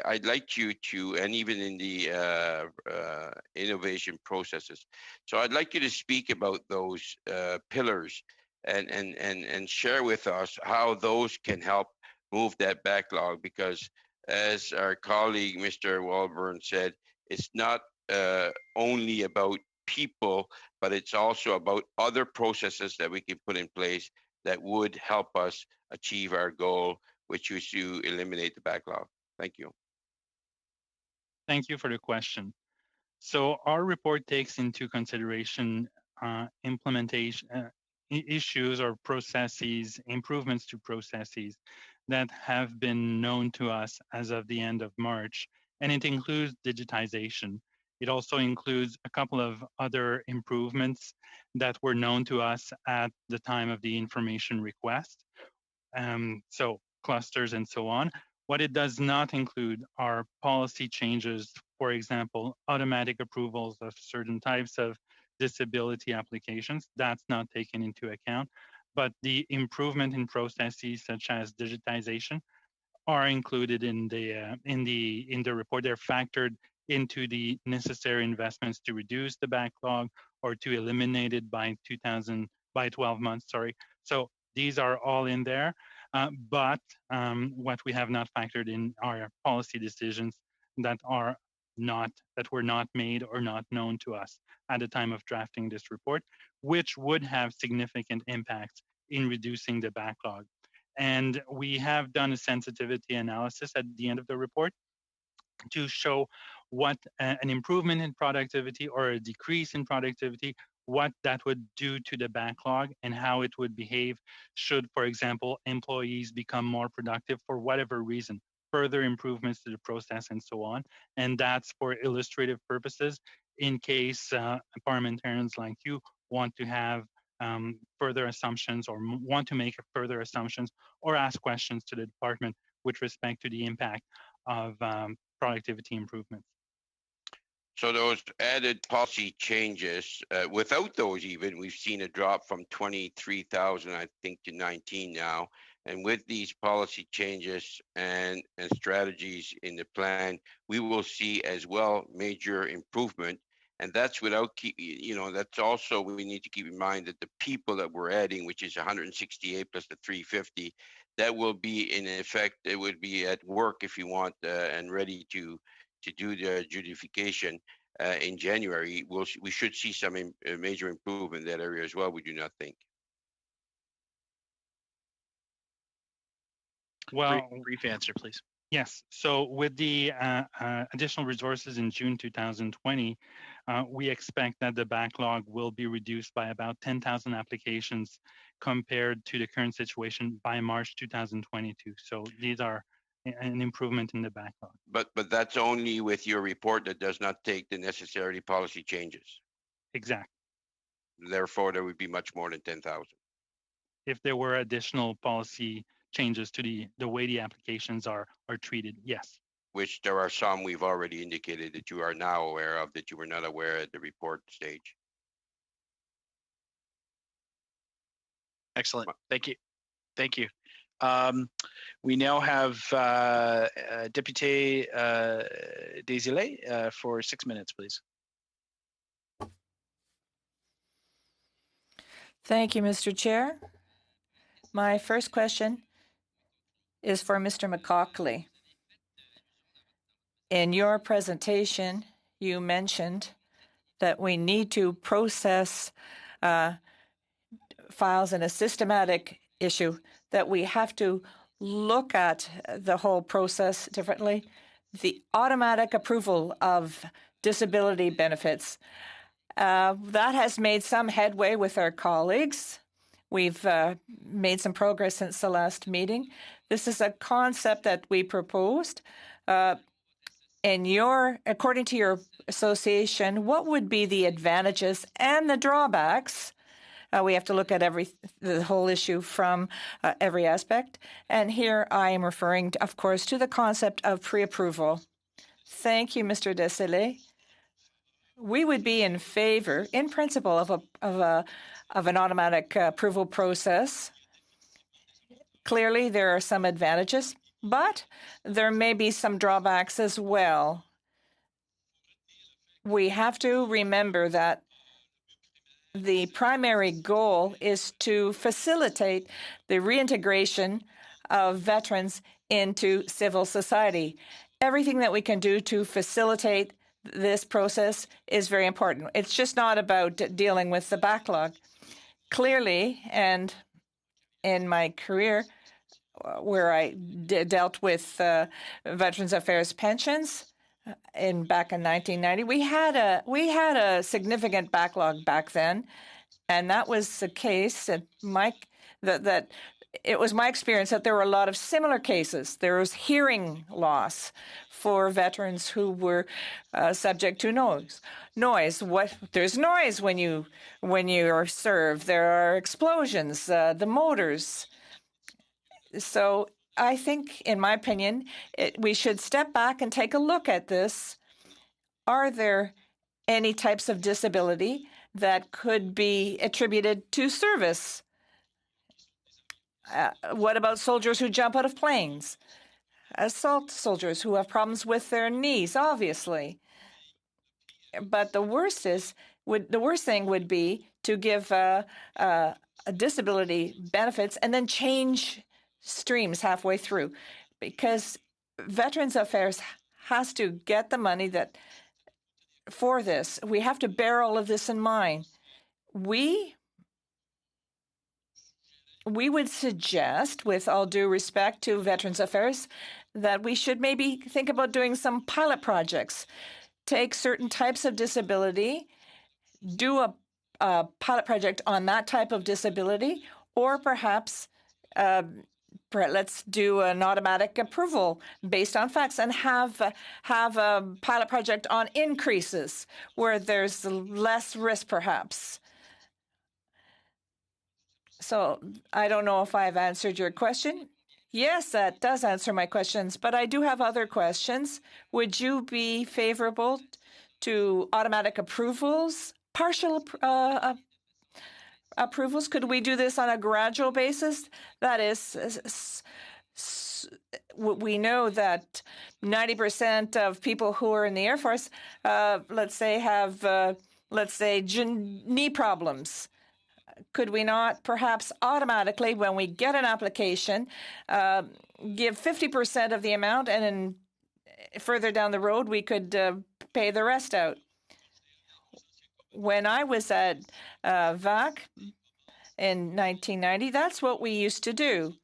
I'd like you to, and even in the innovation processes, so I'd like you to speak about those pillars and share with us how those can help move that backlog, because as our colleague Mr. Walburn said, it's not only about people, but it's also about other processes that we can put in place that would help us achieve our goal, which is to eliminate the backlog. Thank you. Thank you for the question. So our report takes into consideration implementation issues or processes, improvements to processes that have been known to us as of the end of March, and it includes digitization. It also includes a couple of other improvements that were known to us at the time of the information request. So clusters and so on. What it does not include are policy changes, for example, automatic approvals of certain types of disability applications. That's not taken into account. But the improvement in processes such as digitization are included in the report. They're factored into the necessary investments to reduce the backlog or to eliminate it by 12 months. Sorry. So these are all in there. But what we have not factored in are policy decisions that were not made or not known to us at the time of drafting this report, which would have significant impacts in reducing the backlog. And we have done a sensitivity analysis at the end of the report to show what an improvement in productivity or a decrease in productivity, what that would do to the backlog and how it would behave should, for example, employees become more productive for whatever reason, further improvements to the process and so on. And that's for illustrative purposes in case parliamentarians like you want to have further assumptions or want to make further assumptions or ask questions to the department with respect to the impact of productivity improvements. So those added policy changes, without those even, we've seen a drop from 23,000, I think, to 19 now. And with these policy changes and strategies in the plan, we will see as well major improvement. And that's without, that's also, we need to keep in mind that the people that we're adding, which is 168 plus the 350, that will be in effect, it would be at work if you want, and ready to do the adjudication in January. We should see some major improvement in that area as well, we do not think. Well, brief answer, please. Yes. So with the additional resources in June 2020, we expect that the backlog will be reduced by about 10,000 applications compared to the current situation by March 2022. So these are an improvement in the backlog. But that's only with your report that does not take the necessary policy changes. Exactly. Therefore, there would be much more than 10,000. If there were additional policy changes to the way the applications are treated, yes. Which there are some we've already indicated that you are now aware of that you were not aware at the report stage. Excellent. Thank you. Thank you. We now have Deputy Desilets for 6 minutes, please. Thank you, Mr. Chair. My first question is for Mr. McCaughey. In your presentation, you mentioned that we need to process files in a systematic issue, that we have to look at the whole process differently. The automatic approval of disability benefits, that has made some headway with our colleagues. We've made some progress since the last meeting. This is a concept that we proposed. According to your association, what would be the advantages and the drawbacks? We have to look at the whole issue from every aspect. And here I am referring, of course, to the concept of pre-approval. Thank you, Mr. Desilets. We would be in favor, in principle, of an automatic approval process. Clearly, there are some advantages, but there may be some drawbacks as well. We have to remember that the primary goal is to facilitate the reintegration of veterans into civil society. Everything that we can do to facilitate this process is very important. It's just not about dealing with the backlog. Clearly, and in my career, where I dealt with Veterans Affairs pensions back in 1990, we had a significant backlog back then, and that was the case. That it was my experience that there were a lot of similar cases. There was hearing loss for veterans who were subject to noise. There's noise when you are served. There are explosions, the motors. So I think, in my opinion, we should step back and take a look at this. Are there any types of disability that could be attributed to service? What about soldiers who jump out of planes? Assault soldiers who have problems with their knees, obviously. But the worst thing would be to give a disability benefits and then change streams halfway through, because Veterans Affairs has to get the money for this. We have to bear all of this in mind. We would suggest, with all due respect to Veterans Affairs, that we should maybe think about doing some pilot projects. Take certain types of disability, do a pilot project on that type of disability, or perhaps let's do an automatic approval based on facts and have a pilot project on increases where there's less risk, perhaps. So I don't know if I've answered your question. Yes, that does answer my questions, but I do have other questions. Would you be favorable to automatic approvals, partial approvals? Could we do this on a gradual basis? That is, we know that 90% of people who are in the Air Force, let's say, have, knee problems. Could we not perhaps automatically, when we get an application, give 50% of the amount, and then further down the road, we could pay the rest out? When I was at VAC in 1990, that's what we used to do.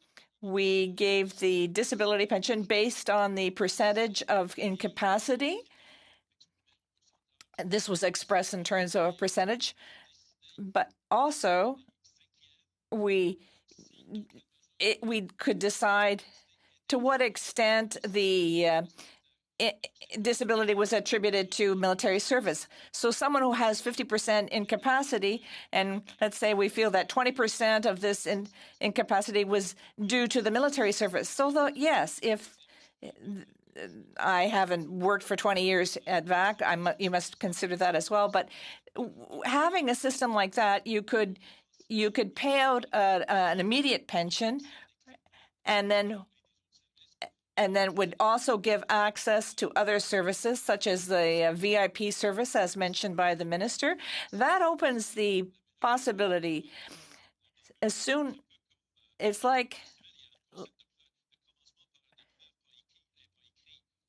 We gave the disability pension based on the percentage of incapacity. This was expressed in terms of a percentage, but also we could decide to what extent the disability was attributed to military service. So someone who has 50% incapacity, and let's say we feel that 20% of this incapacity was due to the military service. So yes, if I haven't worked for 20 years at VAC, you must consider that as well. But having a system like that, you could pay out an immediate pension, and then would also give access to other services, such as the VIP service, as mentioned by the minister. That opens the possibility. It's like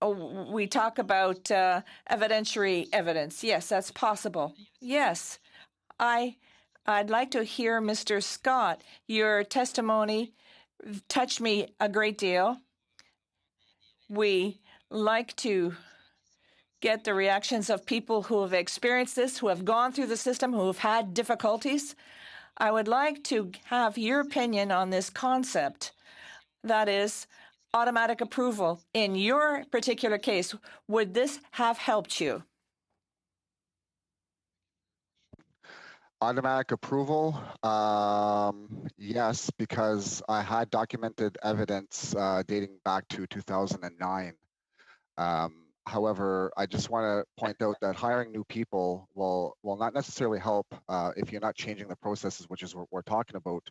we talk about evidentiary evidence. Yes, that's possible. Yes, I'd like to hear Mr. Scott. Your testimony touched me a great deal. We like to get the reactions of people who have experienced this, who have gone through the system, who have had difficulties. I would like to have your opinion on this concept. That is, automatic approval. In your particular case, would this have helped you? Automatic approval, yes, because I had documented evidence dating back to 2009. However, I just want to point out that hiring new people will not necessarily help if you're not changing the processes, which is what we're talking about.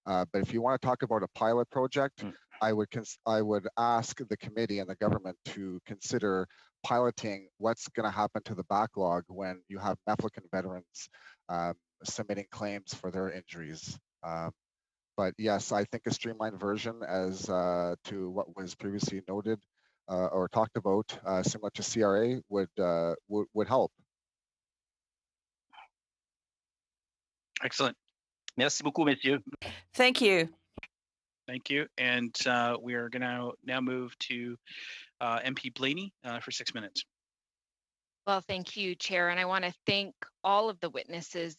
But if you want to talk about a pilot project, I would ask the committee and the government to consider piloting what's going to happen to the backlog when you have MEFLICAN veterans submitting claims for their injuries. But yes, I think a streamlined version as to what was previously noted or talked about, similar to CRA, would help. Excellent. Merci beaucoup, messieurs. Thank you. Thank you. And we are going to now move to MP Blaney for 6 minutes. Well, thank you, Chair. And I want to thank all of the witnesses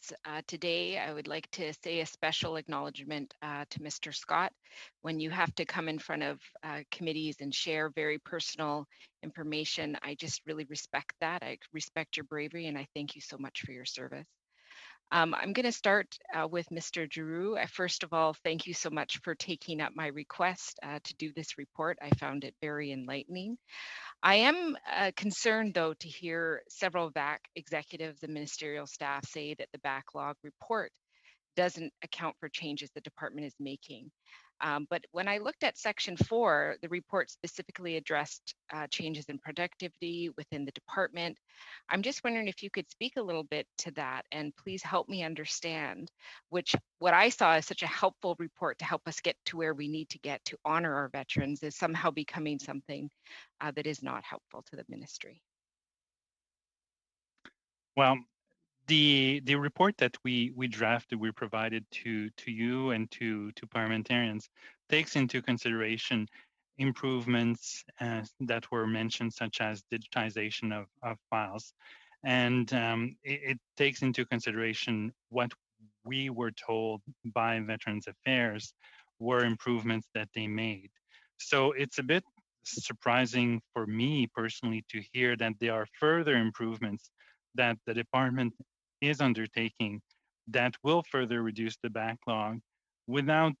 today. I would like to say a special acknowledgement to Mr. Scott. When you have to come in front of committees and share very personal information, I just really respect that. I respect your bravery, and I thank you so much for your service. I'm going to start with Mr. Giroux. First of all, thank you so much for taking up my request to do this report. I found it very enlightening. I am concerned, though, to hear several VAC executives and ministerial staff say that the backlog report doesn't account for changes the department is making. But when I looked at Section 4, the report specifically addressed changes in productivity within the department. I'm just wondering if you could speak a little bit to that, and please help me understand what I saw as such a helpful report to help us get to where we need to get to honor our veterans is somehow becoming something that is not helpful to the ministry. Well, the report that we drafted, we provided to you and to parliamentarians, takes into consideration improvements that were mentioned, such as digitization of files. And it takes into consideration what we were told by Veterans Affairs were improvements that they made. So it's a bit surprising for me personally to hear that there are further improvements that the department is undertaking that will further reduce the backlog without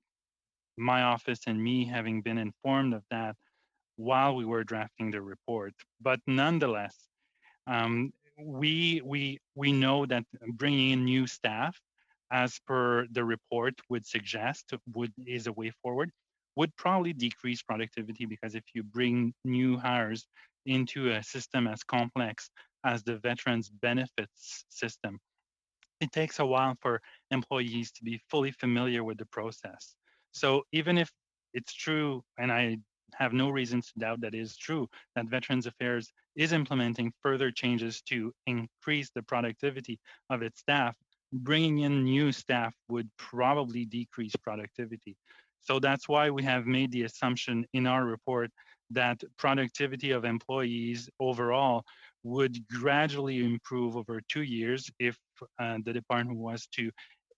my office and me having been informed of that while we were drafting the report. But nonetheless, we know that bringing in new staff, as per the report would suggest, is a way forward, would probably decrease productivity, because if you bring new hires into a system as complex as the veterans benefits system, it takes a while for employees to be fully familiar with the process. So even if it's true, and I have no reason to doubt that it is true, that Veterans Affairs is implementing further changes to increase the productivity of its staff, bringing in new staff would probably decrease productivity. So that's why we have made the assumption in our report that productivity of employees overall would gradually improve over 2 years if the department was to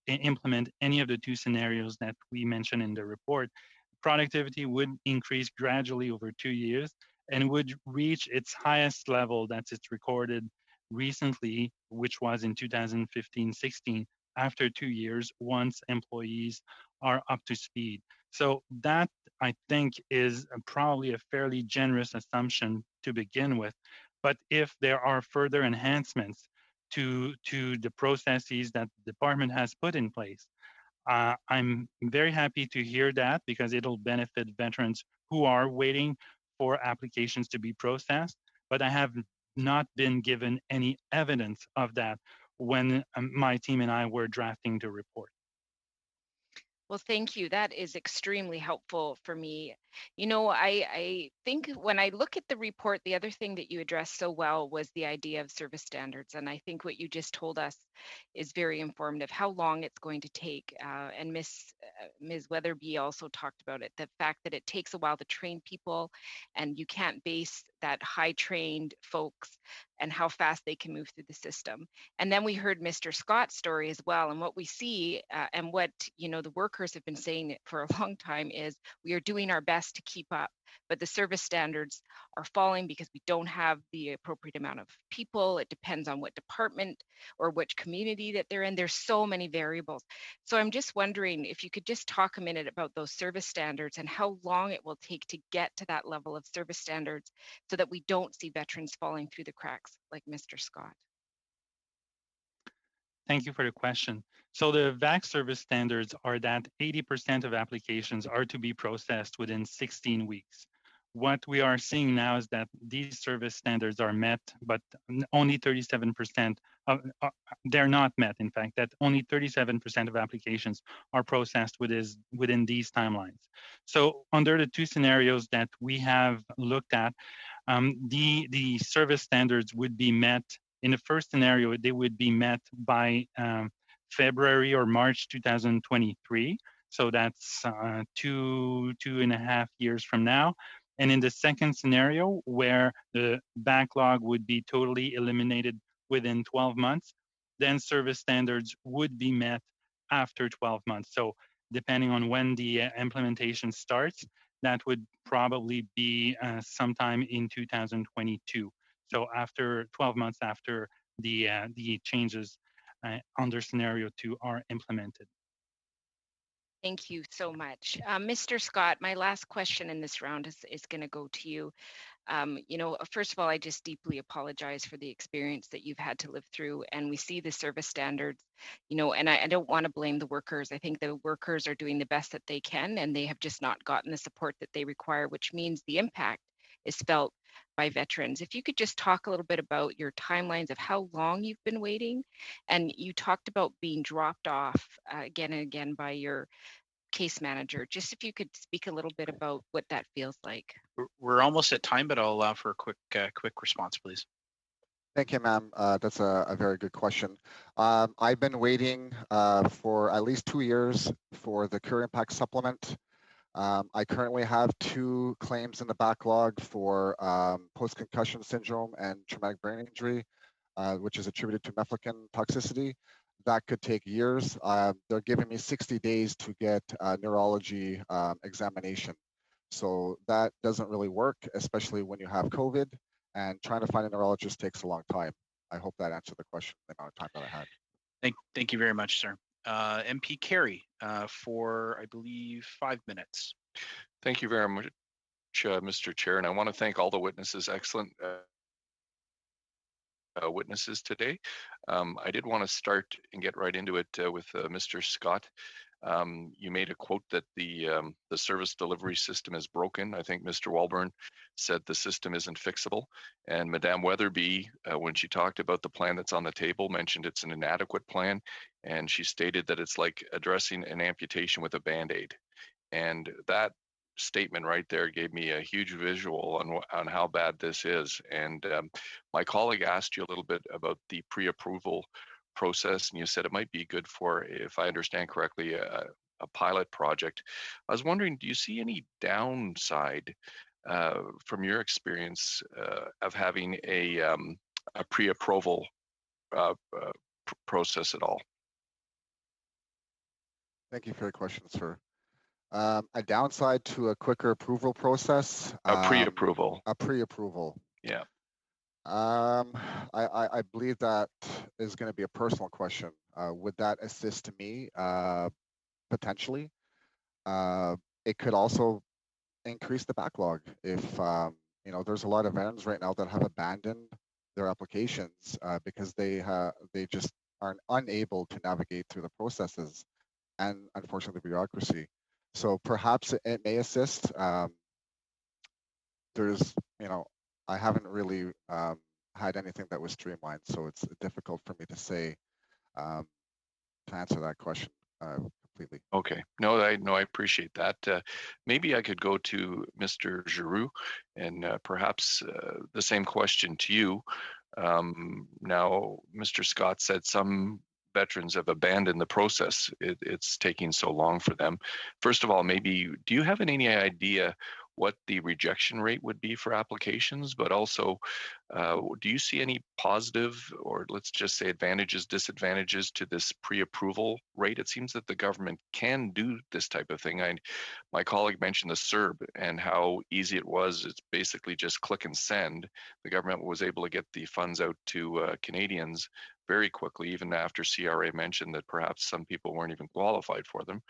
implement any of the two scenarios that we mentioned in the report. Productivity would increase gradually over 2 years and would reach its highest level that's it's recorded recently, which was in 2015-16, after 2 years, once employees are up to speed. So that, I think, is probably a fairly generous assumption to begin with. But if there are further enhancements to the processes that the department has put in place, I'm very happy to hear that, because it'll benefit veterans who are waiting for applications to be processed. But I have not been given any evidence of that when my team and I were drafting the report. Well, thank you. That is extremely helpful for me. You know, I think when I look at the report, the other thing that you addressed so well was the idea of service standards. And I think what you just told us is very informative, how long it's going to take. And Ms. Weatherby also talked about it, the fact that it takes a while to train people, and you can't base that high trained folks and how fast they can move through the system. And then we heard Mr. Scott's story as well. And what we see and what, you know, the workers have been saying for a long time is we are doing our best to keep up, but the service standards are falling because we don't have the appropriate amount of people. It depends on what department or which community that they're in. There's so many variables. So I'm just wondering if you could just talk a minute about those service standards and how long it will take to get to that level of service standards so that we don't see veterans falling through the cracks like Mr. Scott. Thank you for the question. So the VAC service standards are that 80% of applications are to be processed within 16 weeks. What we are seeing now is that these service standards are met, but only 37% of, they're not met, in fact, that only 37% of applications are processed within these timelines. So under the two scenarios that we have looked at, the service standards would be met. In the first scenario, they would be met by February or March 2023. So that's 2.5 years from now. And in the second scenario, where the backlog would be totally eliminated within 12 months, then service standards would be met after 12 months. So depending on when the implementation starts, that would probably be sometime in 2022. So after 12 months after the changes under scenario 2 are implemented. Thank you so much. Mr. Scott, my last question in this round is going to go to you. You know, first of all, I just deeply apologize for the experience that you've had to live through. And we see the service standards, you know, and I don't want to blame the workers. I think the workers are doing the best that they can, and they have just not gotten the support that they require, which means the impact is felt by veterans. If you could just talk a little bit about your timelines of how long you've been waiting. And you talked about being dropped off again and again by your case manager. Just if you could speak a little bit about what that feels like. We're almost at time, but I'll allow for a quick response, please. Thank you, ma'am. That's a very good question. I've been waiting for at least 2 years for the Career Impact Supplement. I currently have 2 claims in the backlog for post-concussion syndrome and traumatic brain injury, which is attributed to mefloquine toxicity. That could take years. They're giving me 60 days to get a neurology examination. So that doesn't really work, especially when you have COVID, and trying to find a neurologist takes a long time. I hope that answered the question, the amount of time that I had. Thank you very much, sir. MP Carey for, I believe, 5 minutes. Thank you very much, Mr. Chair, and I want to thank all the witnesses. Excellent witnesses today. I did want to start and get right into it with Mr. Scott. You made a quote that the service delivery system is broken. I think Mr. Walburn said the system isn't fixable. And Madame Weatherby, when she talked about the plan that's on the table, mentioned it's an inadequate plan. And she stated that it's like addressing an amputation with a Band-Aid. And that statement right there gave me a huge visual on how bad this is. And my colleague asked you a little bit about the pre-approval process, and you said it might be good for, if I understand correctly, a pilot project. I was wondering, do you see any downside from your experience of having a pre-approval process at all? Thank you for your question, sir. A downside to a quicker approval process? A pre-approval. A pre-approval. Yeah. I believe that is going to be a personal question. Would that assist me? Potentially. It could also increase the backlog if, there's a lot of veterans right now that have abandoned their applications because they just are unable to navigate through the processes and, unfortunately, the bureaucracy. So perhaps it may assist. There's, I haven't really had anything that was streamlined, so it's difficult for me to say to answer that question completely. Okay. No, I appreciate that. Maybe I could go to Mr. Giroux and perhaps the same question to you. Now, Mr. Scott said some veterans have abandoned the process. It's taking so long for them. First of all, maybe, do you have any idea what the rejection rate would be for applications? But also, do you see any positive, or let's just say advantages, disadvantages to this pre-approval rate? It seems that the government can do this type of thing. My colleague mentioned the CERB and how easy it was. It's basically just click and send. The government was able to get the funds out to Canadians very quickly, even after CRA mentioned that perhaps some people weren't even qualified for them.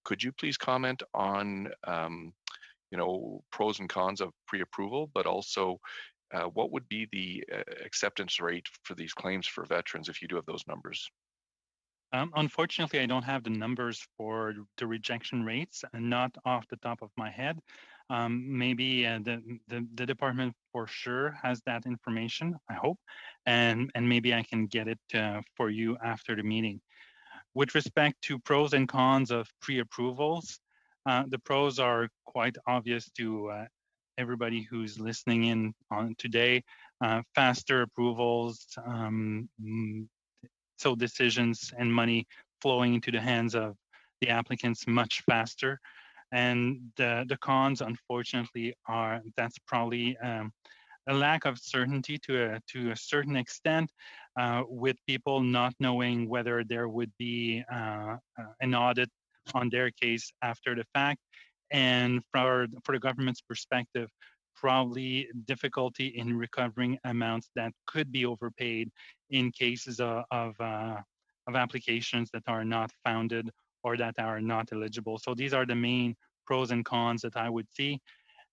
Could you please comment on pros and cons of pre-approval, but also what would be the acceptance rate for these claims for veterans if you do have those numbers? Unfortunately, I don't have the numbers for the rejection rates, and not off the top of my head. Maybe the department for sure has that information, I hope, and maybe I can get it for you after the meeting. With respect to pros and cons of pre-approvals, the pros are quite obvious to everybody who's listening in on today. Faster approvals, so decisions and money flowing into the hands of the applicants much faster. And the cons, unfortunately, are that's probably a lack of certainty to a certain extent, with people not knowing whether there would be an audit on their case after the fact. And for the government's perspective, probably difficulty in recovering amounts that could be overpaid in cases of applications that are not founded or that are not eligible. So these are the main pros and cons that I would see.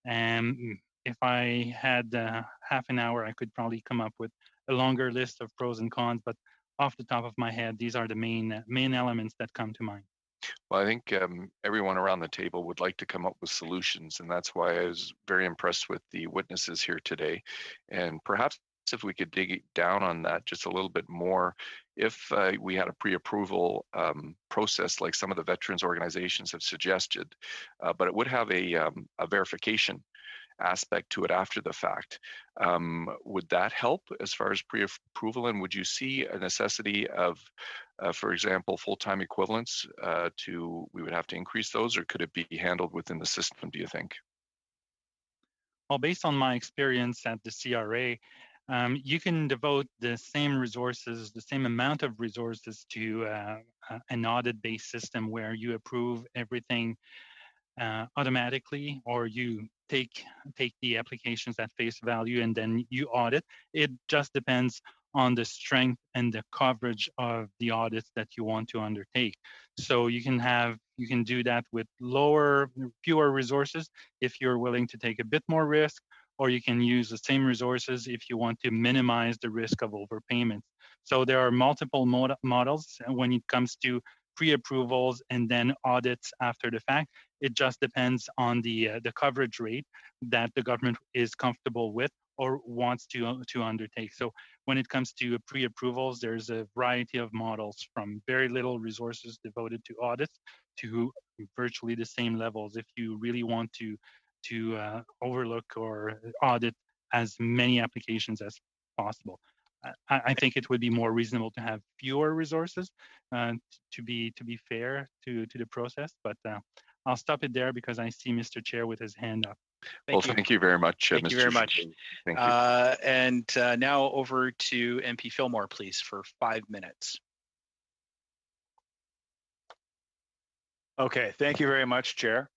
And if I had half an hour, I could probably come up with a longer list of pros and cons, but off the top of my head, these are the main elements that come to mind. Well, I think everyone around the table would like to come up with solutions, and that's why I was very impressed with the witnesses here today. And perhaps if we could dig down on that just a little bit more, if we had a pre-approval process like some of the veterans organizations have suggested, but it would have a verification aspect to it after the fact. Would that help as far as pre-approval? And would you see a necessity of, for example, full-time equivalents we would have to increase those, or could it be handled within the system, do you think? Well, based on my experience at the CRA, you can devote the same resources, the same amount of resources to an audit-based system where you approve everything automatically, or you take the applications at face value and then you audit. It just depends on the strength and the coverage of the audits that you want to undertake. So you can do that with fewer resources if you're willing to take a bit more risk, or you can use the same resources if you want to minimize the risk of overpayments. So there are multiple models when it comes to pre-approvals and then audits after the fact. It just depends on the coverage rate that the government is comfortable with or wants to undertake. So when it comes to pre-approvals, there's a variety of models from very little resources devoted to audits to virtually the same levels if you really want to overlook or audit as many applications as possible. I think it would be more reasonable to have fewer resources to be fair to the process. But I'll stop it there because I see Mr. Chair with his hand up. Thank you very much, Thank Mr. you very much. Thank you. And now over to MP Fillmore, please, for 5 minutes. Okay, thank you very much, Chair.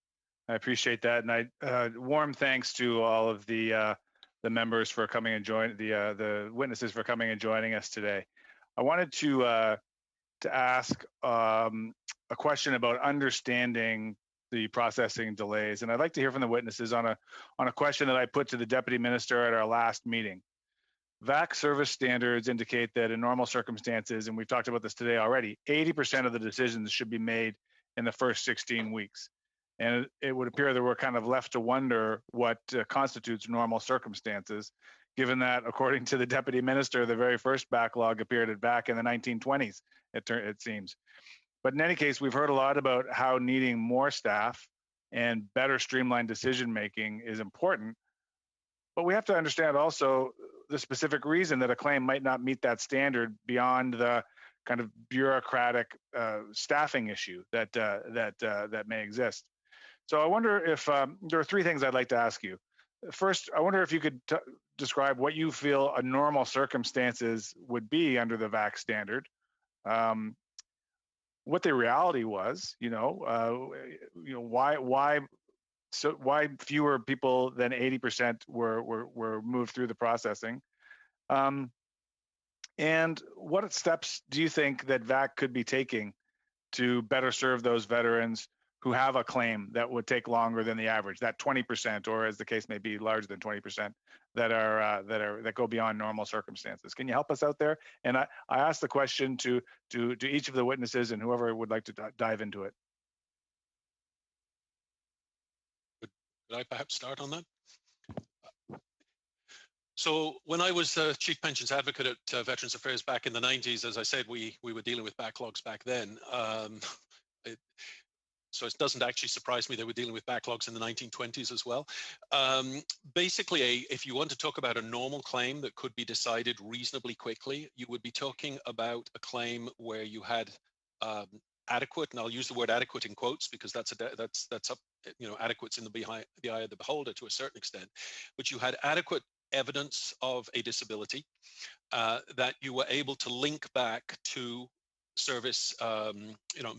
I appreciate that, and warm thanks to all of the members for coming and join the witnesses for coming and joining us today. I wanted to ask a question about understanding the processing delays, and I'd like to hear from the witnesses on a question that I put to the Deputy Minister at our last meeting. VAC service standards indicate that in normal circumstances, and we've talked about this today already, 80% of the decisions should be made in the first 16 weeks. And it would appear that we're kind of left to wonder what constitutes normal circumstances, given that, according to the Deputy Minister, the very first backlog appeared back in the 1920s, it seems. But in any case, we've heard a lot about how needing more staff and better streamlined decision-making is important. But we have to understand also the specific reason that a claim might not meet that standard beyond the kind of bureaucratic staffing issue that may exist. So I wonder if there are 3 things I'd like to ask you. First, I wonder if you could describe what you feel a normal circumstances would be under the VAC standard, what the reality was, why fewer people than 80% were moved through the processing, and what steps do you think that VAC could be taking to better serve those veterans who have a claim that would take longer than the average, that 20%, or as the case may be, larger than 20%, that go beyond normal circumstances? Can you help us out there? And I asked the question to each of the witnesses and whoever would like to dive into it. Could I perhaps start on that? So when I was Chief Pensions Advocate at Veterans Affairs back in the 90s, as I said, we were dealing with backlogs back then. So it doesn't actually surprise me they were dealing with backlogs in the 1920s as well. Basically, if you want to talk about a normal claim that could be decided reasonably quickly, you would be talking about a claim where you had adequate, and I'll use the word adequate in quotes because that's up, adequate's in the eye of the beholder to a certain extent, but you had adequate evidence of a disability that you were able to link back to service,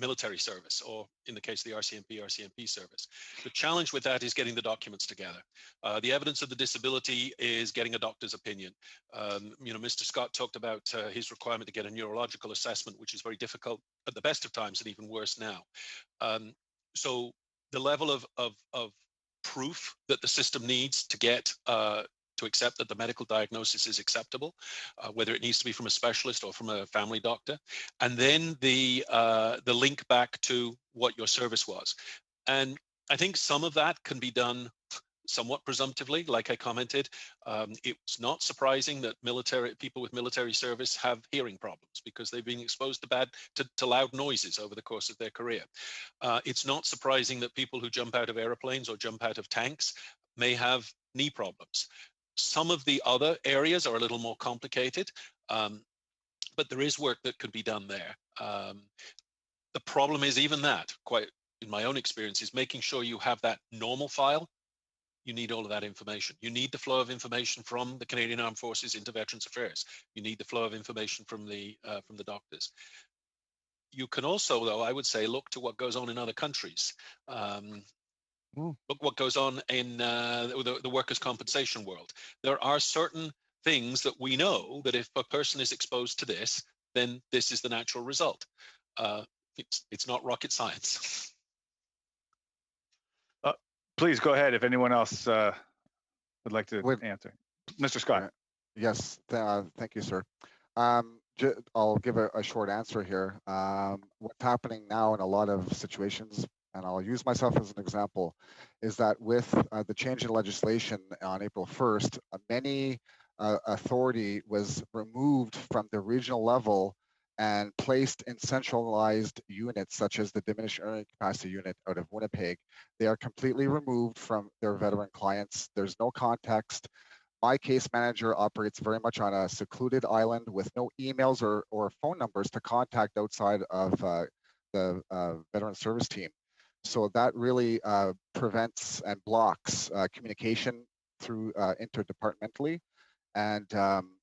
military service, or in the case of the RCMP service. The challenge with that is getting the documents together. The evidence of the disability is getting a doctor's opinion. Mr. Scott talked about his requirement to get a neurological assessment, which is very difficult at the best of times and even worse now. So the level of proof that the system needs to get to accept that the medical diagnosis is acceptable, whether it needs to be from a specialist or from a family doctor, and then the link back to what your service was. And I think some of that can be done somewhat presumptively, like I commented. It's not surprising that people with military service have hearing problems because they've been exposed to loud noises over the course of their career. It's not surprising that people who jump out of airplanes or jump out of tanks may have knee problems. Some of the other areas are a little more complicated, but there is work that could be done there. The problem is even that, quite in my own experience, is making sure you have that normal file. You need all of that information. You need the flow of information from the Canadian Armed Forces into Veterans Affairs. You need the flow of information from the doctors. You can also, though, I would say, look to what goes on in other countries. Look what goes on in the workers' compensation world. There are certain things that we know that if a person is exposed to this, then this is the natural result. It's not rocket science. Please go ahead if anyone else would like to answer. Mr. Scott. Yes, thank you, sir. I'll give a short answer here. What's happening now in a lot of situations, and I'll use myself as an example, is that with the change in legislation on April 1st, many authority was removed from the regional level and placed in centralized units such as the diminished earning capacity unit out of Winnipeg. They are completely removed from their veteran clients. There's no context. My case manager operates very much on a secluded island with no emails or phone numbers to contact outside of the veteran service team. So that really prevents and blocks communication through interdepartmentally. And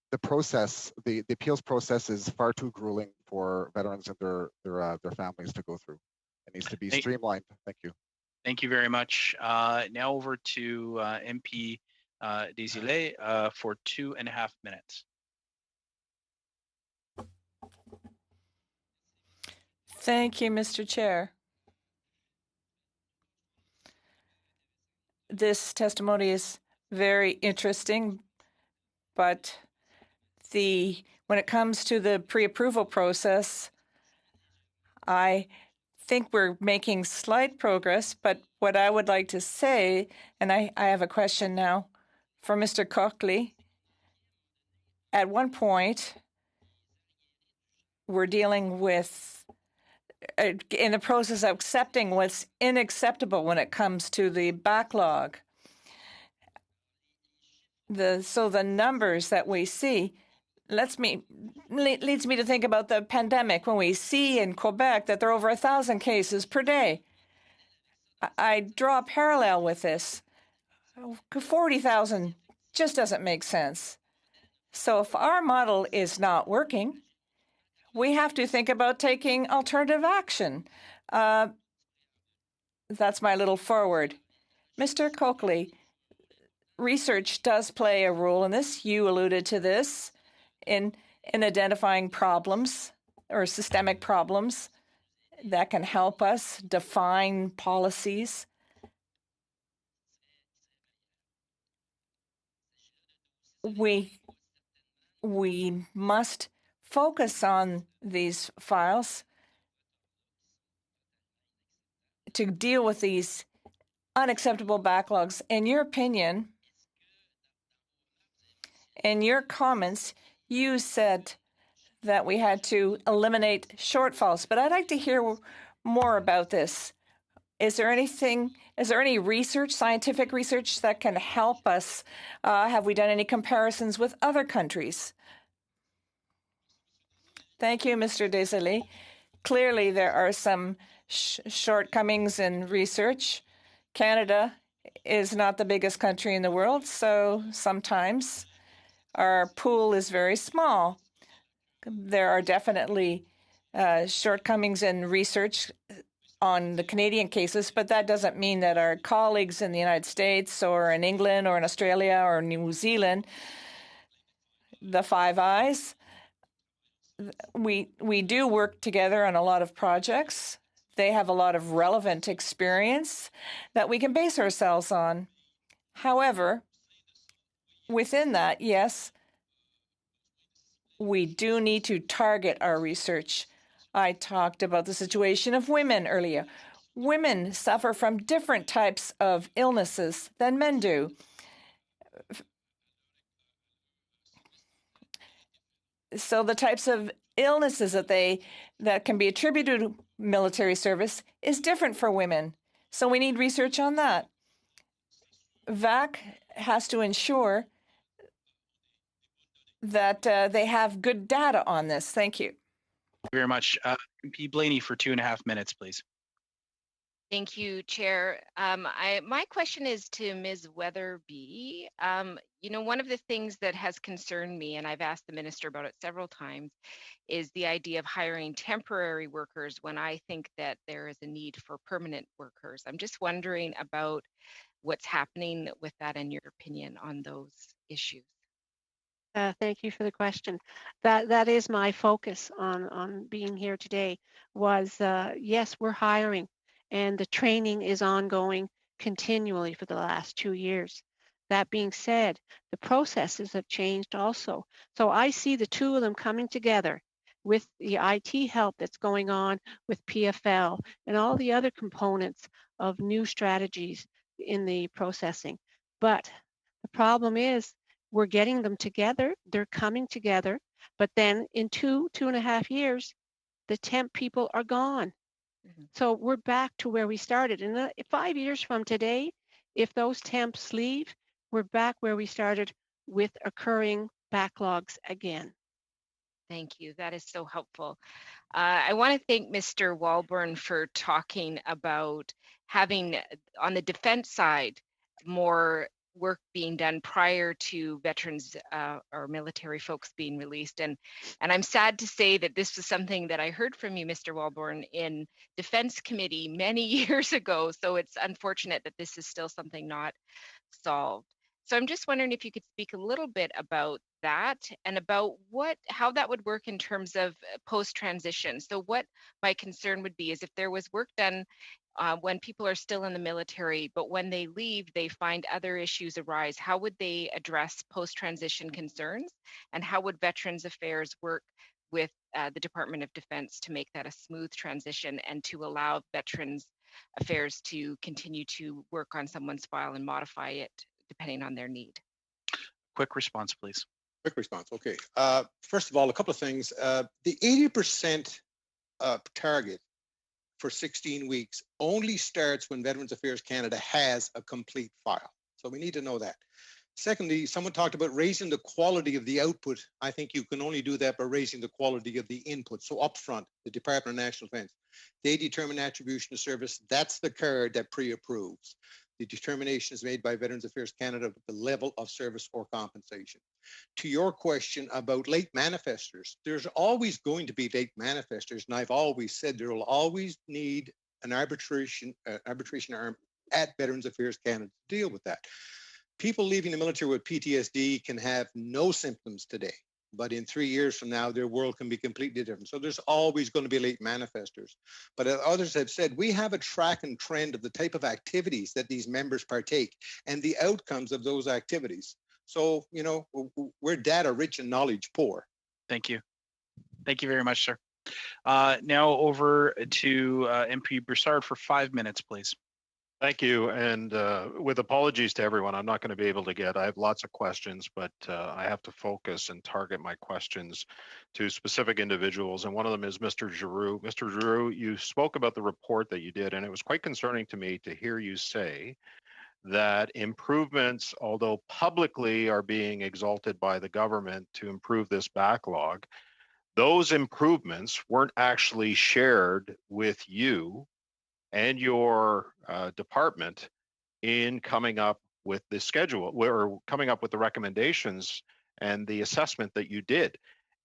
the process, the appeals process is far too grueling for veterans and their families to go through. It needs to be streamlined. Thank you. Thank you very much. Now over to MP Desilets for 2.5 minutes. Thank you, Mr. Chair. This testimony is very interesting, but when it comes to the pre-approval process, I think we're making slight progress, but what I would like to say, and I have a question now for Mr. Coakley. At one point, we're dealing with, in the process of accepting what's unacceptable when it comes to the backlog. So the numbers that we see leads me to think about the pandemic when we see in Quebec that there are over 1,000 cases per day. I draw a parallel with this. 40,000 just doesn't make sense. So if our model is not working, we have to think about taking alternative action. That's my little forward. Mr. Coakley, research does play a role in this. You alluded to this in identifying problems or systemic problems that can help us define policies. We must focus on these files to deal with these unacceptable backlogs. In your opinion, in your comments, you said that we had to eliminate shortfalls, but I'd like to hear more about this. Is there any research, scientific research that can help us? Have we done any comparisons with other countries? Thank you, Mr. Desilets. Clearly, there are some shortcomings in research. Canada is not the biggest country in the world, so sometimes our pool is very small. There are definitely shortcomings in research on the Canadian cases, but that doesn't mean that our colleagues in the United States or in England or in Australia or New Zealand, the Five Eyes, we do work together on a lot of projects. They have a lot of relevant experience that we can base ourselves on. However, within that, yes, we do need to target our research. I talked about the situation of women earlier. Women suffer from different types of illnesses than men do. So the types of illnesses that can be attributed to military service is different for women. So we need research on that. VAC has to ensure that they have good data on this. Thank you. Thank you very much. MP Blaney for 2.5 minutes, please. Thank you, Chair. My question is to Ms. Weatherby. One of the things that has concerned me, and I've asked the minister about it several times, is the idea of hiring temporary workers when I think that there is a need for permanent workers. I'm just wondering about what's happening with that and your opinion on those issues. Thank you for the question. That is my focus on being here today. Was yes, we're hiring, and the training is ongoing continually for the last 2 years. That being said, the processes have changed also. So I see the two of them coming together with the IT help that's going on with PFL and all the other components of new strategies in the processing. But the problem is we're getting them together, they're coming together, but then in 2.5 years, the temp people are gone. So we're back to where we started. And 5 years from today, if those temps leave, we're back where we started with occurring backlogs again. Thank you. That is so helpful. I want to thank Mr. Walborn for talking about having, on the defense side, more work being done prior to veterans or military folks being released. And I'm sad to say that this was something that I heard from you, Mr. Walborn, in Defense Committee many years ago. So it's unfortunate that this is still something not solved. So I'm just wondering if you could speak a little bit about that and about how that would work in terms of post-transition. So what my concern would be is if there was work done when people are still in the military, but when they leave, they find other issues arise, how would they address post-transition concerns? And how would Veterans Affairs work with the Department of Defense to make that a smooth transition and to allow Veterans Affairs to continue to work on someone's file and modify it depending on their need? Quick response, please. Quick response. Okay. First of all, a couple of things. The 80% target for 16 weeks only starts when Veterans Affairs Canada has a complete file. So we need to know that. Secondly, someone talked about raising the quality of the output. I think you can only do that by raising the quality of the input. So upfront, the Department of National Defense, they determine attribution of service. That's the card that pre-approves. The determination is made by Veterans Affairs Canada with the level of service or compensation. To your question about late manifestors, there's always going to be late manifestors, and I've always said there will always need an arbitration arm at Veterans Affairs Canada to deal with that. People leaving the military with PTSD can have no symptoms today, but in 3 years from now, their world can be completely different. So there's always going to be late manifestors. But as others have said, we have a track and trend of the type of activities that these members partake and the outcomes of those activities. So, you know, we're data rich and knowledge poor. Thank you. Thank you very much, sir. Now over to MP Broussard for 5 minutes, please. Thank you. And with apologies to everyone, I'm not going to be able to I have lots of questions, but I have to focus and target my questions to specific individuals. And one of them is Mr. Giroux. Mr. Giroux, you spoke about the report that you did, and it was quite concerning to me to hear you say that improvements, although publicly are being exalted by the government to improve this backlog, those improvements weren't actually shared with you and your department in coming up with the schedule or coming up with the recommendations and the assessment that you did.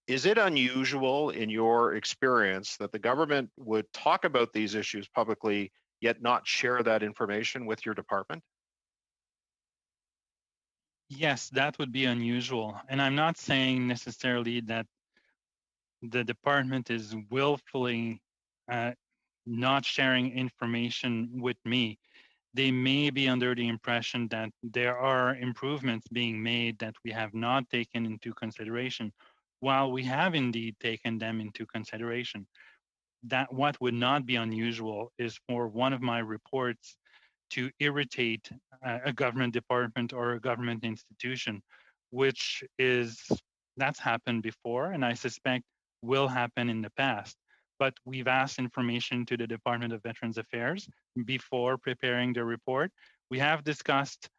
Is it unusual in your experience that the government would talk about these issues publicly, yet not share that information with your department? Yes, that would be unusual. And I'm not saying necessarily that the department is willfully not sharing information with me. They may be under the impression that there are improvements being made that we have not taken into consideration, while we have indeed taken them into consideration. That what would not be unusual is for one of my reports to irritate a government department or a government institution, that's happened before, and I suspect will happen in the past. But we've asked information to the Department of Veterans Affairs before preparing the report. We have discussed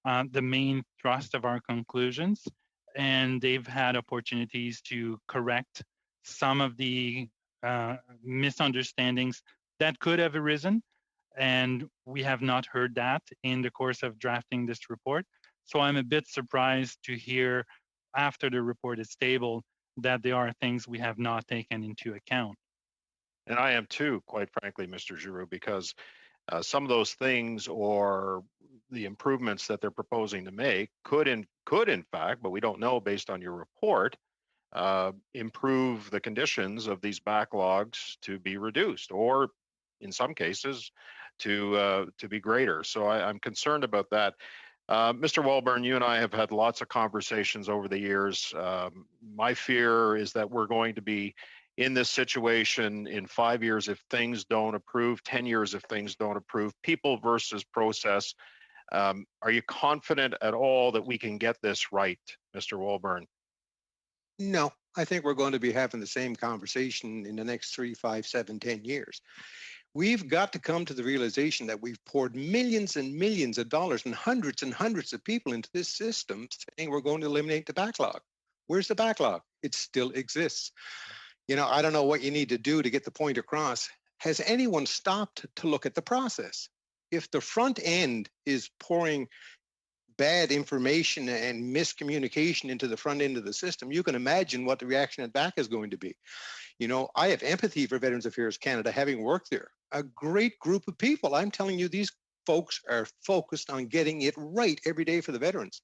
the main thrust of our conclusions, and they've had opportunities to correct some of the misunderstandings that could have arisen, and we have not heard that in the course of drafting this report. So I'm a bit surprised to hear after the report is tabled that there are things we have not taken into account. And I am too, quite frankly, Mr. Giroux, because some of those things or improvements that they're proposing to make could in fact, but we don't know based on your report, improve the conditions of these backlogs to be reduced, or in some cases to be greater. So I'm concerned about that. Mr. Walburn, you and I have had lots of conversations over the years. My fear is that we're going to be in this situation in 5 years if things don't improve, 10 years if things don't improve, people versus process. Are you confident at all that we can get this right, Mr. Walburn? No, I think we're going to be having the same conversation in the next 3, 5, 7, 10 years. We've got to come to the realization that we've poured millions and millions of dollars and hundreds of people into this system saying we're going to eliminate the backlog. Where's the backlog? It still exists. You know, I don't know what you need to do to get the point across. Has anyone stopped to look at the process? If the front end is pouring bad information and miscommunication into the front end of the system, you can imagine what the reaction at back is going to be. You know, I have empathy for Veterans Affairs Canada, having worked there. A great group of people. I'm telling you, these folks are focused on getting it right every day for the veterans.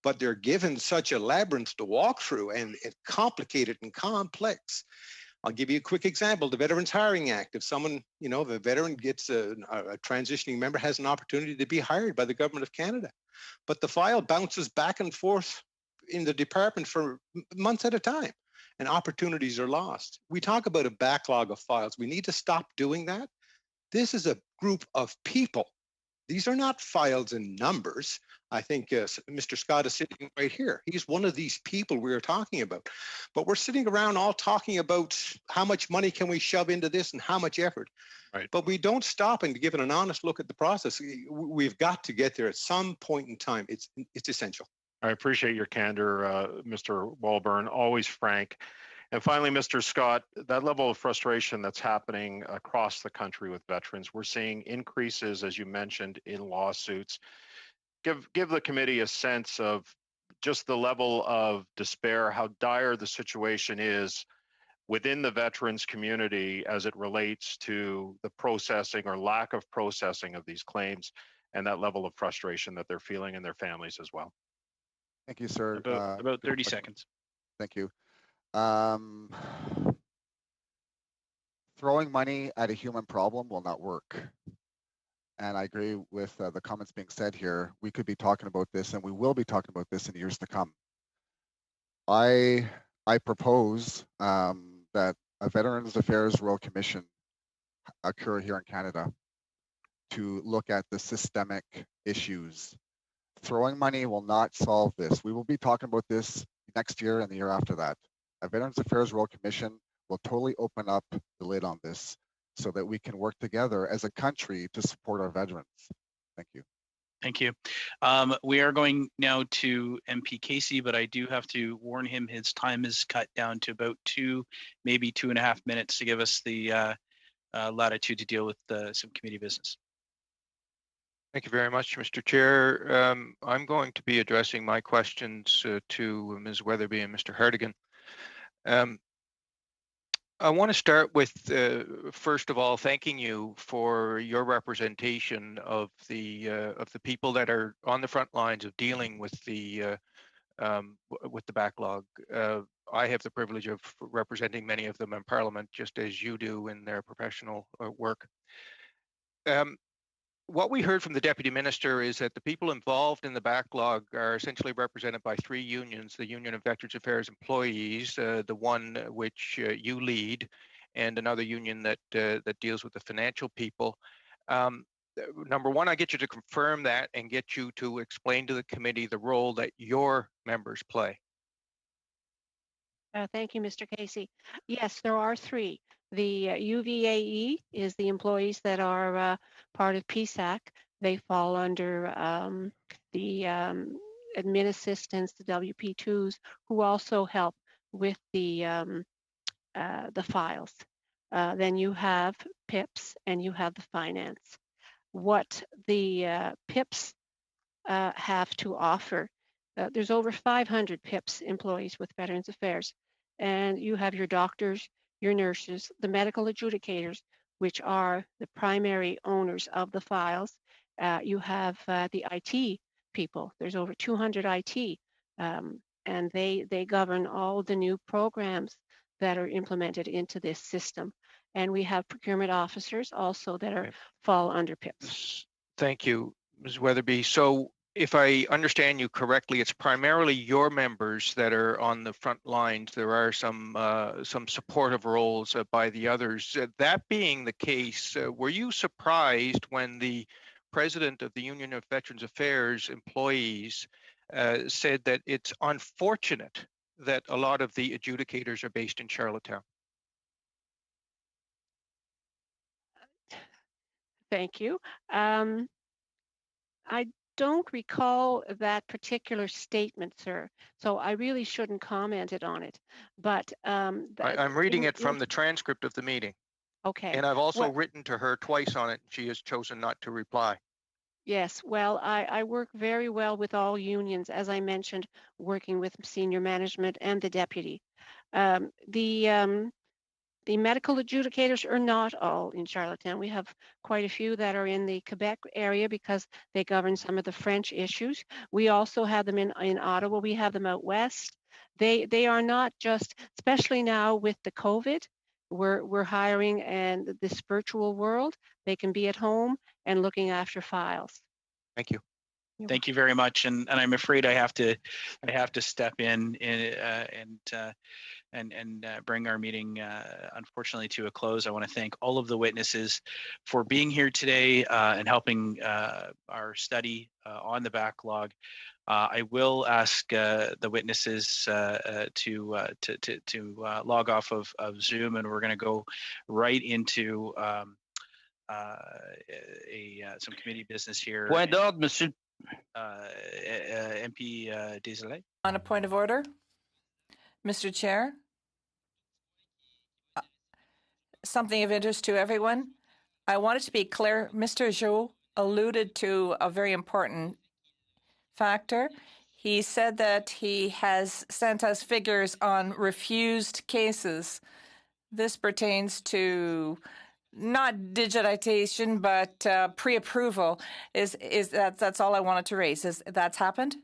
But they're given such a labyrinth to walk through, and it's complicated and complex. I'll give you a quick example. The Veterans Hiring Act. If someone, you know, if a veteran gets a transitioning member, has an opportunity to be hired by the Government of Canada. But the file bounces back and forth in the department for months at a time, and opportunities are lost. We talk about a backlog of files. We need to stop doing that. This is a group of people. These are not files and numbers. I think Mr. Scott is sitting right here. He's one of these people we are talking about. But we're sitting around all talking about how much money can we shove into this and how much effort. Right. But we don't stop and give it an honest look at the process. We've got to get there at some point in time. It's essential. I appreciate your candor, Mr. Walburn, always frank. And finally, Mr. Scott, that level of frustration that's happening across the country with veterans, we're seeing increases, as you mentioned, in lawsuits. Give the committee a sense of just the level of despair, how dire the situation is within the veterans community as it relates to the processing or lack of processing of these claims, and that level of frustration that they're feeling and their families as well. Thank you, sir. About 30 seconds. Thank you. Throwing money at a human problem will not work. And I agree with the comments being said here. We could be talking about this, and we will be talking about this in years to come. I propose that a Veterans Affairs Royal Commission occur here in Canada to look at the systemic issues. Throwing money will not solve this. We will be talking about this next year and the year after that. A Veterans Affairs Royal Commission will totally open up the lid on this so that we can work together as a country to support our veterans. Thank you. Thank you. We are going now to MP Casey, but I do have to warn him his time is cut down to about 2, maybe 2.5 minutes to give us the latitude to deal with some committee business. Thank you very much, Mr. Chair. I'm going to be addressing my questions to Ms. Weatherby and Mr. Hartigan. I want to start with, first of all, thanking you for your representation of the people that are on the front lines of dealing with the backlog. I have the privilege of representing many of them in Parliament, just as you do in their professional work. What we heard from the Deputy Minister is that the people involved in the backlog are essentially represented by 3 unions: the Union of Veterans Affairs Employees, the one which you lead, and another union that deals with the financial people. Number one, I get you to confirm that and get you to explain to the committee the role that your members play. Thank you, Mr. Casey. Yes, there are 3. The UVAE is the employees that are part of PSAC. They fall under the admin assistants, the WP2s, who also help with the files. Then you have PIPs and you have the finance. What the PIPs have to offer, there's over 500 PIPs employees with Veterans Affairs, and you have your doctors, your nurses, the medical adjudicators, which are the primary owners of the files, You have the IT people. There's over 200 IT, and they govern all the new programs that are implemented into this system. And we have procurement officers also that are fall under PIPs. Thank you, Ms. Weatherby. So if I understand you correctly, it's primarily your members that are on the front lines. There are some supportive roles by the others. That being the case, were you surprised when the president of the Union of Veterans Affairs employees said that it's unfortunate that a lot of the adjudicators are based in Charlottetown? Thank you. I don't recall that particular statement, sir, so I really shouldn't comment on it. But I'm reading it from the transcript of the meeting. Okay. And I've also written to her twice on it. She has chosen not to reply. Yes, well, I work very well with all unions, as I mentioned, working with senior management and the deputy. The medical adjudicators are not all in Charlottetown. We have quite a few that are in the Quebec area because they govern some of the French issues. We also have them in Ottawa. We have them out west. They are not just, especially now with the COVID, we're hiring and this virtual world, they can be at home and looking after files. Thank you. Thank you very much, and I'm afraid I have to step in and bring our meeting unfortunately to a close. I want to thank all of the witnesses for being here today and helping our study on the backlog. I will ask the witnesses to log off of Zoom, and we're going to go right into some committee business here. Point d'ordre, Monsieur. MP Desilets. On a point of order, Mr. Chair, something of interest to everyone. I wanted to be clear. Mr. Joux alluded to a very important factor. He said that he has sent us figures on refused cases. This pertains to not digitization, but pre-approval. That's all I wanted to raise. That's happened?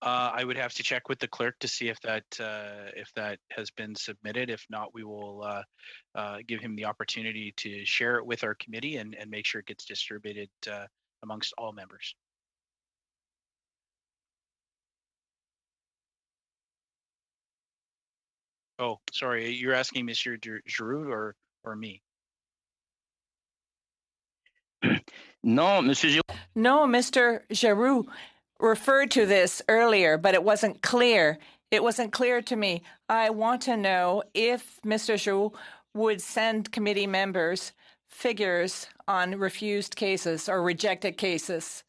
I would have to check with the clerk to see if that has been submitted. If not, we will give him the opportunity to share it with our committee and make sure it gets distributed amongst all members. Oh, sorry, you're asking Monsieur Giroux or me? No, Monsieur Giroux. No, Mr. Giroux referred to this earlier, but it wasn't clear. It wasn't clear to me. I want to know if Mr. Giroux would send committee members figures on refused cases or rejected cases.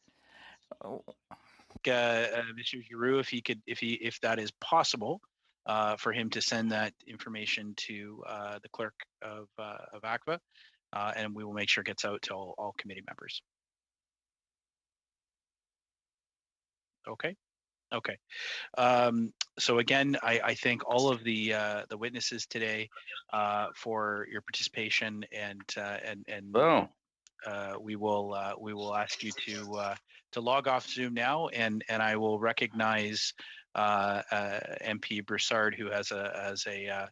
Mr. Giroux, if that is possible, for him to send that information to the clerk of ACVA, and we will make sure it gets out to all committee members. Okay. Okay. So again, I thank all of the witnesses today for your participation, and we will ask you to log off Zoom now, and I will recognize MP Broussard, who has a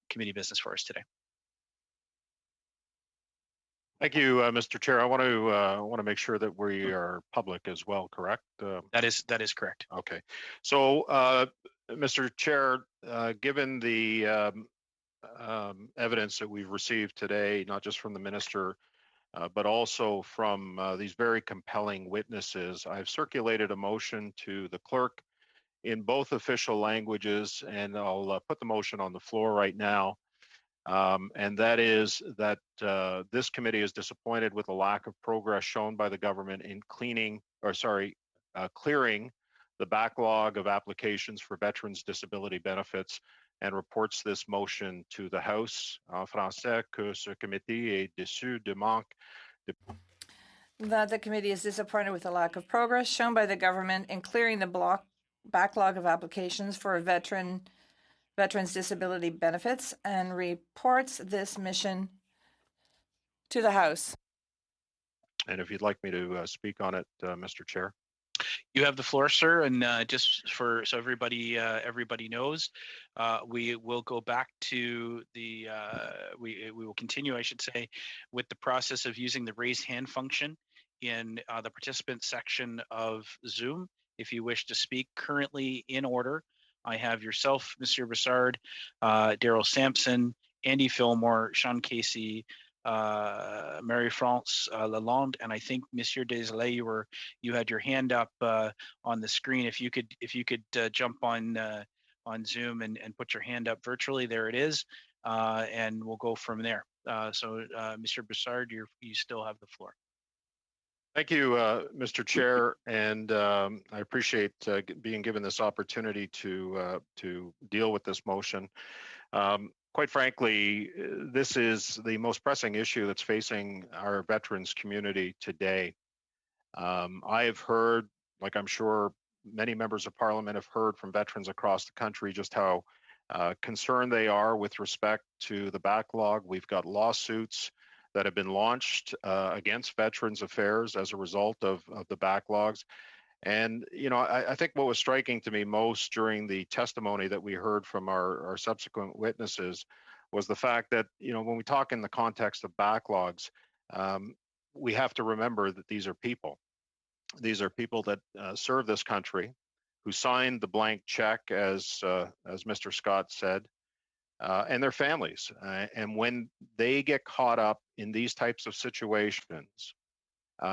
committee business for us today. Thank you, Mr. Chair. I want to make sure that we are public as well, correct? That is correct. Okay. So, Mr. Chair, given the evidence that we've received today, not just from the minister, but also from these very compelling witnesses, I've circulated a motion to the clerk in both official languages, and I'll put the motion on the floor right now. And that is that this committee is disappointed with the lack of progress shown by the government in clearing the backlog of applications for veterans' disability benefits, and reports this motion to the House. En français, que ce comité est déçu de manque de... That the committee is disappointed with the lack of progress shown by the government in clearing the backlog of applications for veterans' disability benefits, and reports this mission to the House. And if you'd like me to speak on it, Mr. Chair. You have the floor, sir. And just so everybody knows, we will go back to the we will continue, I should say, with the process of using the raise hand function in the participant section of Zoom. If you wish to speak, currently in order, I have yourself, Monsieur Brassard, Daryl Sampson, Andy Fillmore, Sean Casey, Marie-France Lalonde, and I think Monsieur Deslay, you had your hand up on the screen. If you could jump on Zoom and put your hand up virtually, there it is, and we'll go from there. So, Monsieur Brassard, you still have the floor. Thank you, Mr. Chair, and I appreciate being given this opportunity to deal with this motion. Quite frankly, this is the most pressing issue that's facing our veterans community today. I have heard, like I'm sure many members of Parliament have heard from veterans across the country, just how concerned they are with respect to the backlog. We've got lawsuits that have been launched against Veterans Affairs as a result of the backlogs. And, you know, I think what was striking to me most during the testimony that we heard from our subsequent witnesses was the fact that, you know, when we talk in the context of backlogs, we have to remember that these are people. These are people that serve this country, who signed the blank check, as Mr. Scott said, and their families. And when they get caught up in these types of situations,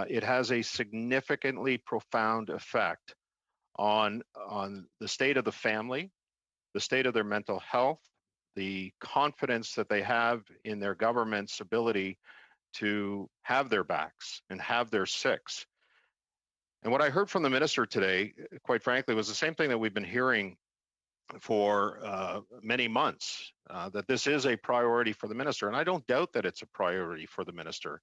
it has a significantly profound effect on the state of the family, the state of their mental health, the confidence that they have in their government's ability to have their backs and have their six. And what I heard from the minister today, quite frankly, was the same thing that we've been hearing for many months, that this is a priority for the minister. And I don't doubt that it's a priority for the minister.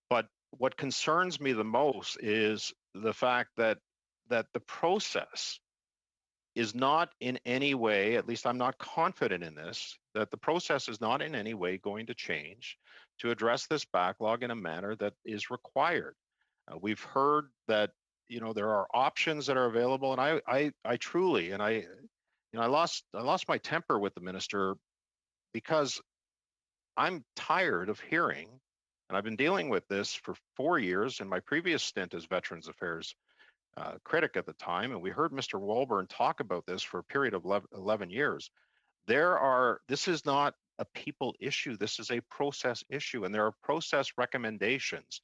But what concerns me the most is the fact that the process is not in any way, at least I'm not confident in this, that the process is not in any way going to change to address this backlog in a manner that is required. We've heard that, you know, there are options that are available, and I truly, and I lost my temper with the minister because I'm tired of hearing, and I've been dealing with this for 4 years in my previous stint as Veterans Affairs critic at the time, and we heard Mr. Walburn talk about this for a period of 11 years. This is not a people issue, this is a process issue, and there are process recommendations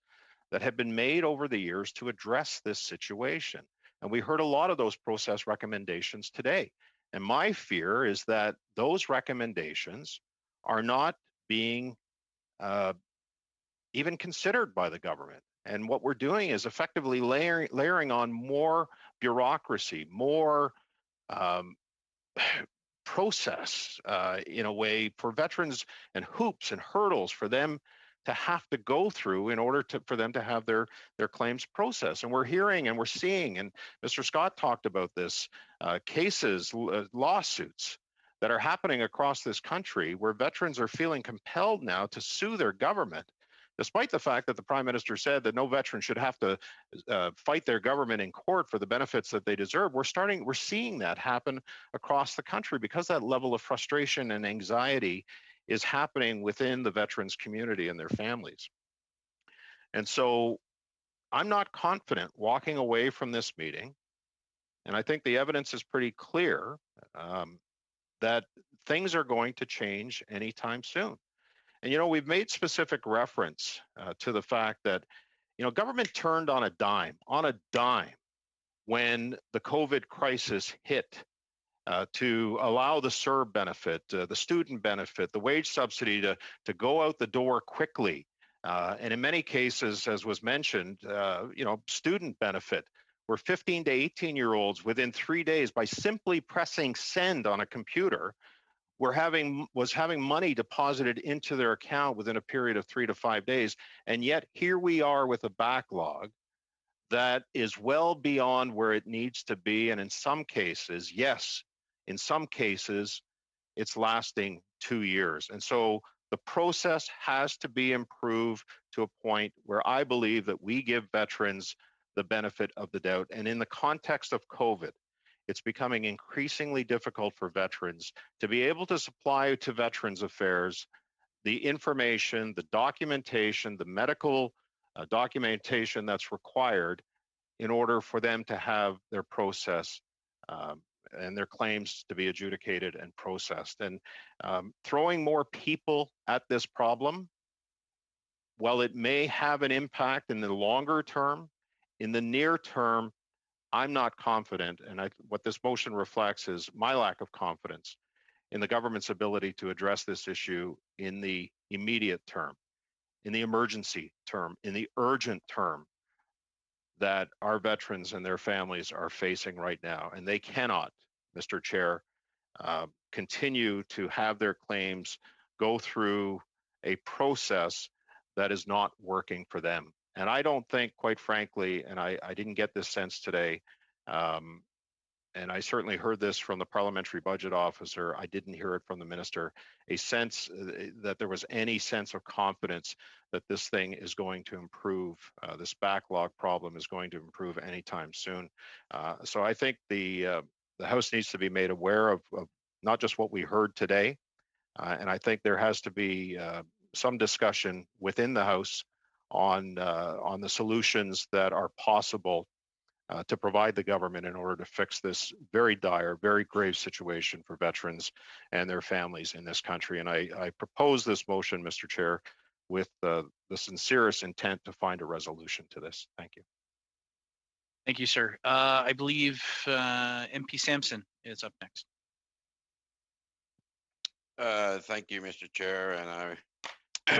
that have been made over the years to address this situation. And we heard a lot of those process recommendations today. And my fear is that those recommendations are not being even considered by the government. And what we're doing is effectively layering on more bureaucracy, more process in a way for veterans, and hoops and hurdles for them to have to go through in order for them to have their claims processed. And we're hearing and we're seeing, and Mr. Scott talked about this, cases, lawsuits that are happening across this country where veterans are feeling compelled now to sue their government, despite the fact that the Prime Minister said that no veteran should have to fight their government in court for the benefits that they deserve. We're seeing that happen across the country because that level of frustration and anxiety is happening within the veterans community and their families. And so I'm not confident walking away from this meeting, and I think the evidence is pretty clear that things are going to change anytime soon. And, you know, we've made specific reference to the fact that, you know, government turned on a dime when the COVID crisis hit to allow the CERB benefit, the student benefit, the wage subsidy to go out the door quickly. And in many cases, as was mentioned, you know, student benefit, where 15 to 18-year-olds within 3 days, by simply pressing send on a computer, was having money deposited into their account within a period of 3 to 5 days. And yet here we are with a backlog that is well beyond where it needs to be. And in some cases, yes, in some cases, it's lasting 2 years. And so The process has to be improved to a point where I believe that we give veterans the benefit of the doubt. And in the context of COVID, it's becoming increasingly difficult for veterans to be able to supply to Veterans Affairs the information, the documentation, the medical documentation that's required in order for them to have their process and their claims to be adjudicated and processed. And throwing more people at this problem, while it may have an impact in the longer term, in the near term, I'm not confident. And what this motion reflects is my lack of confidence in the government's ability to address this issue in the immediate term, in the emergency term, in the urgent term that our veterans and their families are facing right now. And they cannot, Mr. Chair, continue to have their claims go through a process that is not working for them. And I don't think, quite frankly, and I didn't get this sense today, and I certainly heard this from the parliamentary budget officer, I didn't hear it from the minister, a sense that there was any sense of confidence that this thing is going to improve, this backlog problem is going to improve anytime soon. So I think the House needs to be made aware of not just what we heard today, and I think there has to be some discussion within the House on the solutions that are possible to provide the government in order to fix this very dire, very grave situation for veterans and their families in this country. And I propose this motion, Mr. Chair, with the sincerest intent to find a resolution to this. Thank you. Thank you, sir. I believe MP Sampson is up next. Thank you, Mr. Chair. And I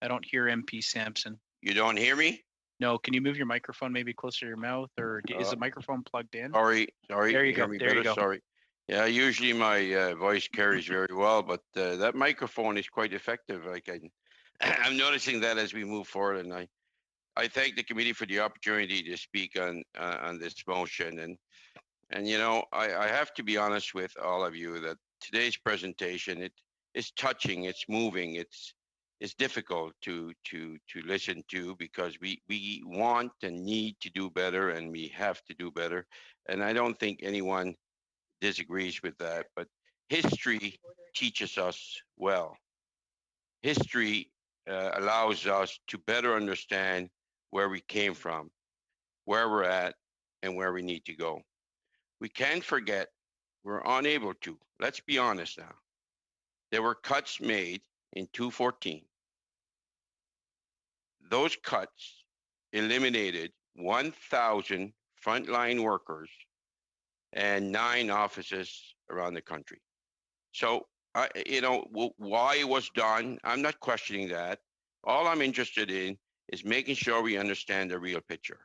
don't hear MP Sampson. You don't hear me? No. Can you move your microphone maybe closer to your mouth, or is the microphone plugged in? Sorry. There you go. There you go. Sorry. Yeah, usually my voice carries very well, but that microphone is quite effective. I'm noticing that as we move forward, and I thank the committee for the opportunity to speak on this motion. And you know, I have to be honest with all of you that today's presentation, it is touching, it's moving, it's difficult to listen to, because we want and need to do better, and we have to do better. And I don't think anyone disagrees with that, but history teaches us well. History allows us to better understand where we came from, where we're at, and where we need to go. We can't forget, we're unable to. Let's be honest now. There were cuts made in 2014. Those cuts eliminated 1,000 frontline workers and 9 offices around the country. So, you know, why it was done, I'm not questioning that. All I'm interested in is making sure we understand the real picture.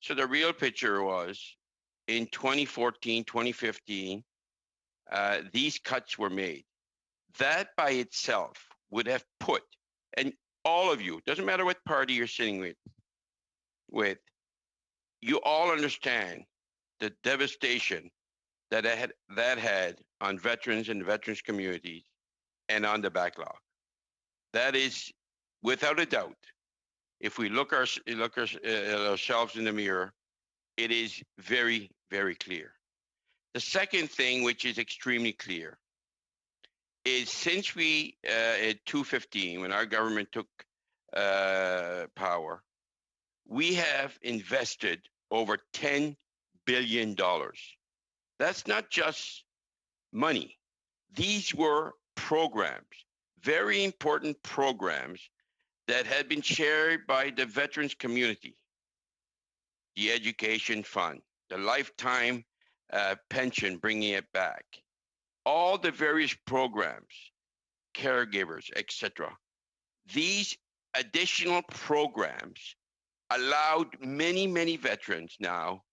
So the real picture was in 2014, 2015, these cuts were made. That by itself would have put, and all of you, doesn't matter what party you're sitting with, you all understand the devastation that had on veterans and veterans communities and on the backlog. That is, without a doubt, if we look ourselves in the mirror, it is very, very clear. The second thing, which is extremely clear, is since we, in 2015, when our government took power, we have invested over $10 billion. That's not just money. These were programs, very important programs that had been shared by the veterans community. The education fund, the lifetime pension, bringing it back, all the various programs, caregivers, etc. These additional programs allowed many, many veterans now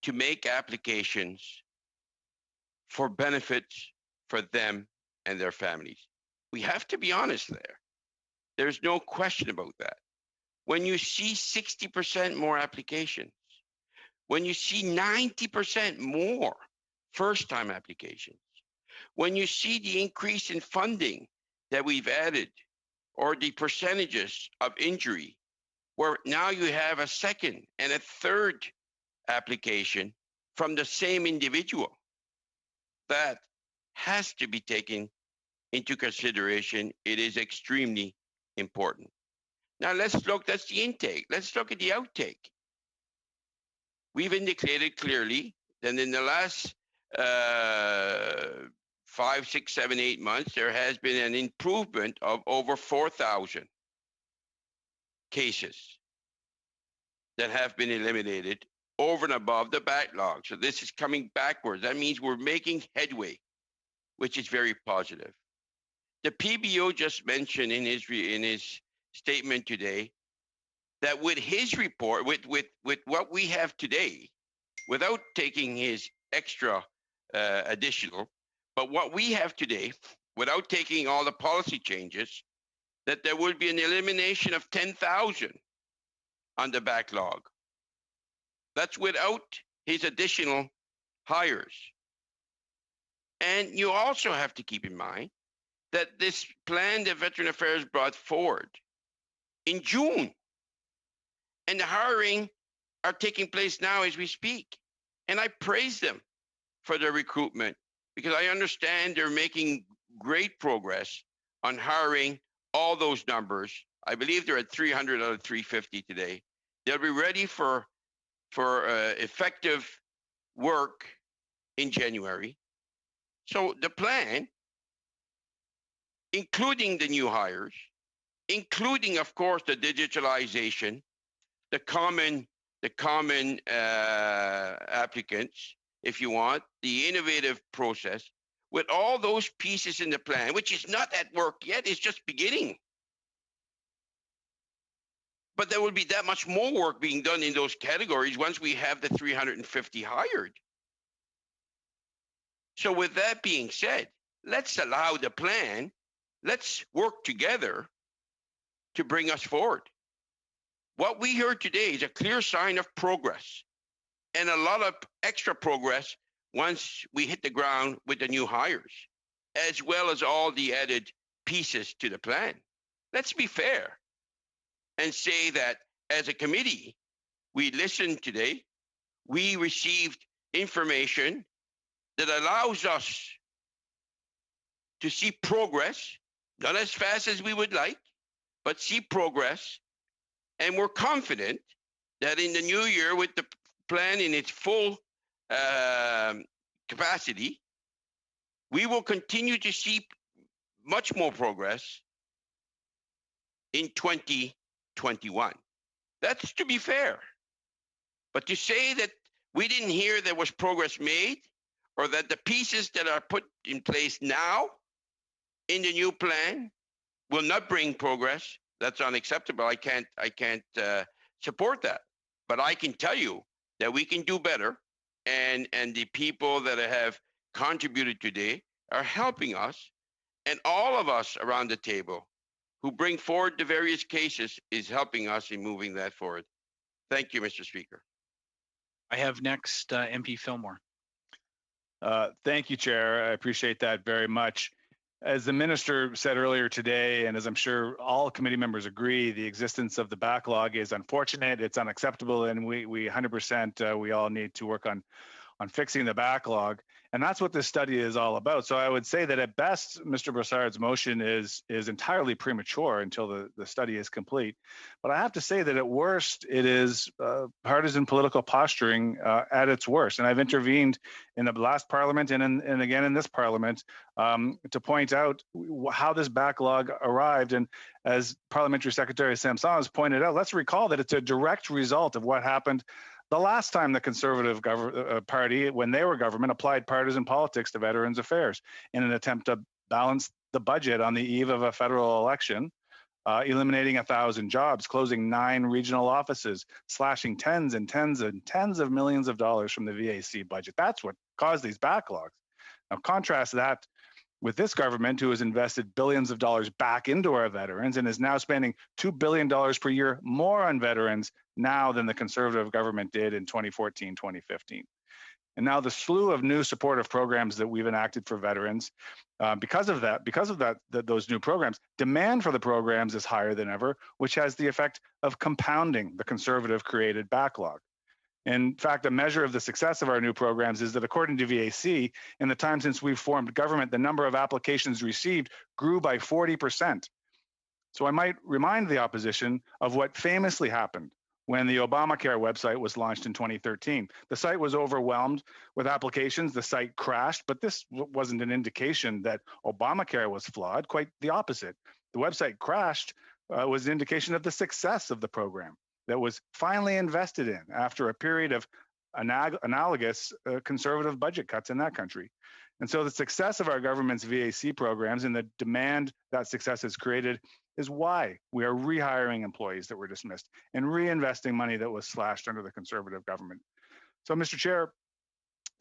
to make applications for benefits for them and their families. We have to be honest there. There's no question about that. When you see 60% more applications, when you see 90% more first-time applications, when you see the increase in funding that we've added, or the percentages of injury, where now you have a second and a third application from the same individual, that has to be taken into consideration. It is extremely important. Now let's look, that's the intake. Let's look at the outtake. We've indicated clearly that in the last 5, 6, 7, 8 months, there has been an improvement of over 4,000 cases that have been eliminated over and above the backlog. So this is coming backwards. That means we're making headway, which is very positive. The PBO just mentioned in his statement today that with his report, with what we have today, without taking his extra additional, but what we have today, without taking all the policy changes, that there would be an elimination of 10,000 on the backlog. That's without his additional hires. And you also have to keep in mind that this plan that Veteran Affairs brought forward in June, and the hiring are taking place now as we speak. And I praise them for their recruitment, because I understand they're making great progress on hiring all those numbers. I believe they're at 300 out of 350 today. They'll be ready for effective work in January. So the plan, including the new hires, including, of course, the digitalization, the common applicants, if you want, the innovative process, with all those pieces in the plan, which is not at work yet, it's just beginning. But there will be that much more work being done in those categories once we have the 350 hired. So with that being said, let's allow the plan, let's work together to bring us forward. What we heard today is a clear sign of progress, and a lot of extra progress once we hit the ground with the new hires, as well as all the added pieces to the plan. Let's be fair and say that as a committee, we listened today, we received information that allows us to see progress, not as fast as we would like, but see progress. And we're confident that in the new year, with the plan in its full capacity, we will continue to see much more progress in 2021. That's to be fair. But to say that we didn't hear there was progress made, or that the pieces that are put in place now in the new plan will not bring progress, that's unacceptable. I can't support that. But I can tell you that we can do better, and the people that have contributed today are helping us, and all of us around the table who bring forward the various cases is helping us in moving that forward. Thank you, Mr. Speaker. I have next MP Fillmore. Thank you, Chair. I appreciate that very much. As the minister said earlier today, and as I'm sure all committee members agree, the existence of the backlog is unfortunate, it's unacceptable, and we 100% we all need to work on fixing the backlog. And that's what this study is all about. So I would say that at best, Mr. Brassard's motion is entirely premature until the study is complete. But I have to say that at worst, it is partisan political posturing at its worst. And I've intervened in the last parliament and again in this parliament to point out how this backlog arrived. And as Parliamentary Secretary Samson has pointed out, let's recall that it's a direct result of what happened the last time the Conservative Party, when they were government, applied partisan politics to Veterans Affairs in an attempt to balance the budget on the eve of a federal election, eliminating 1,000 jobs, closing 9 regional offices, slashing tens and tens and tens of millions of dollars from the VAC budget. That's what caused these backlogs. Now contrast that with this government, who has invested billions of dollars back into our veterans and is now spending $2 billion per year more on veterans now than the Conservative government did in 2014, 2015. And now the slew of new supportive programs that we've enacted for veterans, because of those new programs, demand for the programs is higher than ever, which has the effect of compounding the conservative created backlog. In fact, a measure of the success of our new programs is that according to VAC, in the time since we've formed government, the number of applications received grew by 40%. So I might remind the opposition of what famously happened when the Obamacare website was launched in 2013. The site was overwhelmed with applications, the site crashed, but this wasn't an indication that Obamacare was flawed, quite the opposite. The website crashed was an indication of the success of the program that was finally invested in after a period of analogous conservative budget cuts in that country. And so the success of our government's VAC programs and the demand that success has created is why we are rehiring employees that were dismissed and reinvesting money that was slashed under the conservative government. So, Mr. Chair,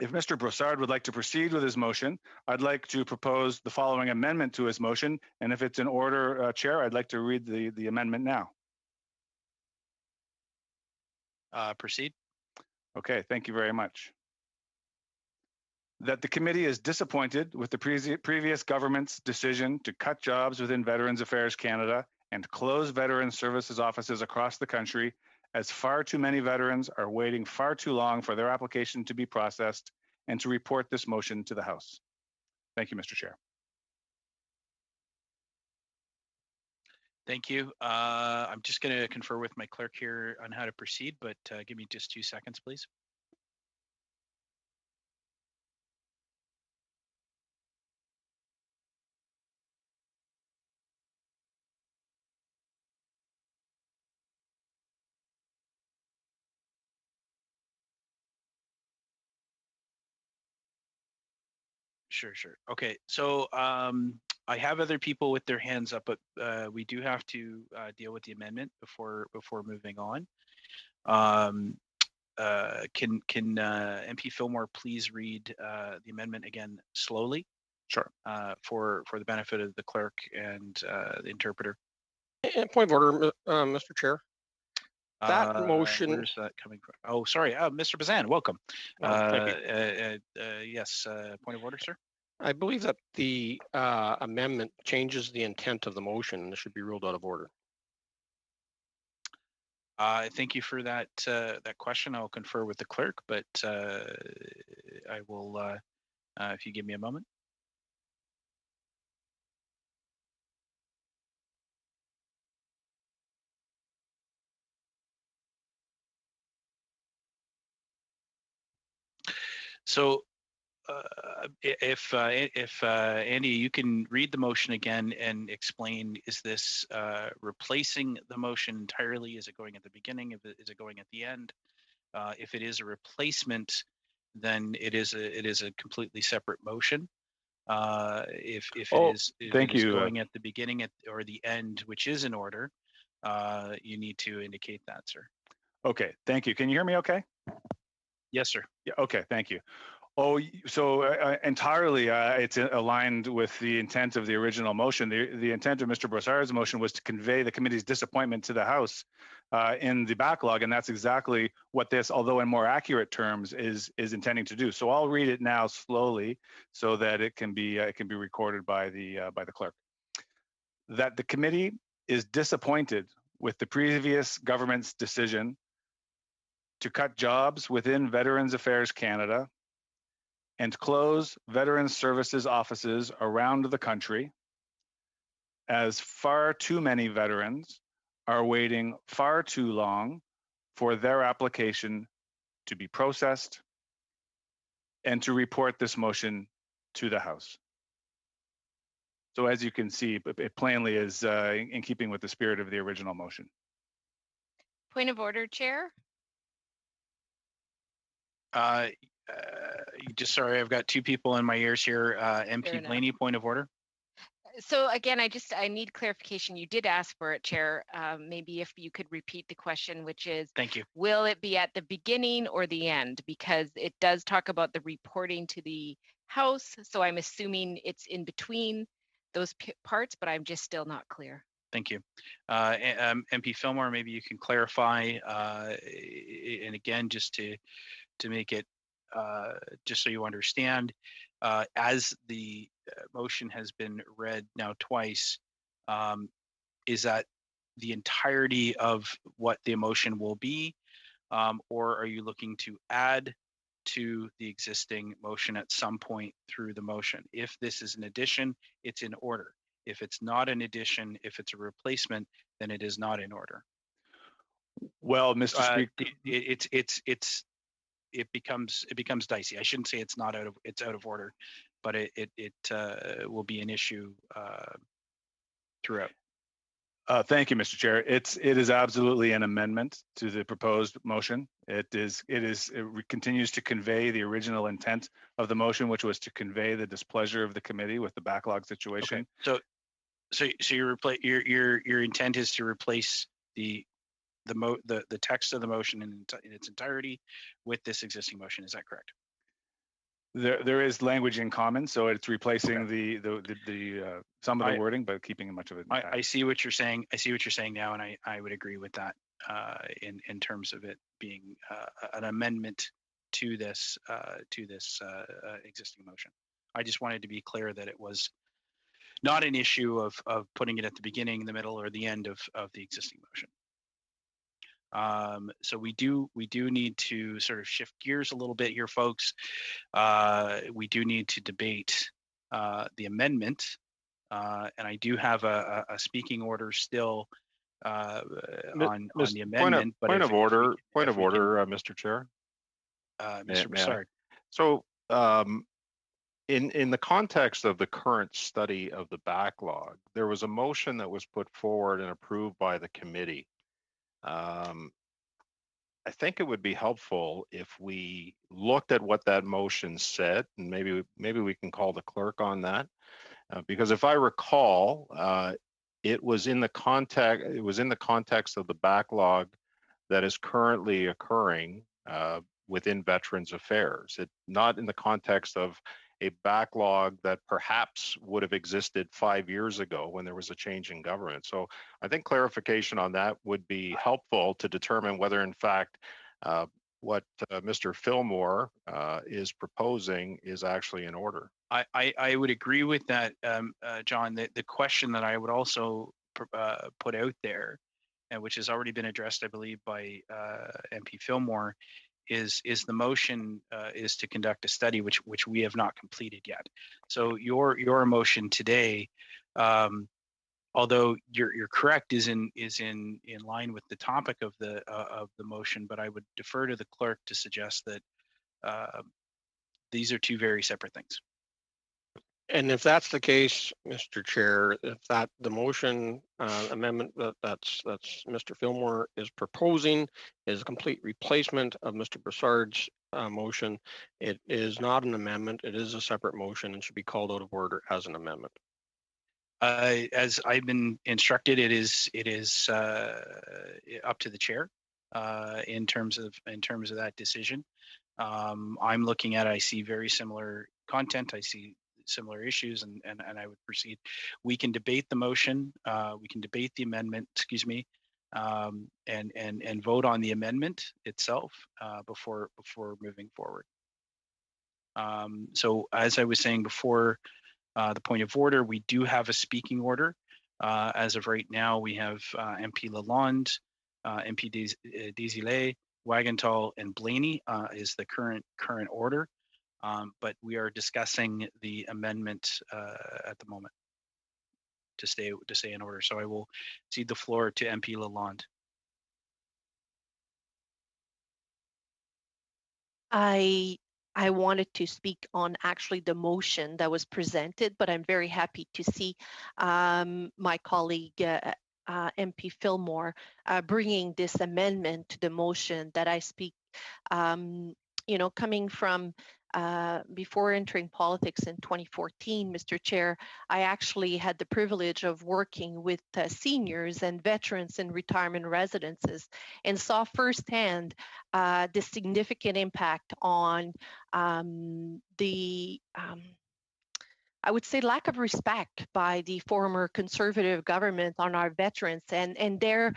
if Mr. Brossard would like to proceed with his motion, I'd like to propose the following amendment to his motion. And if it's in order, Chair, I'd like to read the amendment now. Proceed. Okay, thank you very much. That the committee is disappointed with the previous government's decision to cut jobs within Veterans Affairs Canada and close veteran services offices across the country, as far too many veterans are waiting far too long for their application to be processed, and to report this motion to the House. Thank you, Mr. Chair. Thank you. I'm just going to confer with my clerk here on how to proceed, but give me just 2 seconds, please. Sure. Okay, so I have other people with their hands up, but we do have to deal with the amendment before moving on. Can MP Fillmore please read the amendment again slowly? Sure. For the benefit of the clerk and the interpreter. And point of order, Mr. Chair. That motion. Where's that coming from? Oh, sorry, Mr. Bazan, welcome. Thank you. Yes, point of order, sir. I believe that the amendment changes the intent of the motion and it should be ruled out of order. Thank you for that question. I'll confer with the clerk, but I will, if you give me a moment. So if Andy, you can read the motion again and explain, is this replacing the motion entirely? Is it going at the beginning? Is it going at the end? If it is a replacement, then it is a completely separate motion. If it is going at the beginning or the end, which is in order, you need to indicate that, sir. Okay, thank you. Can you hear me okay? Yes, sir. Yeah, okay, thank you. Oh, so entirely it's aligned with the intent of the original motion. The intent of Mr. Brossard's motion was to convey the committee's disappointment to the House in the backlog, and that's exactly what this, although in more accurate terms, is intending to do. So I'll read it now slowly so that it can be recorded by the clerk. That the committee is disappointed with the previous government's decision to cut jobs within Veterans Affairs Canada and close Veterans Services offices around the country, as far too many veterans are waiting far too long for their application to be processed, and to report this motion to the House. So as you can see, it plainly is in keeping with the spirit of the original motion. Point of order, Chair. Just sorry, I've got two people in my ears here. MP Blaney, point of order. So again, I need clarification. You did ask for it, Chair. Maybe if you could repeat the question, which is, thank you. Will it be at the beginning or the end? Because it does talk about the reporting to the House. So I'm assuming it's in between those parts, but I'm just still not clear. Thank you. MP Fillmore, maybe you can clarify. And again, just to make it just so you understand, as the motion has been read now twice, is that the entirety of what the motion will be, or are you looking to add to the existing motion at some point through the motion? If this is an addition, it's in order. If it's not an addition, if it's a replacement, then it is not in order. Well, Mr. Speaker, it becomes dicey. I shouldn't say it's out of order, but it will be an issue throughout. Thank you, Mr. Chair. It is absolutely an amendment to the proposed motion. It continues to convey the original intent of the motion, which was to convey the displeasure of the committee with the backlog situation. Okay. So your intent is to replace the text of the motion in its entirety with this existing motion. Is that correct? There is language in common, so it's replacing the some of the wording, but keeping much of it. I see what you're saying. I see what you're saying now, and I would agree with that in terms of it being an amendment to this existing motion. I just wanted to be clear that it was not an issue of putting it at the beginning, the middle, or the end of the existing motion. So we do need to sort of shift gears a little bit here, folks. We do need to debate the amendment, and I do have a speaking order still on the amendment. Point of order, Mr. Chair. Mr. Broussard. So, in the context of the current study of the backlog, there was a motion that was put forward and approved by the committee. I think it would be helpful if we looked at what that motion said, and maybe we can call the clerk on that, because if I recall, it was in the context of the backlog that is currently occurring within Veterans Affairs. Not in the context of a backlog that perhaps would have existed 5 years ago when there was a change in government. So I think clarification on that would be helpful to determine whether, in fact, what Mr. Fillmore is proposing is actually in order. I would agree with that, John. The question that I would also put out there, and which has already been addressed, I believe, by MP Fillmore, is the motion is to conduct a study which we have not completed yet. So your motion today, although you're correct, is in line with the topic of the motion, but I would defer to the clerk to suggest that these are two very separate things. And if that's the case, Mr. Chair, if that the motion amendment that's Mr. Fillmore is proposing is a complete replacement of Mr. Broussard's motion, it is not an amendment. It is a separate motion and should be called out of order as an amendment. As I've been instructed, it is up to the chair in terms of that decision. I'm looking at it, I see very similar content. I see similar issues, and I would proceed. We can debate the motion. We can debate the amendment. Excuse me, and vote on the amendment itself before moving forward. So as I was saying before, the point of order, we do have a speaking order. As of right now, we have MP Lalonde, MP Desilets, Wagenthal, and Blaney is the current order. But we are discussing the amendment at the moment to stay in order. So I will cede the floor to MP Lalonde. I wanted to speak on actually the motion that was presented, but I'm very happy to see my colleague MP Fillmore bringing this amendment to the motion that I speak. Coming from before entering politics in 2014, Mr. Chair, I actually had the privilege of working with seniors and veterans in retirement residences and saw firsthand the significant impact on I would say, lack of respect by the former Conservative government on our veterans and their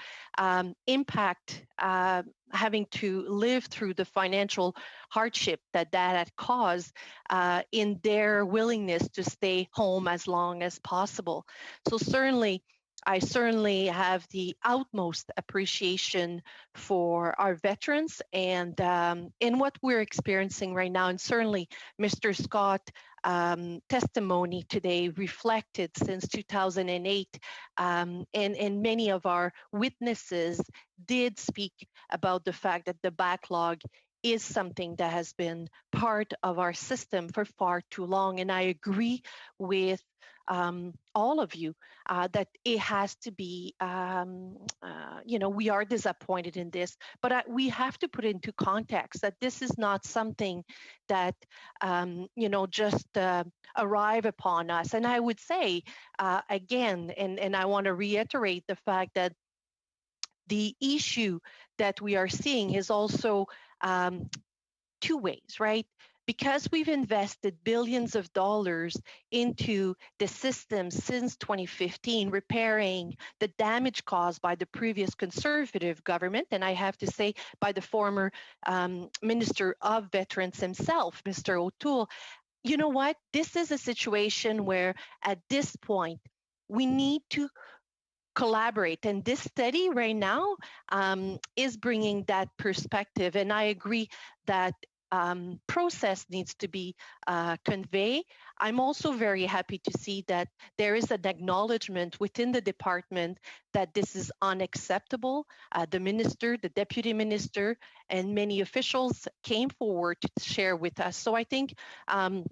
impact, having to live through the financial hardship that had caused in their willingness to stay home as long as possible. So I certainly have the utmost appreciation for our veterans and in what we're experiencing right now. And certainly Mr. Scott testimony today reflected since 2008, and many of our witnesses did speak about the fact that the backlog is something that has been part of our system for far too long. And I agree with all of you that it has to be, we are disappointed in this, but we have to put into context that this is not something that, just arrive upon us. And I would say, again, and I want to reiterate the fact that the issue that we are seeing is also two ways, right? Because we've invested billions of dollars into the system since 2015, repairing the damage caused by the previous Conservative government, and I have to say by the former Minister of Veterans himself, Mr. O'Toole. You know what? This is a situation where at this point, we need to collaborate. And this study right now is bringing that perspective. And I agree that process needs to be conveyed. I'm also very happy to see that there is an acknowledgement within the department that this is unacceptable. The minister, the deputy minister, and many officials came forward to share with us. So I think MP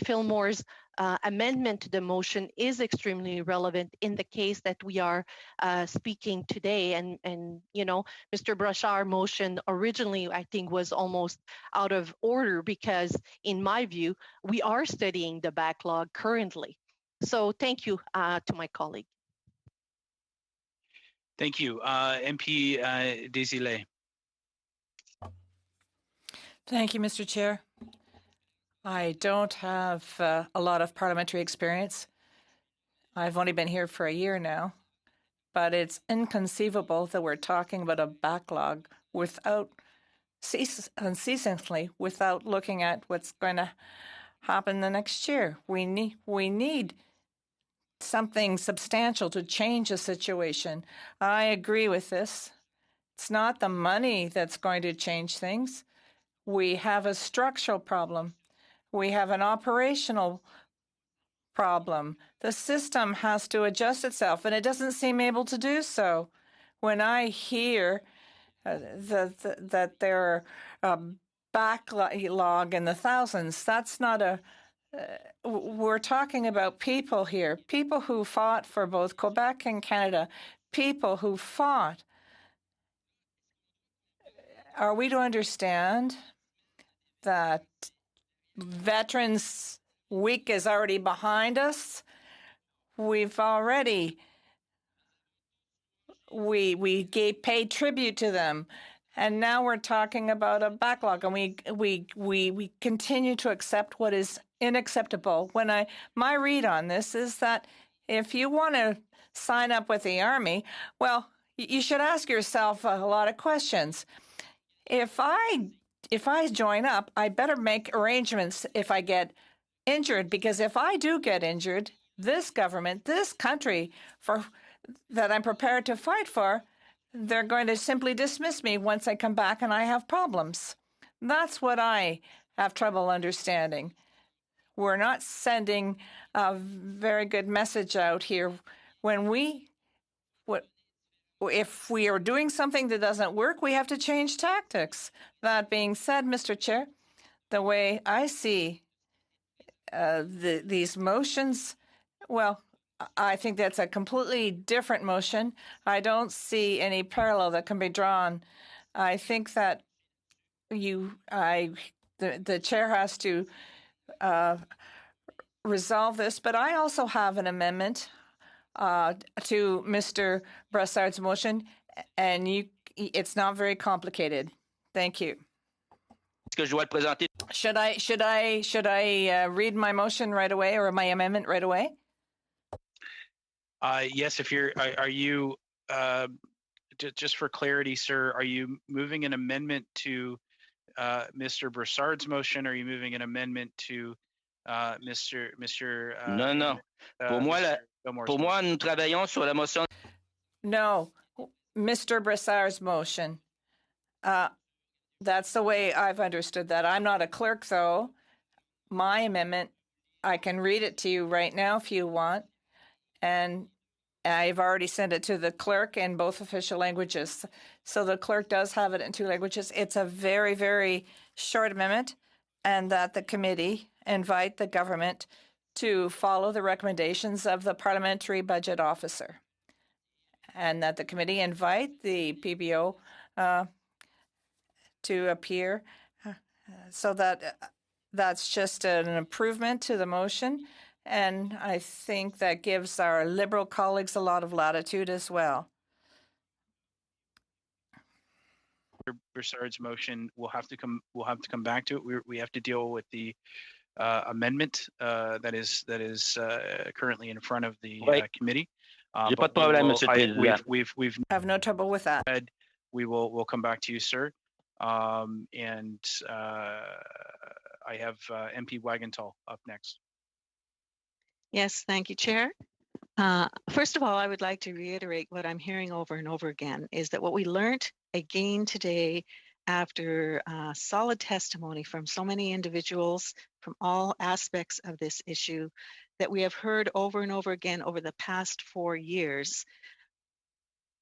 Fillmore's amendment to the motion is extremely relevant in the case that we are speaking today. And Mr. Brossard's motion originally, I think, was almost out of order because, in my view, we are studying the backlog currently. So thank you to my colleague. Thank you. MP Desilets. Thank you, Mr. Chair. I don't have a lot of parliamentary experience. I've only been here for a year now, but it's inconceivable that we're talking about a backlog without unceasingly, without looking at what's going to happen the next year. We need something substantial to change the situation. I agree with this. It's not the money that's going to change things. We have a structural problem. We have an operational problem. The system has to adjust itself, and it doesn't seem able to do so. When I hear that there are backlog in the thousands, that's not a... we're talking about people here, people who fought for both Quebec and Canada, people who fought. Are we to understand that Veterans Week is already behind us? We've already we paid tribute to them, and now we're talking about a backlog, and we continue to accept what is unacceptable. My read on this is that if you want to sign up with the Army, well, you should ask yourself a lot of questions. If I join up, I better make arrangements if I get injured, because if I do get injured, this government, this country that I'm prepared to fight for, they're going to simply dismiss me once I come back and I have problems. That's what I have trouble understanding. We're not sending a very good message out here. If we are doing something that doesn't work, we have to change tactics. That being said, Mr. Chair, the way I see these motions, well, I think that's a completely different motion. I don't see any parallel that can be drawn. I think that the chair has to resolve this, but I also have an amendment to Mr. Brossard's motion, and it's not very complicated. Thank you. Should I read my motion right away or my amendment right away? Yes, if you're, are you, just for clarity, sir, are you moving an amendment to Mr. Broussard's motion? Or are you moving an amendment to Mr. Non, non. Pour moi, nous travaillons sur la motion. No, Mr. Broussard's motion. That's the way I've understood that. I'm not a clerk, though. My amendment, I can read it to you right now if you want. And I've already sent it to the clerk in both official languages. So the clerk does have it in 2 languages. It's a very, very short amendment, and that the committee invite the government to follow the recommendations of the Parliamentary Budget Officer, and that the committee invite the PBO to appear, so that's just an improvement to the motion. And I think that gives our Liberal colleagues a lot of latitude as well. Broussard's motion, we'll have to come back to it. We have to deal with the amendment that is currently in front of the committee. J'ai pas de problème, Monsieur le Président. We've have no trouble with that. We'll come back to you, sir. And I have MP Wagentall up next. Yes, thank you, Chair. First of all, I would like to reiterate what I'm hearing over and over again is that what we learned again today after solid testimony from so many individuals from all aspects of this issue that we have heard over and over again over the past 4 years,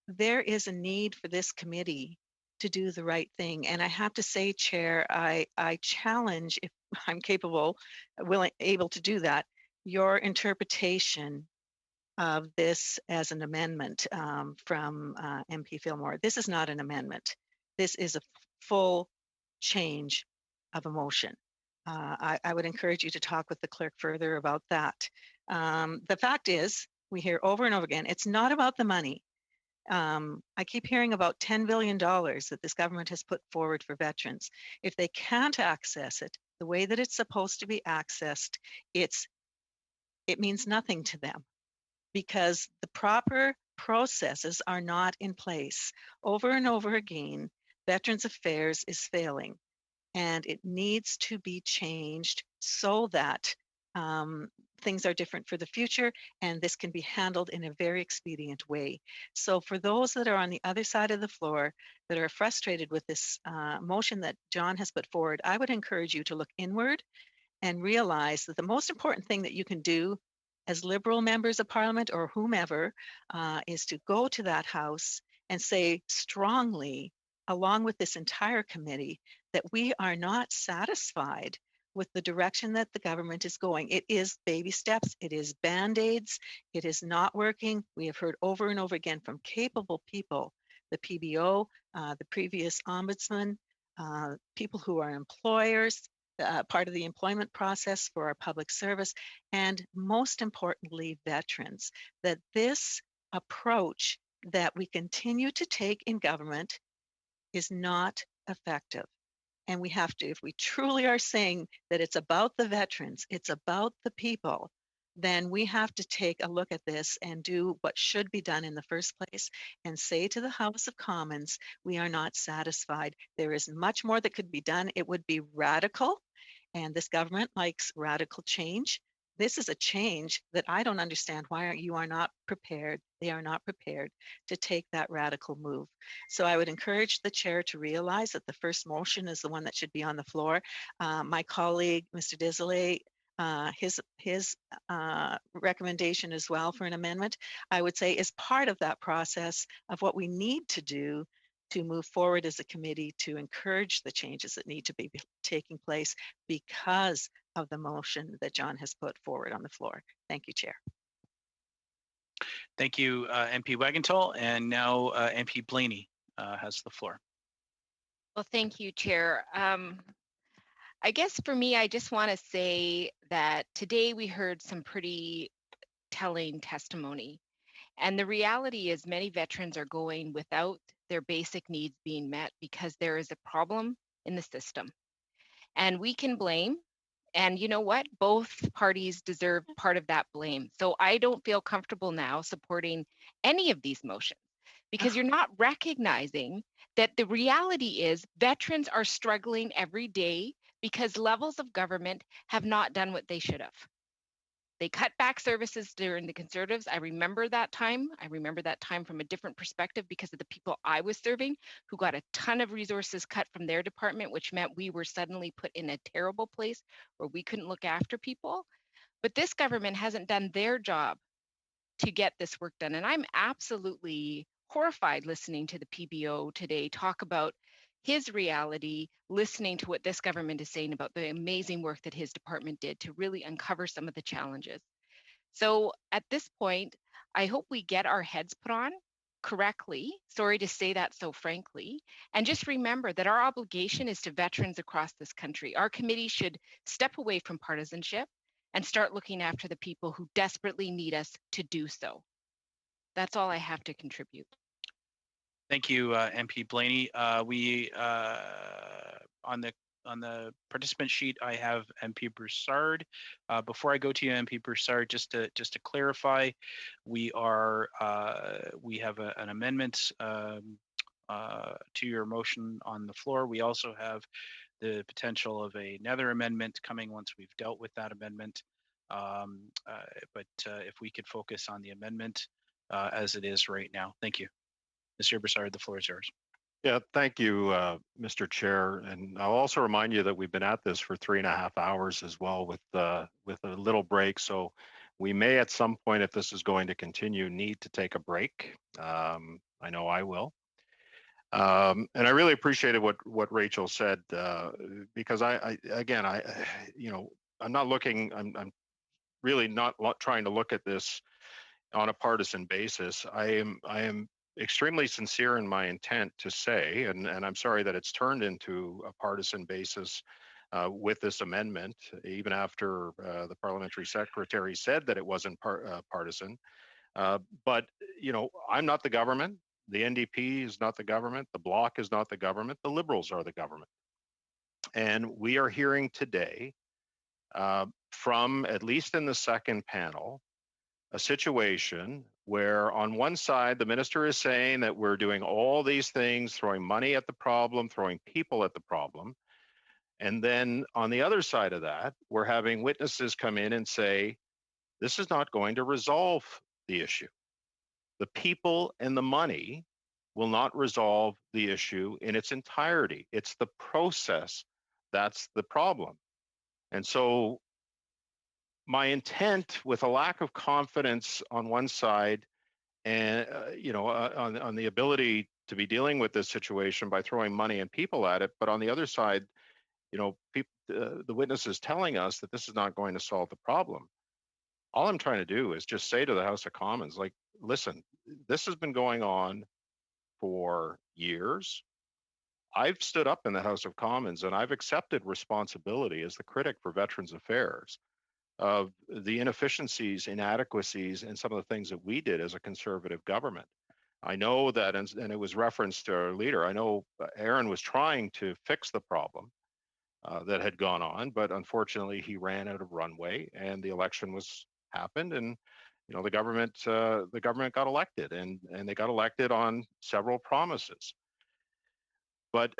there is a need for this committee to do the right thing. And I have to say, Chair, I challenge, if I'm capable, able to do that, your interpretation of this as an amendment from MP Fillmore. This is not an amendment. This is a full change of a motion. I would encourage you to talk with the clerk further about that. The fact is, we hear over and over again, it's not about the money. I keep hearing about $10 billion that this government has put forward for veterans. If they can't access it the way that it's supposed to be accessed, it means nothing to them because the proper processes are not in place. Over and over again, Veterans Affairs is failing, and it needs to be changed so that things are different for the future, and this can be handled in a very expedient way. So for those that are on the other side of the floor that are frustrated with this motion that John has put forward, I would encourage you to look inward and realize that the most important thing that you can do as Liberal members of Parliament or whomever is to go to that House and say strongly, along with this entire committee, that we are not satisfied with the direction that the government is going. It is baby steps, it is band-aids, it is not working. We have heard over and over again from capable people, the PBO, the previous ombudsman, people who are employers, part of the employment process for our public service, and most importantly, veterans, that this approach that we continue to take in government is not effective. And we have to, if we truly are saying that it's about the veterans, it's about the people, then we have to take a look at this and do what should be done in the first place and say to the House of Commons, we are not satisfied. There is much more that could be done. It would be radical, and this government likes radical change. This is a change that I don't understand why you are not prepared. They are not prepared to take that radical move. So I would encourage the chair to realize that the first motion is the one that should be on the floor. My colleague, Mr. Disley, his recommendation as well for an amendment, I would say is part of that process of what we need to do to move forward as a committee to encourage the changes that need to be taking place because of the motion that John has put forward on the floor. Thank you, Chair. Thank you, MP Wagentall. And now MP Blaney has the floor. Well, thank you, Chair. I guess for me, I just want to say that today we heard some pretty telling testimony. And the reality is many veterans are going without their basic needs being met because there is a problem in the system. And we can blame. And you know what? Both parties deserve part of that blame. So I don't feel comfortable now supporting any of these motions because you're not recognizing that the reality is veterans are struggling every day because levels of government have not done what they should have. They cut back services during the Conservatives. I remember that time. I remember that time from a different perspective because of the people I was serving who got a ton of resources cut from their department, which meant we were suddenly put in a terrible place where we couldn't look after people. But this government hasn't done their job to get this work done. And I'm absolutely horrified listening to the PBO today talk about his reality, listening to what this government is saying about the amazing work that his department did to really uncover some of the challenges. So at this point, I hope we get our heads put on correctly. Sorry to say that so frankly. And just remember that our obligation is to veterans across this country. Our committee should step away from partisanship and start looking after the people who desperately need us to do so. That's all I have to contribute. Thank you, MP Blaney. On the participant sheet, I have MP Broussard. Before I go to you, MP Broussard, just to clarify, we have an amendment to your motion on the floor. We also have the potential of another amendment coming once we've dealt with that amendment. But if we could focus on the amendment as it is right now. Thank you. Mr. Broussard, the floor is yours. Yeah, thank you, Mr. Chair. And I'll also remind you that we've been at this for 3.5 hours as well with a little break. So we may at some point, if this is going to continue, need to take a break. I know I will. And I really appreciated what Rachel said because I'm not looking, I'm really not trying to look at this on a partisan basis. I am extremely sincere in my intent to say, and I'm sorry that it's turned into a partisan basis with this amendment, even after the parliamentary secretary said that it wasn't partisan. But, I'm not the government. The NDP is not the government. The Bloc is not the government. The Liberals are the government. And we are hearing today from, at least in the second panel, a situation where on one side, the minister is saying that we're doing all these things, throwing money at the problem, throwing people at the problem. And then on the other side of that, we're having witnesses come in and say, this is not going to resolve the issue. The people and the money will not resolve the issue in its entirety. It's the process that's the problem. And so my intent, with a lack of confidence on one side and on the ability to be dealing with this situation by throwing money and people at it, but on the other side, the witnesses telling us that this is not going to solve the problem. All I'm trying to do is just say to the House of Commons, like, listen, this has been going on for years. I've stood up in the House of Commons and I've accepted responsibility as the critic for Veterans Affairs of the inefficiencies, inadequacies, and some of the things that we did as a conservative government. I know that, and it was referenced to our leader, I know Aaron was trying to fix the problem that had gone on, but unfortunately he ran out of runway and the election happened, and the government got elected, and they got elected on several promises. But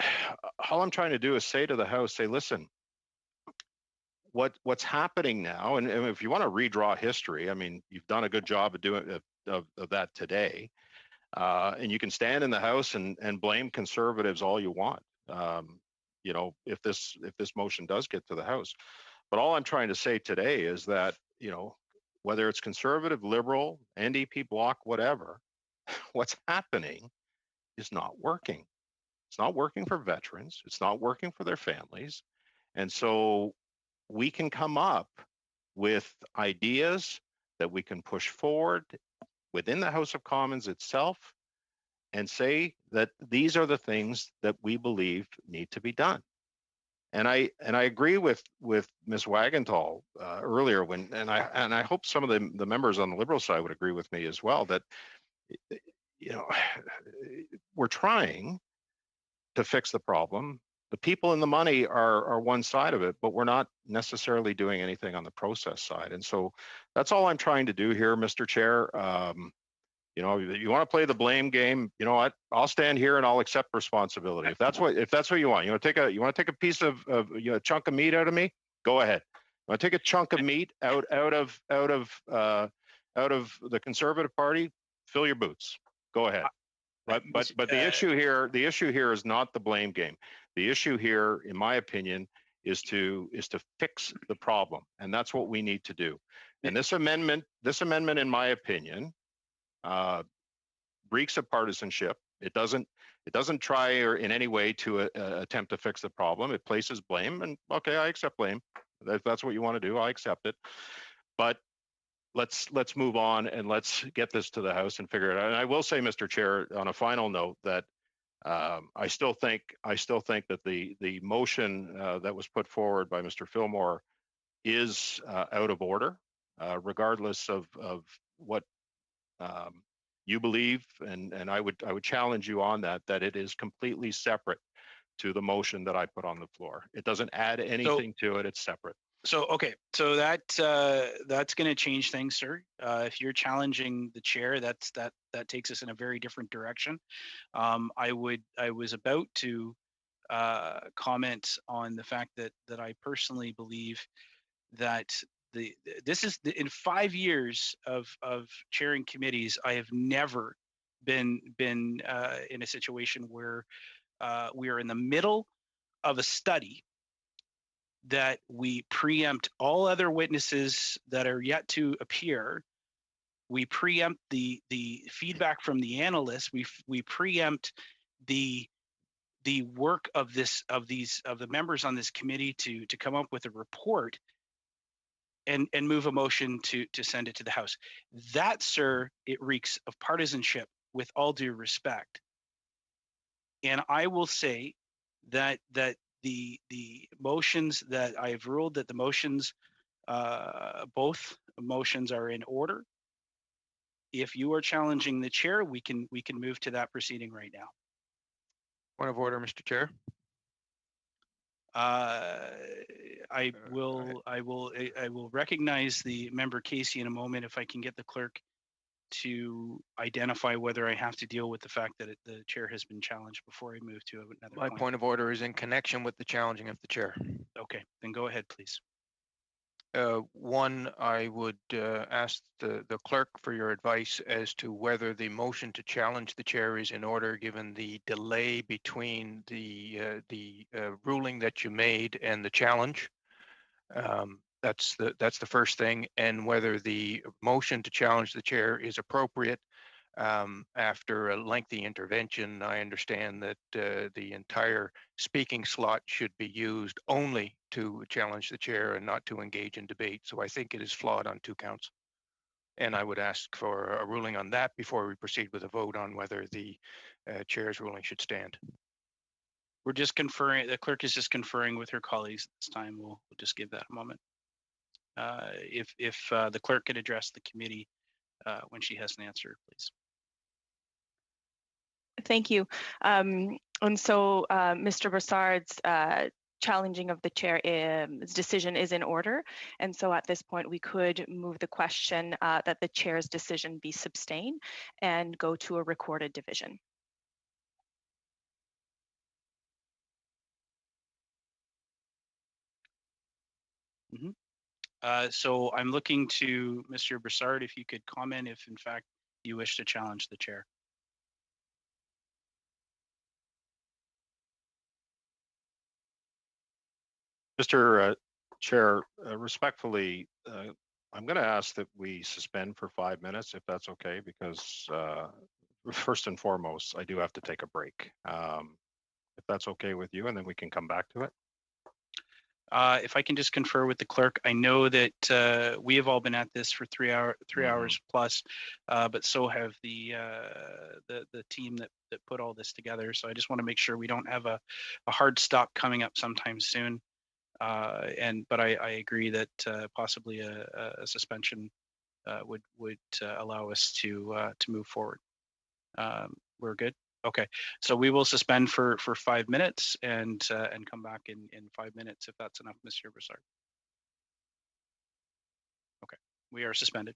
all I'm trying to do is say to the House, listen, what's happening now, and if you want to redraw history, I mean, you've done a good job of doing of that today, and you can stand in the House and blame conservatives all you want, if this motion does get to the House. But all I'm trying to say today is that whether it's conservative, liberal, NDP, Bloc, whatever, what's happening is not working. It's not working for veterans. It's not working for their families. And so we can come up with ideas that we can push forward within the House of Commons itself and say that these are the things that we believe need to be done. And I agree with Ms. Wagenthal earlier and I hope some of the members on the Liberal side would agree with me as well, that we're trying to fix the problem, The people and the money are one side of it, but we're not necessarily doing anything on the process side. And so that's all I'm trying to do here, Mr. Chair. You know, you want to play the blame game, you know what? I'll stand here and I'll accept responsibility. If that's what you want. You want to take a piece of a chunk of meat out of me? Go ahead. You want to take a chunk of meat out of the Conservative Party? Fill your boots. Go ahead. But the issue here is not the blame game. The issue here, in my opinion, is to fix the problem, and that's what we need to do. And this amendment, in my opinion, reeks of partisanship. It doesn't try or in any way to attempt to fix the problem. It places blame, and okay, I accept blame. If that's what you want to do, I accept it. But let's move on and let's get this to the House and figure it out. And I will say, Mr. Chair, on a final note, that I still think that the motion that was put forward by Mr. Fillmore is out of order, regardless of what you believe, and I would challenge you on that it is completely separate to the motion that I put on the floor. It doesn't add anything to it. It's separate. So okay, so that's going to change things, sir. If you're challenging the chair, that takes us in a very different direction. I was about to comment on the fact that I personally believe that this is in 5 years of chairing committees, I have never been in a situation where we are in the middle of a study that we preempt all other witnesses that are yet to appear. We preempt the feedback from the analysts. We preempt the work of the members on this committee to come up with a report and move a motion to send it to the House. That, sir, it reeks of partisanship, with all due respect. And I will say that the motions that I have ruled that the motions, both motions are in order. If you are challenging the chair, we can move to that proceeding right now. Point of order, Mr. Chair. I will recognize the member Casey in a moment if I can get the clerk to identify whether I have to deal with the fact that the chair has been challenged before I move to another My point of order is in connection with the challenging of the chair. Okay, then go ahead, please. One, I would ask the clerk for your advice as to whether the motion to challenge the chair is in order, given the delay between the ruling that you made and the challenge. That's the first thing, and whether the motion to challenge the chair is appropriate after a lengthy intervention. I understand that the entire speaking slot should be used only to challenge the chair and not to engage in debate. So I think it is flawed on 2 counts. And I would ask for a ruling on that before we proceed with a vote on whether the chair's ruling should stand. We're just conferring, the clerk is just conferring with her colleagues this time. We'll just give that a moment. If the clerk could address the committee when she has an answer, please. Thank you. And so Mr. Brassard's challenging of the chair's decision is in order. And so at this point, we could move the question that the chair's decision be sustained and go to a recorded division. So I'm looking to Mr. Brassard, if you could comment if in fact you wish to challenge the chair. Mr. Chair, respectfully, I'm going to ask that we suspend for 5 minutes, if that's okay, because first and foremost, I do have to take a break. If that's okay with you, and then we can come back to it. If I can just confer with the clerk, I know that we have all been at this for 3 hours plus, but so have the team that put all this together. So I just want to make sure we don't have a hard stop coming up sometime soon. But I agree that possibly a suspension would allow us to move forward. We're good. Okay, so we will suspend for 5 minutes and come back in 5 minutes if that's enough, Monsieur Broussard. Okay, we are suspended.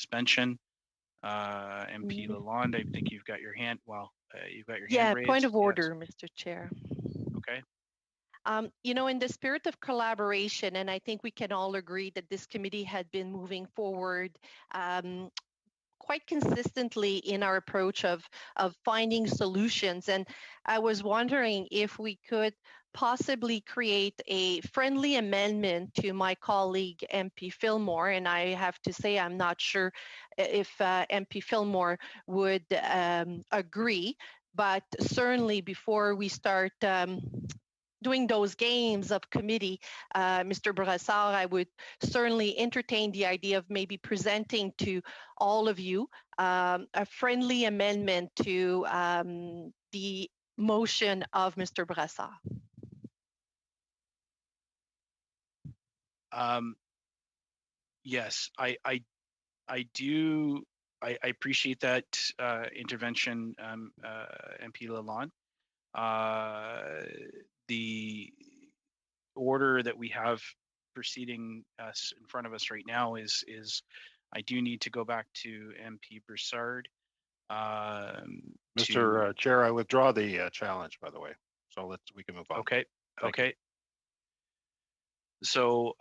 Suspension. MP Lalonde, I think you've got your hand. Well, you've got your hand Yeah, raised. point of order, Yes. Mr. Chair. Okay. You know, in the spirit of collaboration, and I think we can all agree that this committee had been moving forward quite consistently in our approach of finding solutions. And I was wondering if we could possibly create a friendly amendment to my colleague MP Fillmore. And I have to say, I'm not sure if MP Fillmore would agree, but certainly before we start doing those games of committee, Mr. Brassard, I would certainly entertain the idea of maybe presenting to all of you a friendly amendment to the motion of Mr. Brassard. Yes, I do. I appreciate that intervention, MP Lalonde. The order that we have proceeding us in front of us right now is I do need to go back to MP Broussard. Mr. Chair, I withdraw the challenge, by the way. So we can move on. Okay. Thank okay. You. So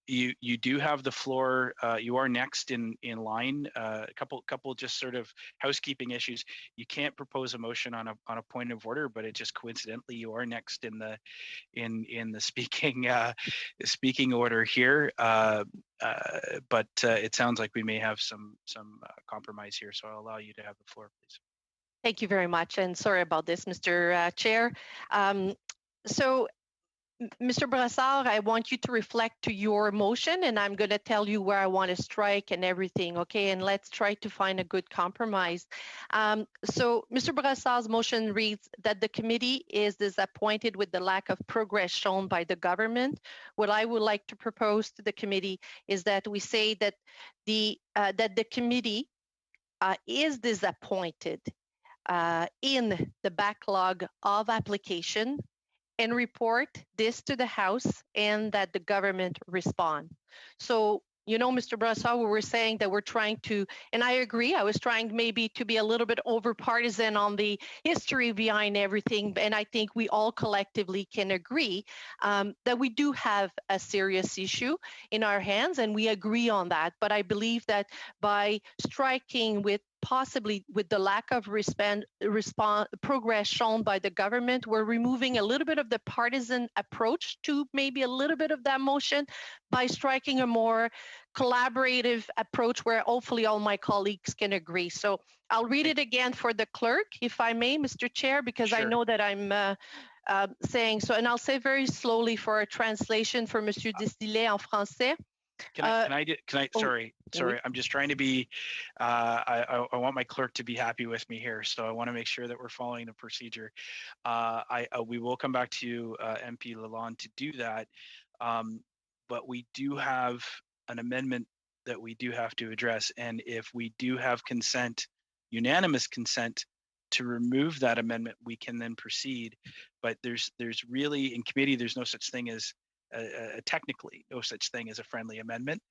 you do have the floor. You are next in line. A couple just sort of housekeeping issues. You can't propose a motion on a point of order, but it just coincidentally you are next in the speaking order here. But it sounds like we may have some compromise here. So I'll allow you to have the floor, please. Thank you very much, and sorry about this, Mr. Chair. So, Mr. Brassard, I want you to reflect to your motion, and I'm going to tell you where I want to strike and everything, okay? And let's try to find a good compromise. So, Mr. Brassard's motion reads that the committee is disappointed with the lack of progress shown by the government. What I would like to propose to the committee is that we say that the committee is disappointed in the backlog of application and report this to the House and that the government respond. So You know, Mr. Brassard, we were saying that we're trying to, and I agree, I was trying maybe to be a little bit over partisan on the history behind everything. And I think we all collectively can agree that we do have a serious issue in our hands, and we agree on that. But I believe that by striking with possibly with the lack of progress shown by the government, we're removing a little bit of the partisan approach to maybe a little bit of that motion by striking a more collaborative approach where hopefully all my colleagues can agree. So I'll read it again for the clerk, if I may, Mr. Chair, because sure. I know that I'm saying so, and I'll say very slowly for a translation for Monsieur Desilets en français. Sorry, I'm just trying to be, I want my clerk to be happy with me here. So I want to make sure that we're following the procedure. We will come back to you, MP Lalonde, to do that. But we do have an amendment that we do have to address. And if we do have consent, unanimous consent to remove that amendment, we can then proceed. But there's really, in committee, there's no such thing as, technically, no such thing as a friendly amendment.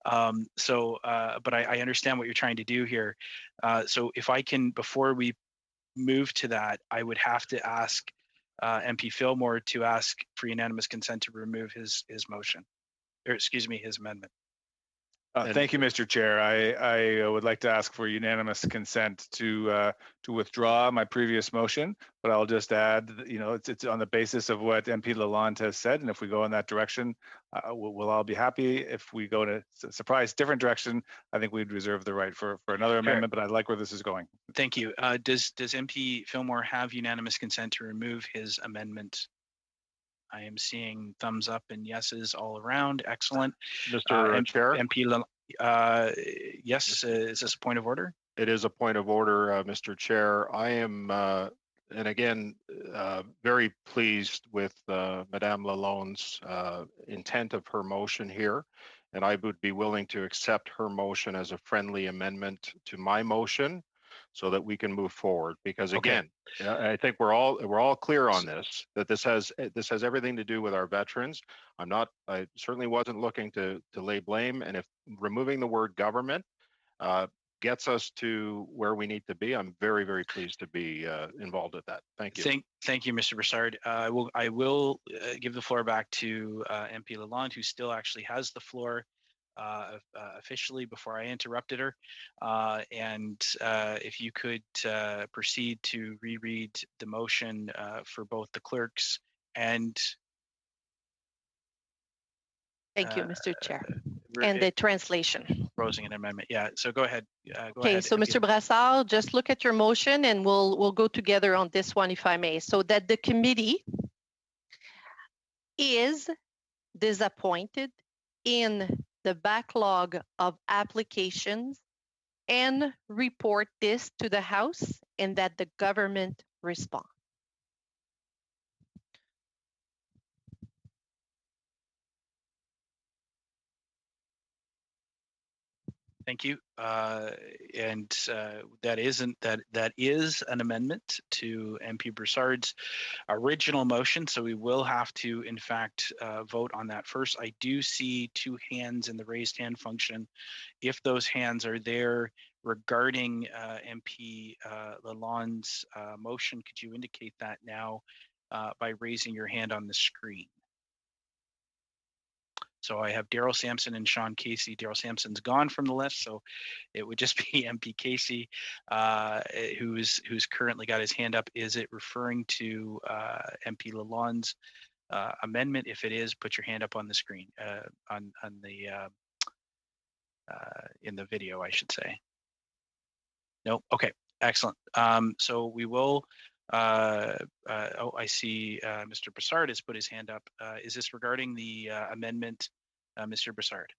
But I understand what you're trying to do here. So if I can, before we move to that, I would have to ask MP Fillmore to ask for unanimous consent to remove his motion, or excuse me, his amendment. Thank you, Mr. Chair. I would like to ask for unanimous consent to withdraw my previous motion, but I'll just add, it's on the basis of what MP Lalonde has said, and if we go in that direction, we'll all be happy. If we go in a surprise different direction, I think we'd reserve the right for another amendment, but I like where this is going. Thank you. Does MP Fillmore have unanimous consent to remove his amendment? I am seeing thumbs up and yeses all around. Excellent. Mr. Chair? MP, yes, is this a point of order? It is a point of order, Mr. Chair. I am, and again, very pleased with Madame Lalonde's intent of her motion here, and I would be willing to accept her motion as a friendly amendment to my motion, so that we can move forward. Because again, I think we're all clear on this, that this has everything to do with our veterans. I certainly wasn't looking to lay blame, and if removing the word government gets us to where we need to be, I'm very, very pleased to be involved with that. Thank you. Thank you, Mr. Brassard. I will give the floor back to MP Lalonde, who still actually has the floor officially before I interrupted her. And if you could proceed to reread the motion for both the clerks and Thank you, Mr. Chair. And the translation. Proposing an amendment. Yeah, so go ahead. Okay, so Mr. Brassard, just look at your motion and we'll go together on this one, if I may. So that the committee is disappointed in the backlog of applications and report this to the House, and that the government respond. Thank you. And that is an amendment to MP Brassard's original motion. So we will have to, in fact, vote on that first. I do see two hands in the raised hand function. If those hands are there regarding MP Lalonde's motion, could you indicate that now by raising your hand on the screen? So I have Daryl Sampson and Sean Casey. Daryl Sampson's gone from the list, so it would just be MP Casey, who's currently got his hand up. Is it referring to MP Lalonde's amendment? If it is, put your hand up on the screen, on the in the video, I should say. No, okay, excellent. So we will. I see Mr. Brassard has put his hand up. Is this regarding the amendment, Mr. Brassard?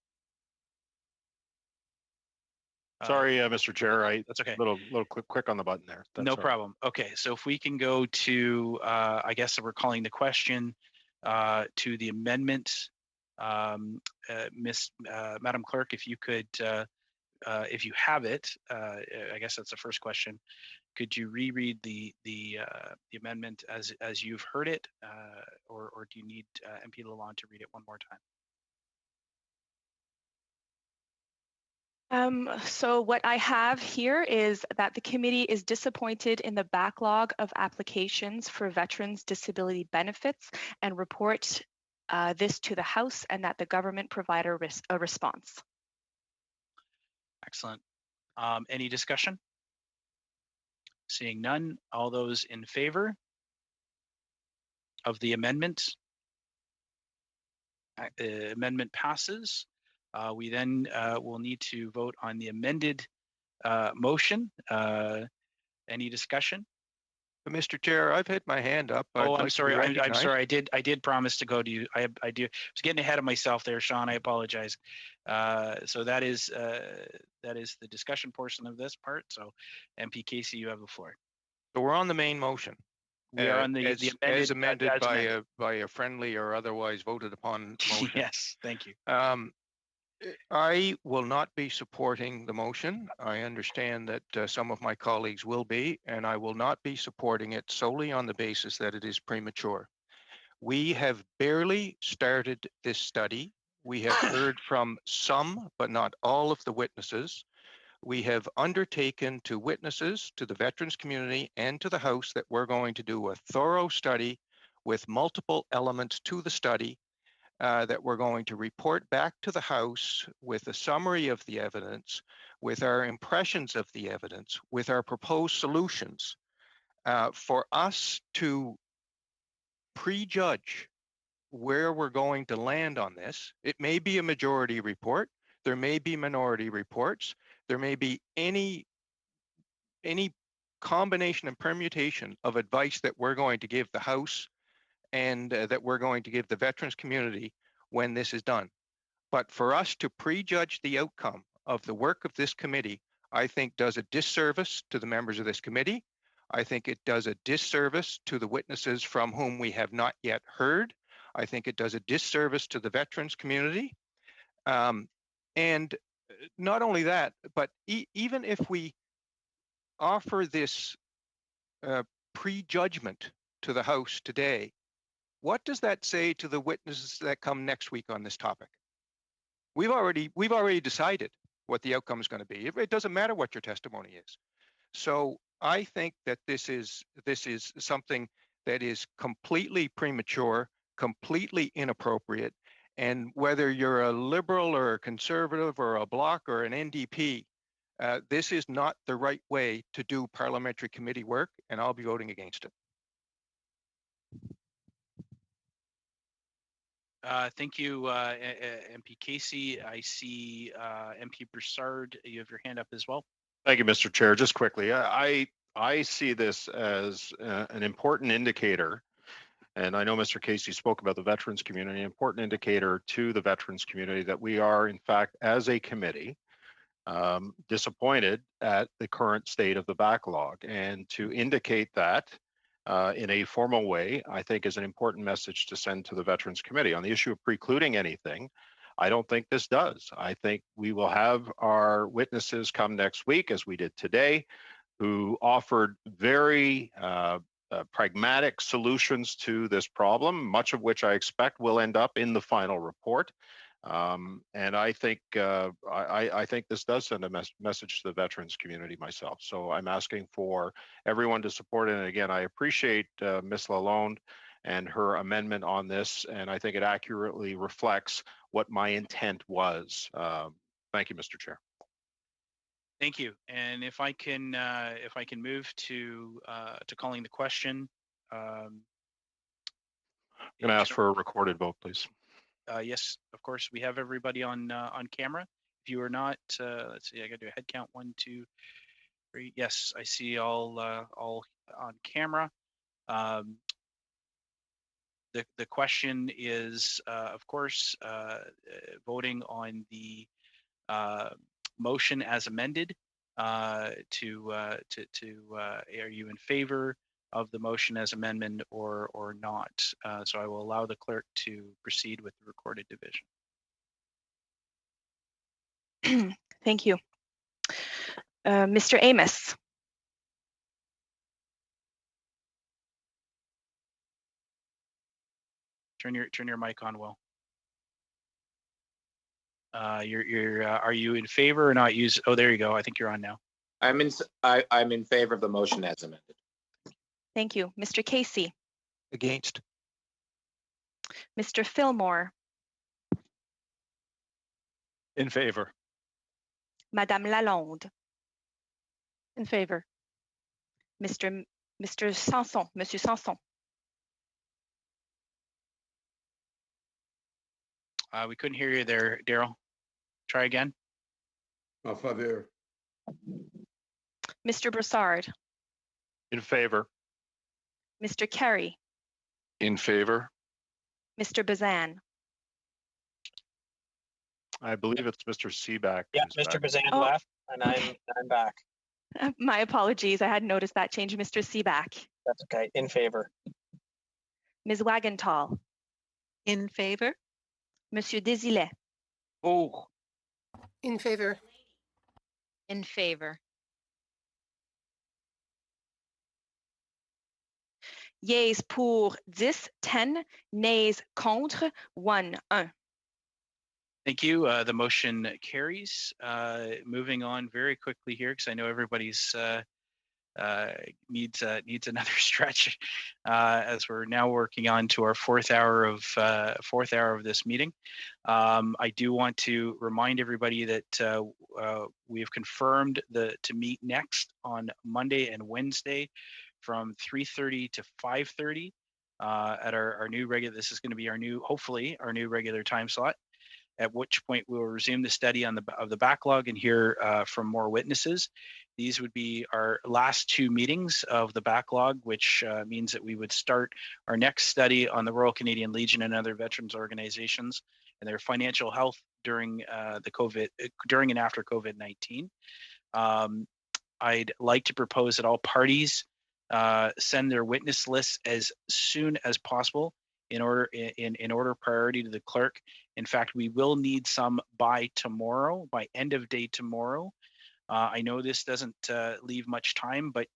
Sorry, Mr. Chair. That's okay. Little quick on the button there. No problem. Okay, so if we can go to, I guess we're calling the question to the amendment, Madam Clerk, if you could, if you have it, I guess that's the first question. Could you reread the amendment as you've heard it, or do you need MP Lalonde to read it one more time? So what I have here is that the committee is disappointed in the backlog of applications for veterans' disability benefits and report this to the House, and that the government provide a response. Excellent. Any discussion? Seeing none, all those in favor of the amendment? Amendment passes. We then will need to vote on the amended motion. Any discussion? Mr. Chair, I've had my hand up. Oh, I'm like sorry. I'm sorry. I did promise to go to you. I was getting ahead of myself there, Sean. I apologize. So that is the discussion portion of this part. So, MP Casey, you have the floor. So we're on the main motion. We are on the amended by a friendly or otherwise voted upon motion. Yes, thank you. I will not be supporting the motion. I understand that some of my colleagues will be, and I will not be supporting it solely on the basis that it is premature. We have barely started this study. We have heard from some, but not all of the witnesses. We have undertaken to witnesses, to the veterans community, and to the House that we're going to do a thorough study with multiple elements to the study, that we're going to report back to the House with a summary of the evidence, with our impressions of the evidence, with our proposed solutions. For us to prejudge where we're going to land on this, it may be a majority report, there may be minority reports, there may be any combination and permutation of advice that we're going to give the House and that we're going to give the veterans community when this is done. But for us to prejudge the outcome of the work of this committee, I think does a disservice to the members of this committee. I think it does a disservice to the witnesses from whom we have not yet heard. I think it does a disservice to the veterans community. And not only that, but even if we offer this prejudgment to the House today, what does that say to the witnesses that come next week on this topic? We've already decided what the outcome is going to be. It doesn't matter what your testimony is. So I think that this is something that is completely premature, completely inappropriate. And whether you're a liberal or a conservative or a bloc or an NDP, this is not the right way to do parliamentary committee work, and I'll be voting against it. Thank you, MP Casey. I see MP Broussard, you have your hand up as well. Thank you, Mr. Chair. Just quickly, I see this as an important indicator, and I know Mr. Casey spoke about the veterans community, an important indicator to the veterans community that we are, in fact, as a committee, disappointed at the current state of the backlog. And to indicate that in a formal way, I think is an important message to send to the Veterans Committee. On the issue of precluding anything, I don't think this does. I think we will have our witnesses come next week, as we did today, who offered very pragmatic solutions to this problem, much of which I expect will end up in the final report. And I think I think this does send a message to the veterans community myself. So I'm asking for everyone to support it. And again, I appreciate Ms. Lalonde and her amendment on this, and I think it accurately reflects what my intent was. Thank you, Mr. Chair. Thank you. And if I can move to calling the question. I'm going to ask for a recorded vote, please. Yes, of course. We have everybody on camera. If you are not, let's see. I got to do a head count. 1, 2, 3. Yes, I see all on camera. The question is, of course, voting on the motion as amended. Are you in favor of the motion as amendment or not? So I will allow the clerk to proceed with the recorded division. Thank you. Mr. Amos. Turn your mic on, Will. Are you in favor or not? Oh, there you go. I think you're on now. I'm in favor of the motion as amended. Thank you. Mr. Casey. Against. Mr. Fillmore. In favor. Madame Lalonde. In favor. Mr. Sanson. Monsieur Sanson. We couldn't hear you there, Daryl. Try again. En faveur. Mr. Broussard. In favor. Mr. Carey. In favor. Mr. Bazan. I believe it's Mr. Seaback. Yeah, Mr. Bazan left, and I'm back. My apologies. I hadn't noticed that change. Mr. Seaback. That's okay. In favor. Ms. Wagenthal. In favor. Monsieur Desilets. Oh. In favor. In favor. Yeas pour 10, 10, nays contre 1. Thank you. The motion carries. Moving on very quickly here, because I know everybody's needs another stretch as we're now working on to our fourth hour of this meeting. I do want to remind everybody that we have confirmed to meet next on Monday and Wednesday from 3:30 to 5:30 at our new regular. This is going to be hopefully our new regular time slot. At which point we will resume the study of the backlog and hear from more witnesses. These would be our last two meetings of the backlog, which means that we would start our next study on the Royal Canadian Legion and other veterans organizations and their financial health during and after COVID-19. I'd like to propose that all parties send their witness lists as soon as possible in order priority to the clerk. In fact, we will need some by end of day tomorrow. I know this doesn't leave much time, but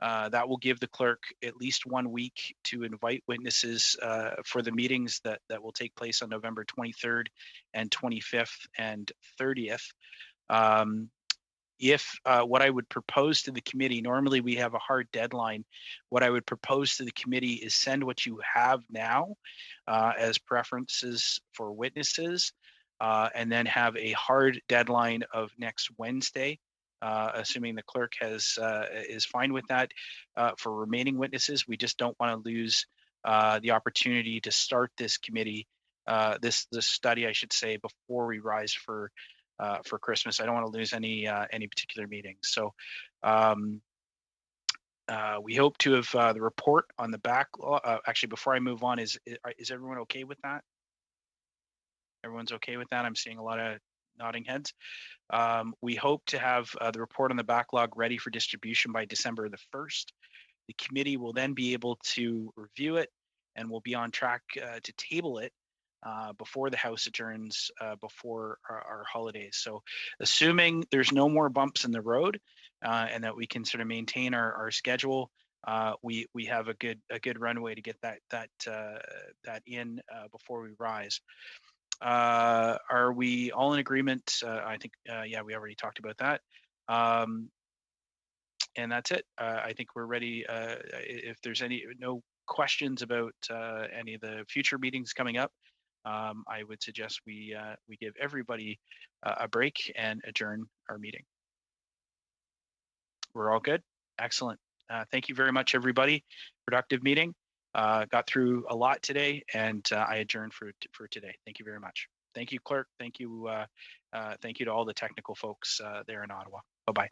that will give the clerk at least 1 week to invite witnesses for the meetings that will take place on November 23rd and 25th and 30th. If what I would propose to the committee, normally we have a hard deadline. What I would propose to the committee is send what you have now as preferences for witnesses, and then have a hard deadline of next Wednesday, assuming the clerk is fine with that for remaining witnesses. We just don't want to lose the opportunity to start this committee, this study, I should say, before we rise for Christmas. I don't want to lose any particular meetings. So we hope to have the report on the backlog. Actually, before I move on, is everyone okay with that? Everyone's okay with that? I'm seeing a lot of nodding heads. We hope to have the report on the backlog ready for distribution by December the 1st. The committee will then be able to review it and will be on track to table it before the House adjourns before our holidays. So assuming there's no more bumps in the road and that we can sort of maintain our schedule, we have a good runway to get that in before we rise. Are we all in agreement? I think, yeah, we already talked about that. And that's it. I think we're ready. If there's no questions about any of the future meetings coming up, I would suggest we give everybody a break and adjourn our meeting. We're all good? Excellent. Thank you very much, everybody. Productive meeting. Got through a lot today, and I adjourn for today. Thank you very much. Thank you, clerk. Thank you to all the technical folks there in Ottawa. Bye-bye.